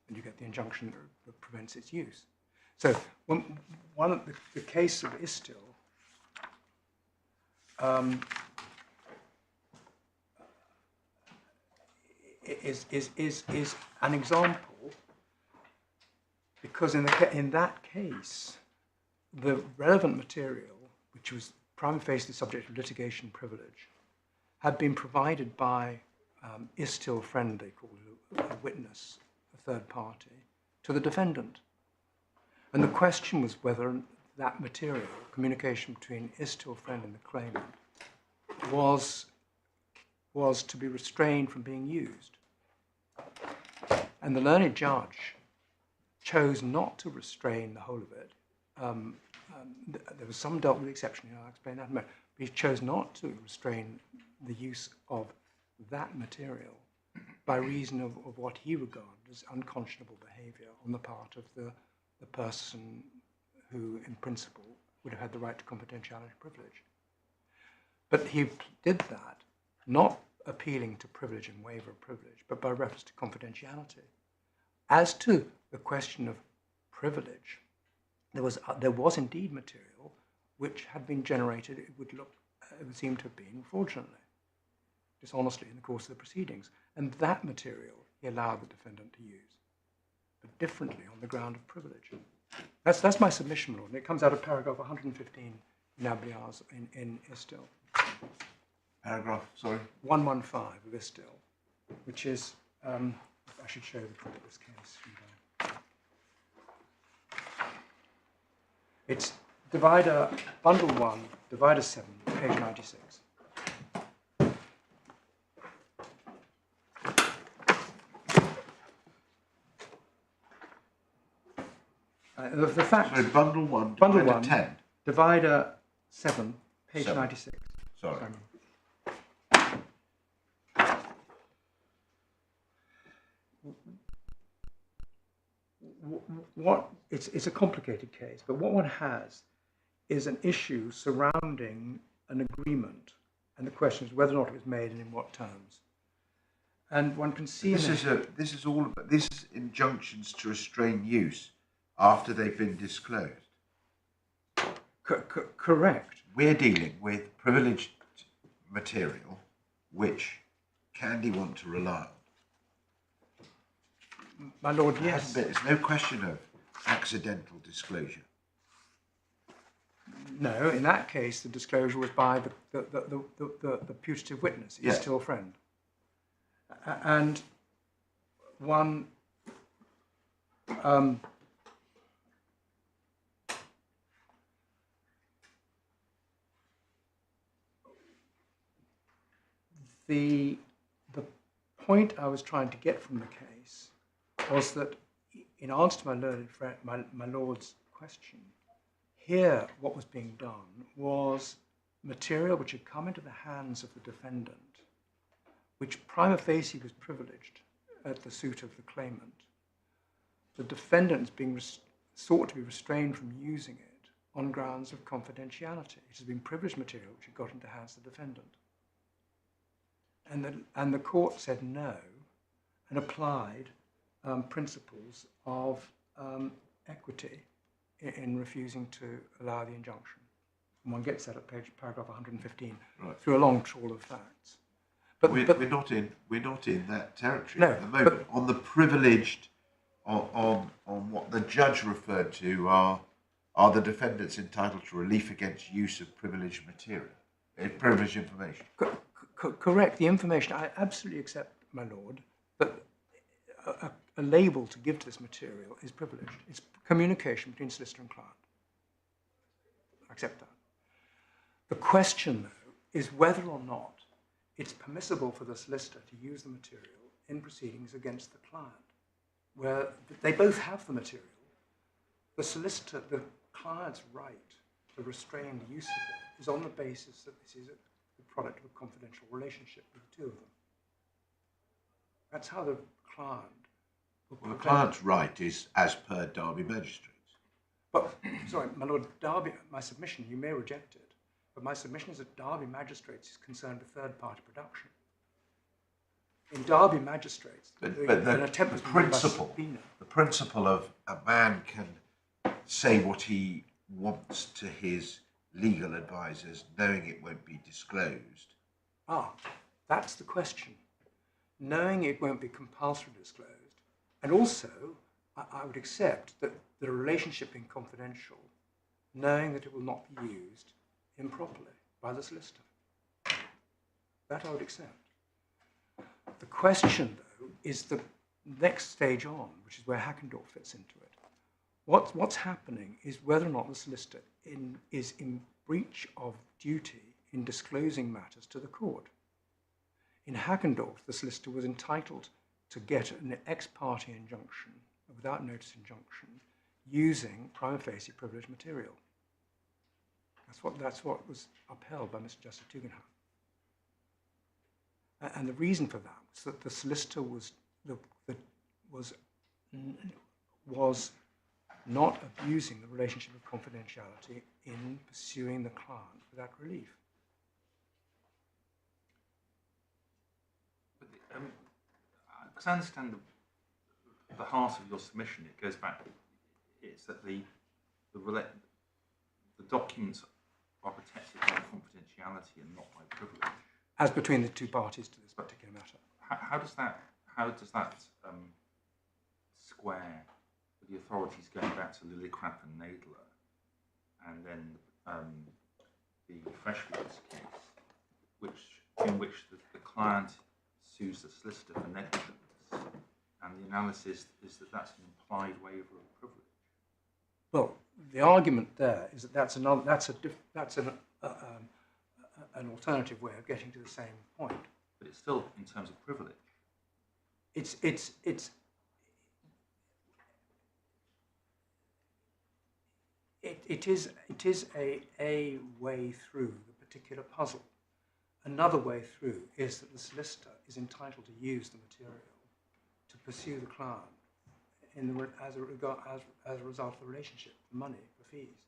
And you get the injunction that prevents its use. So one of the case of Istil is an example, because in that case, the relevant material, which was prima facie the subject of litigation privilege, had been provided by Istil friend, they called it, a witness, a third party, to the defendant. And the question was whether that material, communication between Istil friend and the claimant, was to be restrained from being used. And the learned judge chose not to restrain the whole of it. There was some dealt with exception, I'll explain that in a moment. But he chose not to restrain the use of that material by reason of what he regarded as unconscionable behaviour on the part of the person who, in principle, would have had the right to confidentiality privilege. But he did that not appealing to privilege and waiver of privilege, but by reference to confidentiality. As to the question of privilege, there was indeed material which had been generated, it would seem to have been fraudulently, dishonestly in the course of the proceedings. And that material he allowed the defendant to use, but differently on the ground of privilege. That's my submission, Lord, and it comes out of paragraph 115 in Abriaz in Istil. Paragraph, sorry? 115 of Istil, which is, I should show the print of this case. It's divider, bundle 1, divider 7, page 96. The fact. Sorry, bundle 1, Bundle divider 1, 10. divider 7, page 7. 96. Sorry. It's a complicated case, but what one has is an issue surrounding an agreement, and the question is whether or not it was made and in what terms. And one can see This is all about, this is injunctions to restrain use after they've been disclosed. Correct. We're dealing with privileged material which Candey want to rely on. My Lord, yes. It's no question of accidental disclosure. No, in that case, the disclosure was by the putative witness, his Yes. still friend. And one the point I was trying to get from the case was that, in answer to my learned friend, my Lord's question, here what was being done was material which had come into the hands of the defendant, which prima facie was privileged at the suit of the claimant. The defendant is being sought to be restrained from using it on grounds of confidentiality. It has been privileged material which had got into the hands of the defendant. And the court said no and applied principles of equity in refusing to allow the injunction. And one gets that at paragraph 115 through a long trawl of facts. But we're not in that territory No, at the moment. On the privileged, on what the judge referred to are the defendants entitled to relief against use of privileged material, privileged information. Correct. The information, I absolutely accept, my Lord, that a label to give to this material is privileged. It's communication between solicitor and client. I accept that. The question, though, is whether or not it's permissible for the solicitor to use the material in proceedings against the client, where they both have the material. The solicitor, the client's right to restrain the use of it is on the basis that this is the product of a confidential relationship with the two of them. That's how the client will Well, the client's right is as per Derby magistrates. But, sorry, my Lord, Derby, my submission, you may reject it, but my submission is that Derby magistrates is concerned with third-party production. In Derby magistrates, an attempt was made by subpoena. The principle of a man can say what he wants to his legal advisors, knowing it won't be disclosed. Ah, that's the question. Knowing it won't be compulsory disclosed, and also I would accept that the relationship being confidential, knowing that it will not be used improperly by the solicitor. That I would accept. The question, though, is the next stage on, which is where Hackendorf fits into it. What's happening is whether or not the solicitor is in breach of duty in disclosing matters to the court. In Hackendorf, the solicitor was entitled to get an ex parte injunction, without notice injunction, using prima facie privileged material. That's what was upheld by Mr. Justice Tugendhat. And the reason for that was that the solicitor was not abusing the relationship of confidentiality in pursuing the client for that relief. Because I understand the heart of your submission, it goes back, is that the documents are protected by confidentiality and not by privilege. As between the two parties to this particular matter. How does that square with the authorities going back to Lillicrap and Nadler, and then the Freshfields case, in which the client sues the solicitor for negligence, and the analysis is that that's an implied waiver of privilege? Well, the argument there is that that's an alternative way of getting to the same point. But it's still in terms of privilege. It is a way through the particular puzzle. Another way through is that the solicitor is entitled to use the material to pursue the client as a result of the relationship, for money, for fees.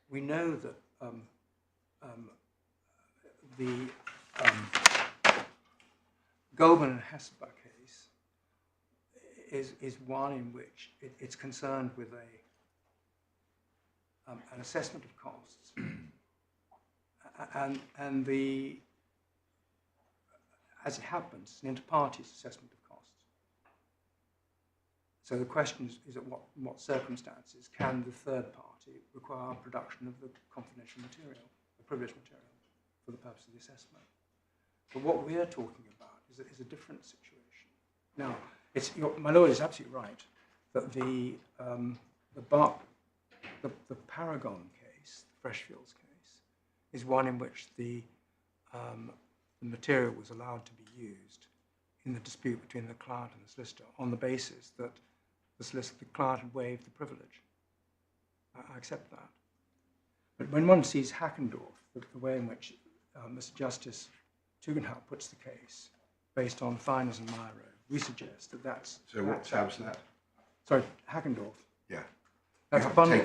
We know that the Goldman and Hesper case is one in which it's concerned with an assessment of costs and as it happens, an inter-parties assessment of costs. So the question is at what circumstances can the third party require production of the confidential material, the privileged material, for the purpose of the assessment? But what we're talking about is a different situation. Now, my lord is absolutely right that the Paragon case, the Freshfields case, is one in which the material was allowed to be used in the dispute between the client and the solicitor on the basis that the client had waived the privilege. I accept that. But when one sees Hackendorf, the way in which Mr. Justice Tugendhat puts the case, based on Finers and Myro, we suggest that that's... So what tab's that? Sorry, Hackendorf. Yeah. That's a bundle.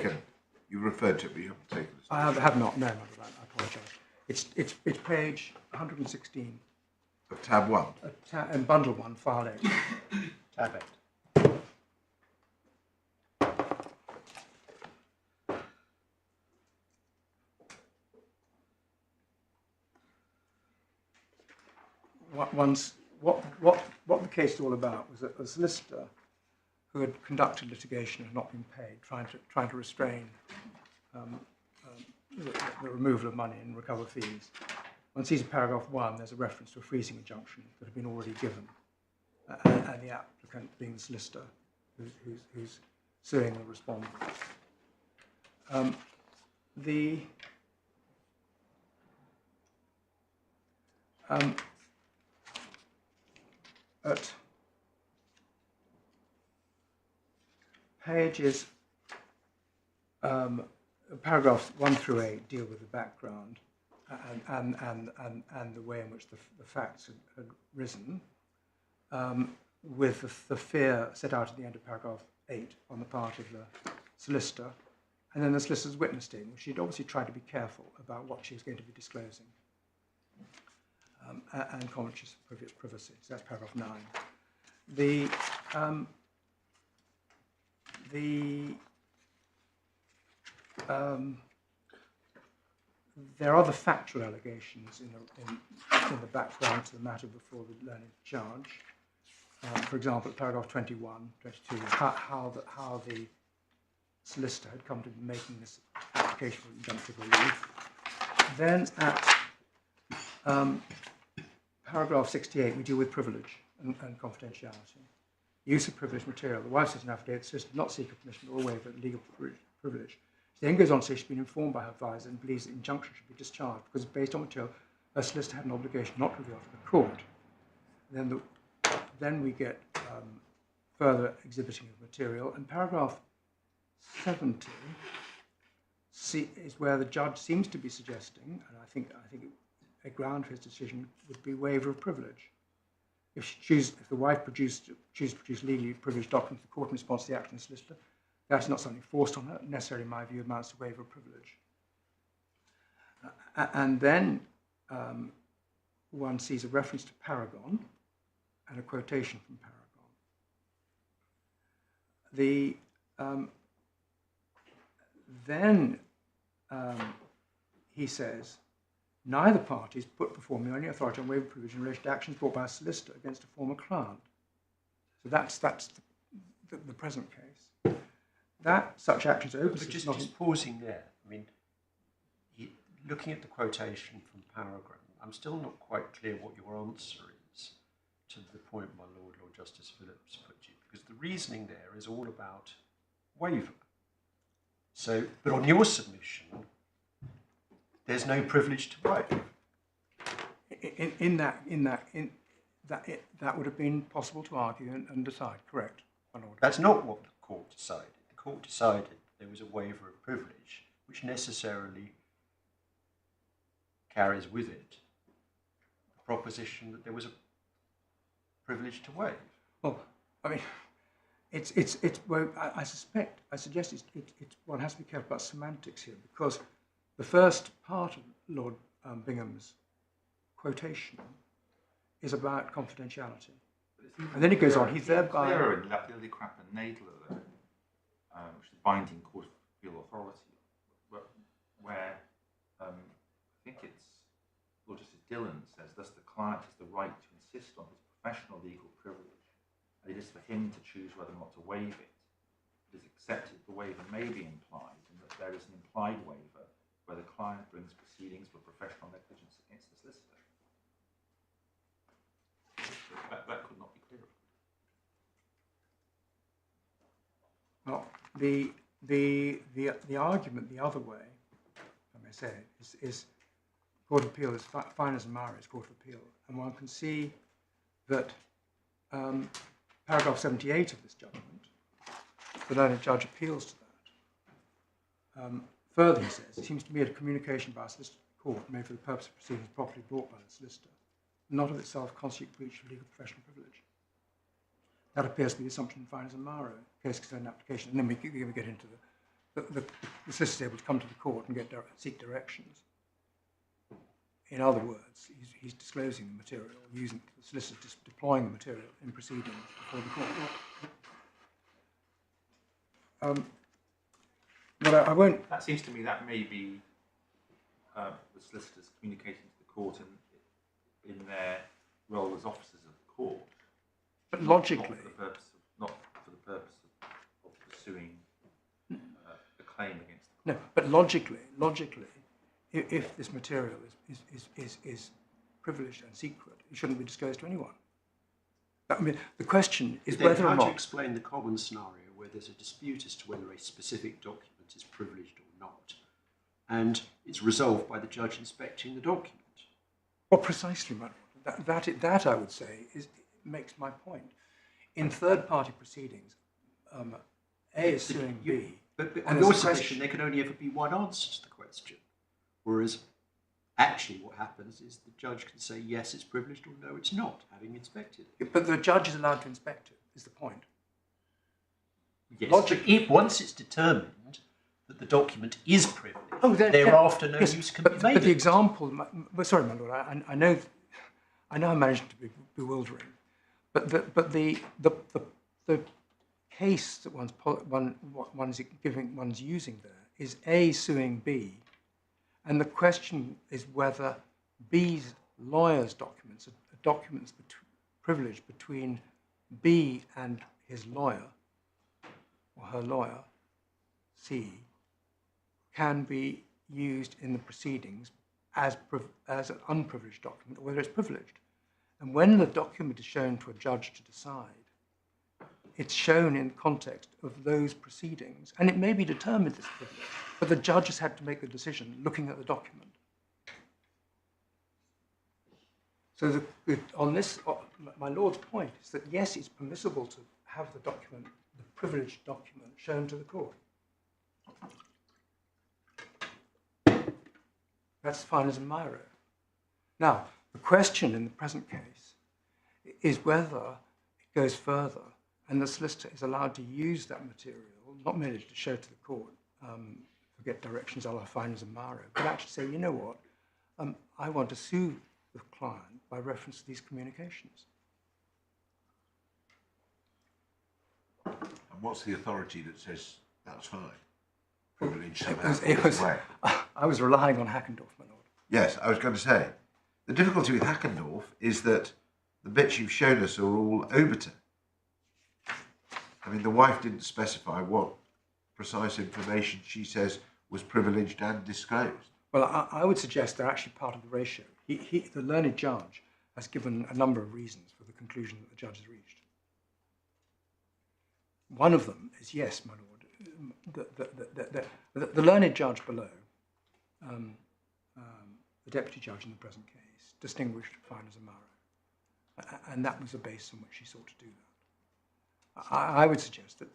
You referred to it, but you haven't taken it. I have not. No, not of that. I apologise. It's page 116. Of tab 1? And bundle 1, file 8. Tab 8. What the case is all about was that a solicitor who had conducted litigation and had not been paid, trying to restrain the removal of money and recover fees. One sees in paragraph 1, there's a reference to a freezing injunction that had been already given, and the applicant being the solicitor who's suing the respondent. At pages, paragraphs 1 through 8 deal with the background and the way in which the facts had risen, with the fear set out at the end of paragraph 8 on the part of the solicitor, and then the solicitor's witness statement. She'd obviously tried to be careful about what she was going to be disclosing, and conscious of privacy. So that's paragraph 9. There are other factual allegations in the background to the matter before the learned charge. For example, at paragraph 21, 22, how the solicitor had come to be making this application for injunctive relief. Then at paragraph 68, we deal with privilege and confidentiality. Use of privileged material. The wife says in affidavit, the solicitor did not seek a permission or waiver of legal privilege. She then goes on to say she's been informed by her advisor and believes that injunction should be discharged because based on material, her solicitor had an obligation not to reveal to the court. Then we get further exhibiting of material, and paragraph 70 is where the judge seems to be suggesting, and I think a ground for his decision would be waiver of privilege. If the wife chooses to produce legally privileged documents to the court in response to the action of the solicitor, that's not something forced on her. Necessarily, in my view, amounts to waiver of privilege. And then one sees a reference to Paragon and a quotation from Paragon. Then he says, neither parties put before me any authority on waiver provision in relation to actions brought by a solicitor against a former client. So that's the present case. That such actions are open. But just pausing there, I mean, looking at the quotation from Paragraph, I'm still not quite clear what your answer is to the point my Lord Justice Phillips put you, because the reasoning there is all about waiver. So, but on your submission, there's no privilege to waive. That would have been possible to argue and decide, correct, my Lord? That's not what the court decided. The court decided there was a waiver of privilege, which necessarily carries with it the proposition that there was a privilege to waive. Well, I mean, well, I suggest one has to be careful about semantics here, because the first part of Lord Bingham's quotation is about confidentiality. And then he goes on, he's thereby... Clearer in Lapillicrap and Nadler, which is binding court of appeal authority, where I think it's Lord Justice Dillon says, thus the client has the right to insist on his professional legal privilege, and it is for him to choose whether or not to waive it. It is accepted the waiver may be implied, and that there is an implied waiver where the client brings proceedings for professional negligence against the solicitor. That could not be clearer. Well, the argument the other way, if I may say, is Court of Appeal is fine as a Mara is Court of Appeal, and one can see that paragraph 78 of this judgment, the learned judge appeals to that. Further, he says, it seems to me that a communication by a solicitor to the court made for the purpose of proceedings properly brought by the solicitor, not of itself constitute breach of legal professional privilege. That appears to be the assumption in fine as a Mara case concerning application, and then we get into the solicitor is able to come to the court and seek directions. In other words, he's disclosing the material, using the solicitor just deploying the material in proceedings before the court. But I won't. That seems to me that may be the solicitors communicating to the court in their role as officers of the court. But logically, not for the purpose of pursuing a claim against the court. No, but logically, if this material is privileged and secret, it shouldn't be disclosed to anyone. I mean, the question is whether or how not... do you explain the common scenario where there's a dispute as to whether a specific document is privileged or not, and it's resolved by the judge inspecting the document? Well, precisely, my Lord. That I would say makes my point. In third-party proceedings, A is suing B. But on your submission, there can only ever be one answer to the question. Whereas, actually, what happens is the judge can say, yes, it's privileged, or no, it's not, having inspected it. But the judge is allowed to inspect it, is the point. Yes, but once it's determined that the document is privileged, thereafter no use can be made. But the example, sorry, my Lord, I know I'm managing to be bewildering, but the case that one's using there is A suing B, and the question is whether B's lawyer's documents, documents privileged between B and his lawyer, or her lawyer, C, can be used in the proceedings as an unprivileged document, or whether it's privileged. And when the document is shown to a judge to decide, it's shown in context of those proceedings, and it may be determined as privileged, but the judge has had to make the decision looking at the document. So on this, my Lord's point is that yes, it's permissible to have the document, the privileged document, shown to the court. That's fine as a Miro. Now, the question in the present case is whether it goes further and the solicitor is allowed to use that material, not merely to show to the court, forget directions, I'll fine as a Miro, but actually say, you know what, I want to sue the client by reference to these communications. And what's the authority that says that's fine? Privilege It was, away. I was relying on Hackendorf, my lord. Yes, I was going to say, the difficulty with Hackendorf is that the bits you've shown us are all obiter. I mean, the wife didn't specify what precise information she says was privileged and disclosed. Well, I would suggest they're actually part of the ratio. The learned judge has given a number of reasons for the conclusion that the judge has reached. One of them is, yes, my lord, the learned judge below, the deputy judge in the present case, distinguished fine as a Maro. And that was the basis on which she sought to do that. I would suggest that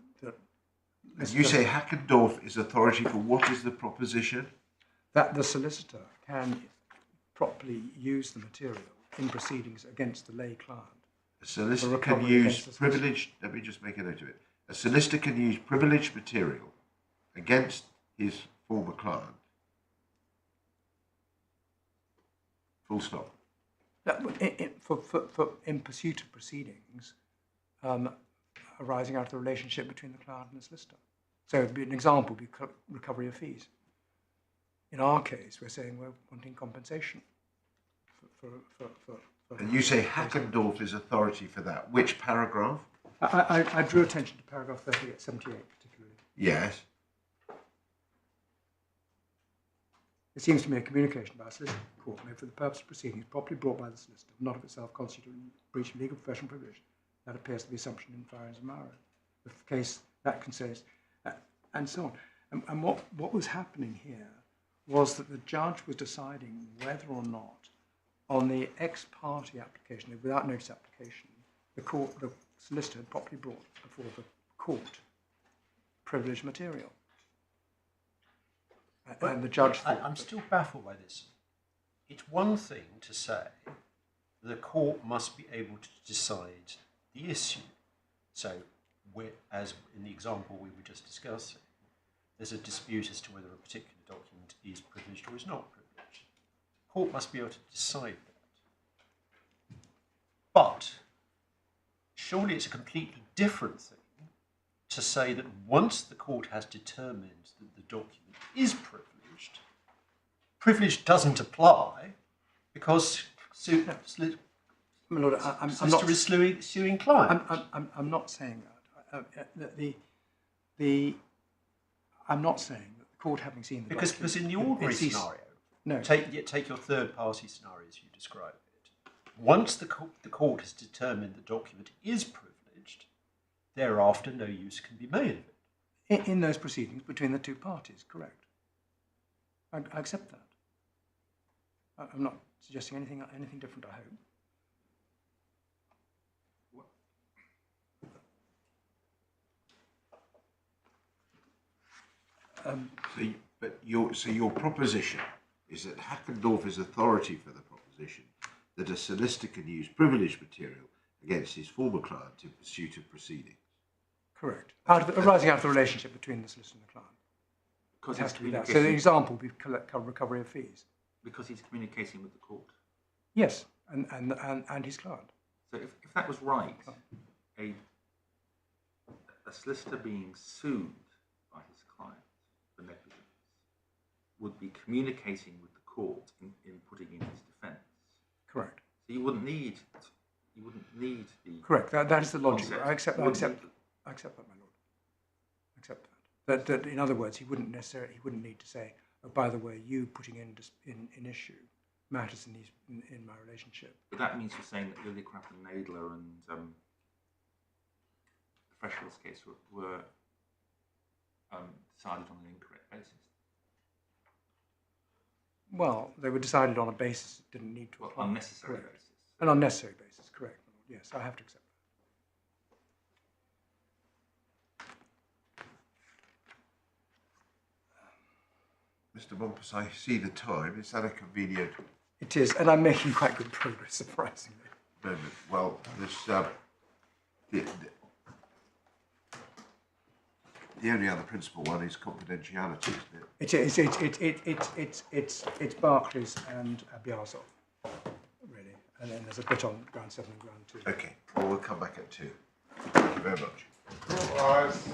and you say Hackendorf is authority for what is the proposition? That the solicitor can properly use the material in proceedings against the lay client. A solicitor can use privileged, let me just make a note of it. A solicitor can use privileged material against his former client. Full stop. In pursuit of proceedings arising out of the relationship between the client and the solicitor. So an example would be recovery of fees. In our case, we're saying we're wanting compensation for and you say Hackendorf is authority for that. Which paragraph? I drew attention to paragraph 78 particularly. Yes. It seems to me a communication by a solicitor court made for the purpose of proceedings properly brought by the solicitor, not of itself constituting breach of legal professional privilege. That appears to be assumption in Fire and Maro. The case that concerns, and so on. And what was happening here was that the judge was deciding whether or not, on the ex parte application, the without notice application, the solicitor had properly brought before the court privileged material. And the judge I'm still baffled by this. It's one thing to say the court must be able to decide the issue. So, as in the example we were just discussing, there's a dispute as to whether a particular document is privileged or is not privileged. The court must be able to decide that. But surely it's a completely different thing to say that once the court has determined that the document is privileged, privilege doesn't apply because my lord, I'm not suing client. I'm not saying that. I'm not saying that the court, having seen the because in the ordinary scenario, no. Take your third party scenario as you describe it. Once the court has determined the document is privileged, thereafter no use can be made of it. In those proceedings between the two parties, correct. I accept that. I'm not suggesting anything different, I hope. So your proposition is that Hackendorf is authority for the proposition that a solicitor can use privileged material against his former client in pursuit of proceedings. Correct. Arising out of the relationship between the solicitor and the client. Because it has to be that. So the example would be recovery of fees. Because he's communicating with the court. Yes, and his client. So if that was right, a solicitor being sued by his client for negligence would be communicating with the court in putting in his defence. Correct. So you wouldn't need the correct. That is the logic. concept. I accept that, my lord. I accept that. That in other words, he wouldn't need to say, oh, by the way, you putting in issue matters in my relationship. But that means you're saying that Lillicrap and Nadler and the Freshwell's case were decided on an incorrect basis. Well, they were decided on a basis that didn't need to apply. Unnecessary correct. basis. An unnecessary basis, correct. Yes, I have to accept that. Mr. Bumpus, I see the time. Is that a convenient It is, and I'm making quite good progress, surprisingly. moment? Well, the only other principal one is confidentiality, isn't it? It's Barclays and Biazov, really, and then there's a bit on ground 7 and ground 2. Okay, well, we'll come back at 2. Thank you very much. All rise.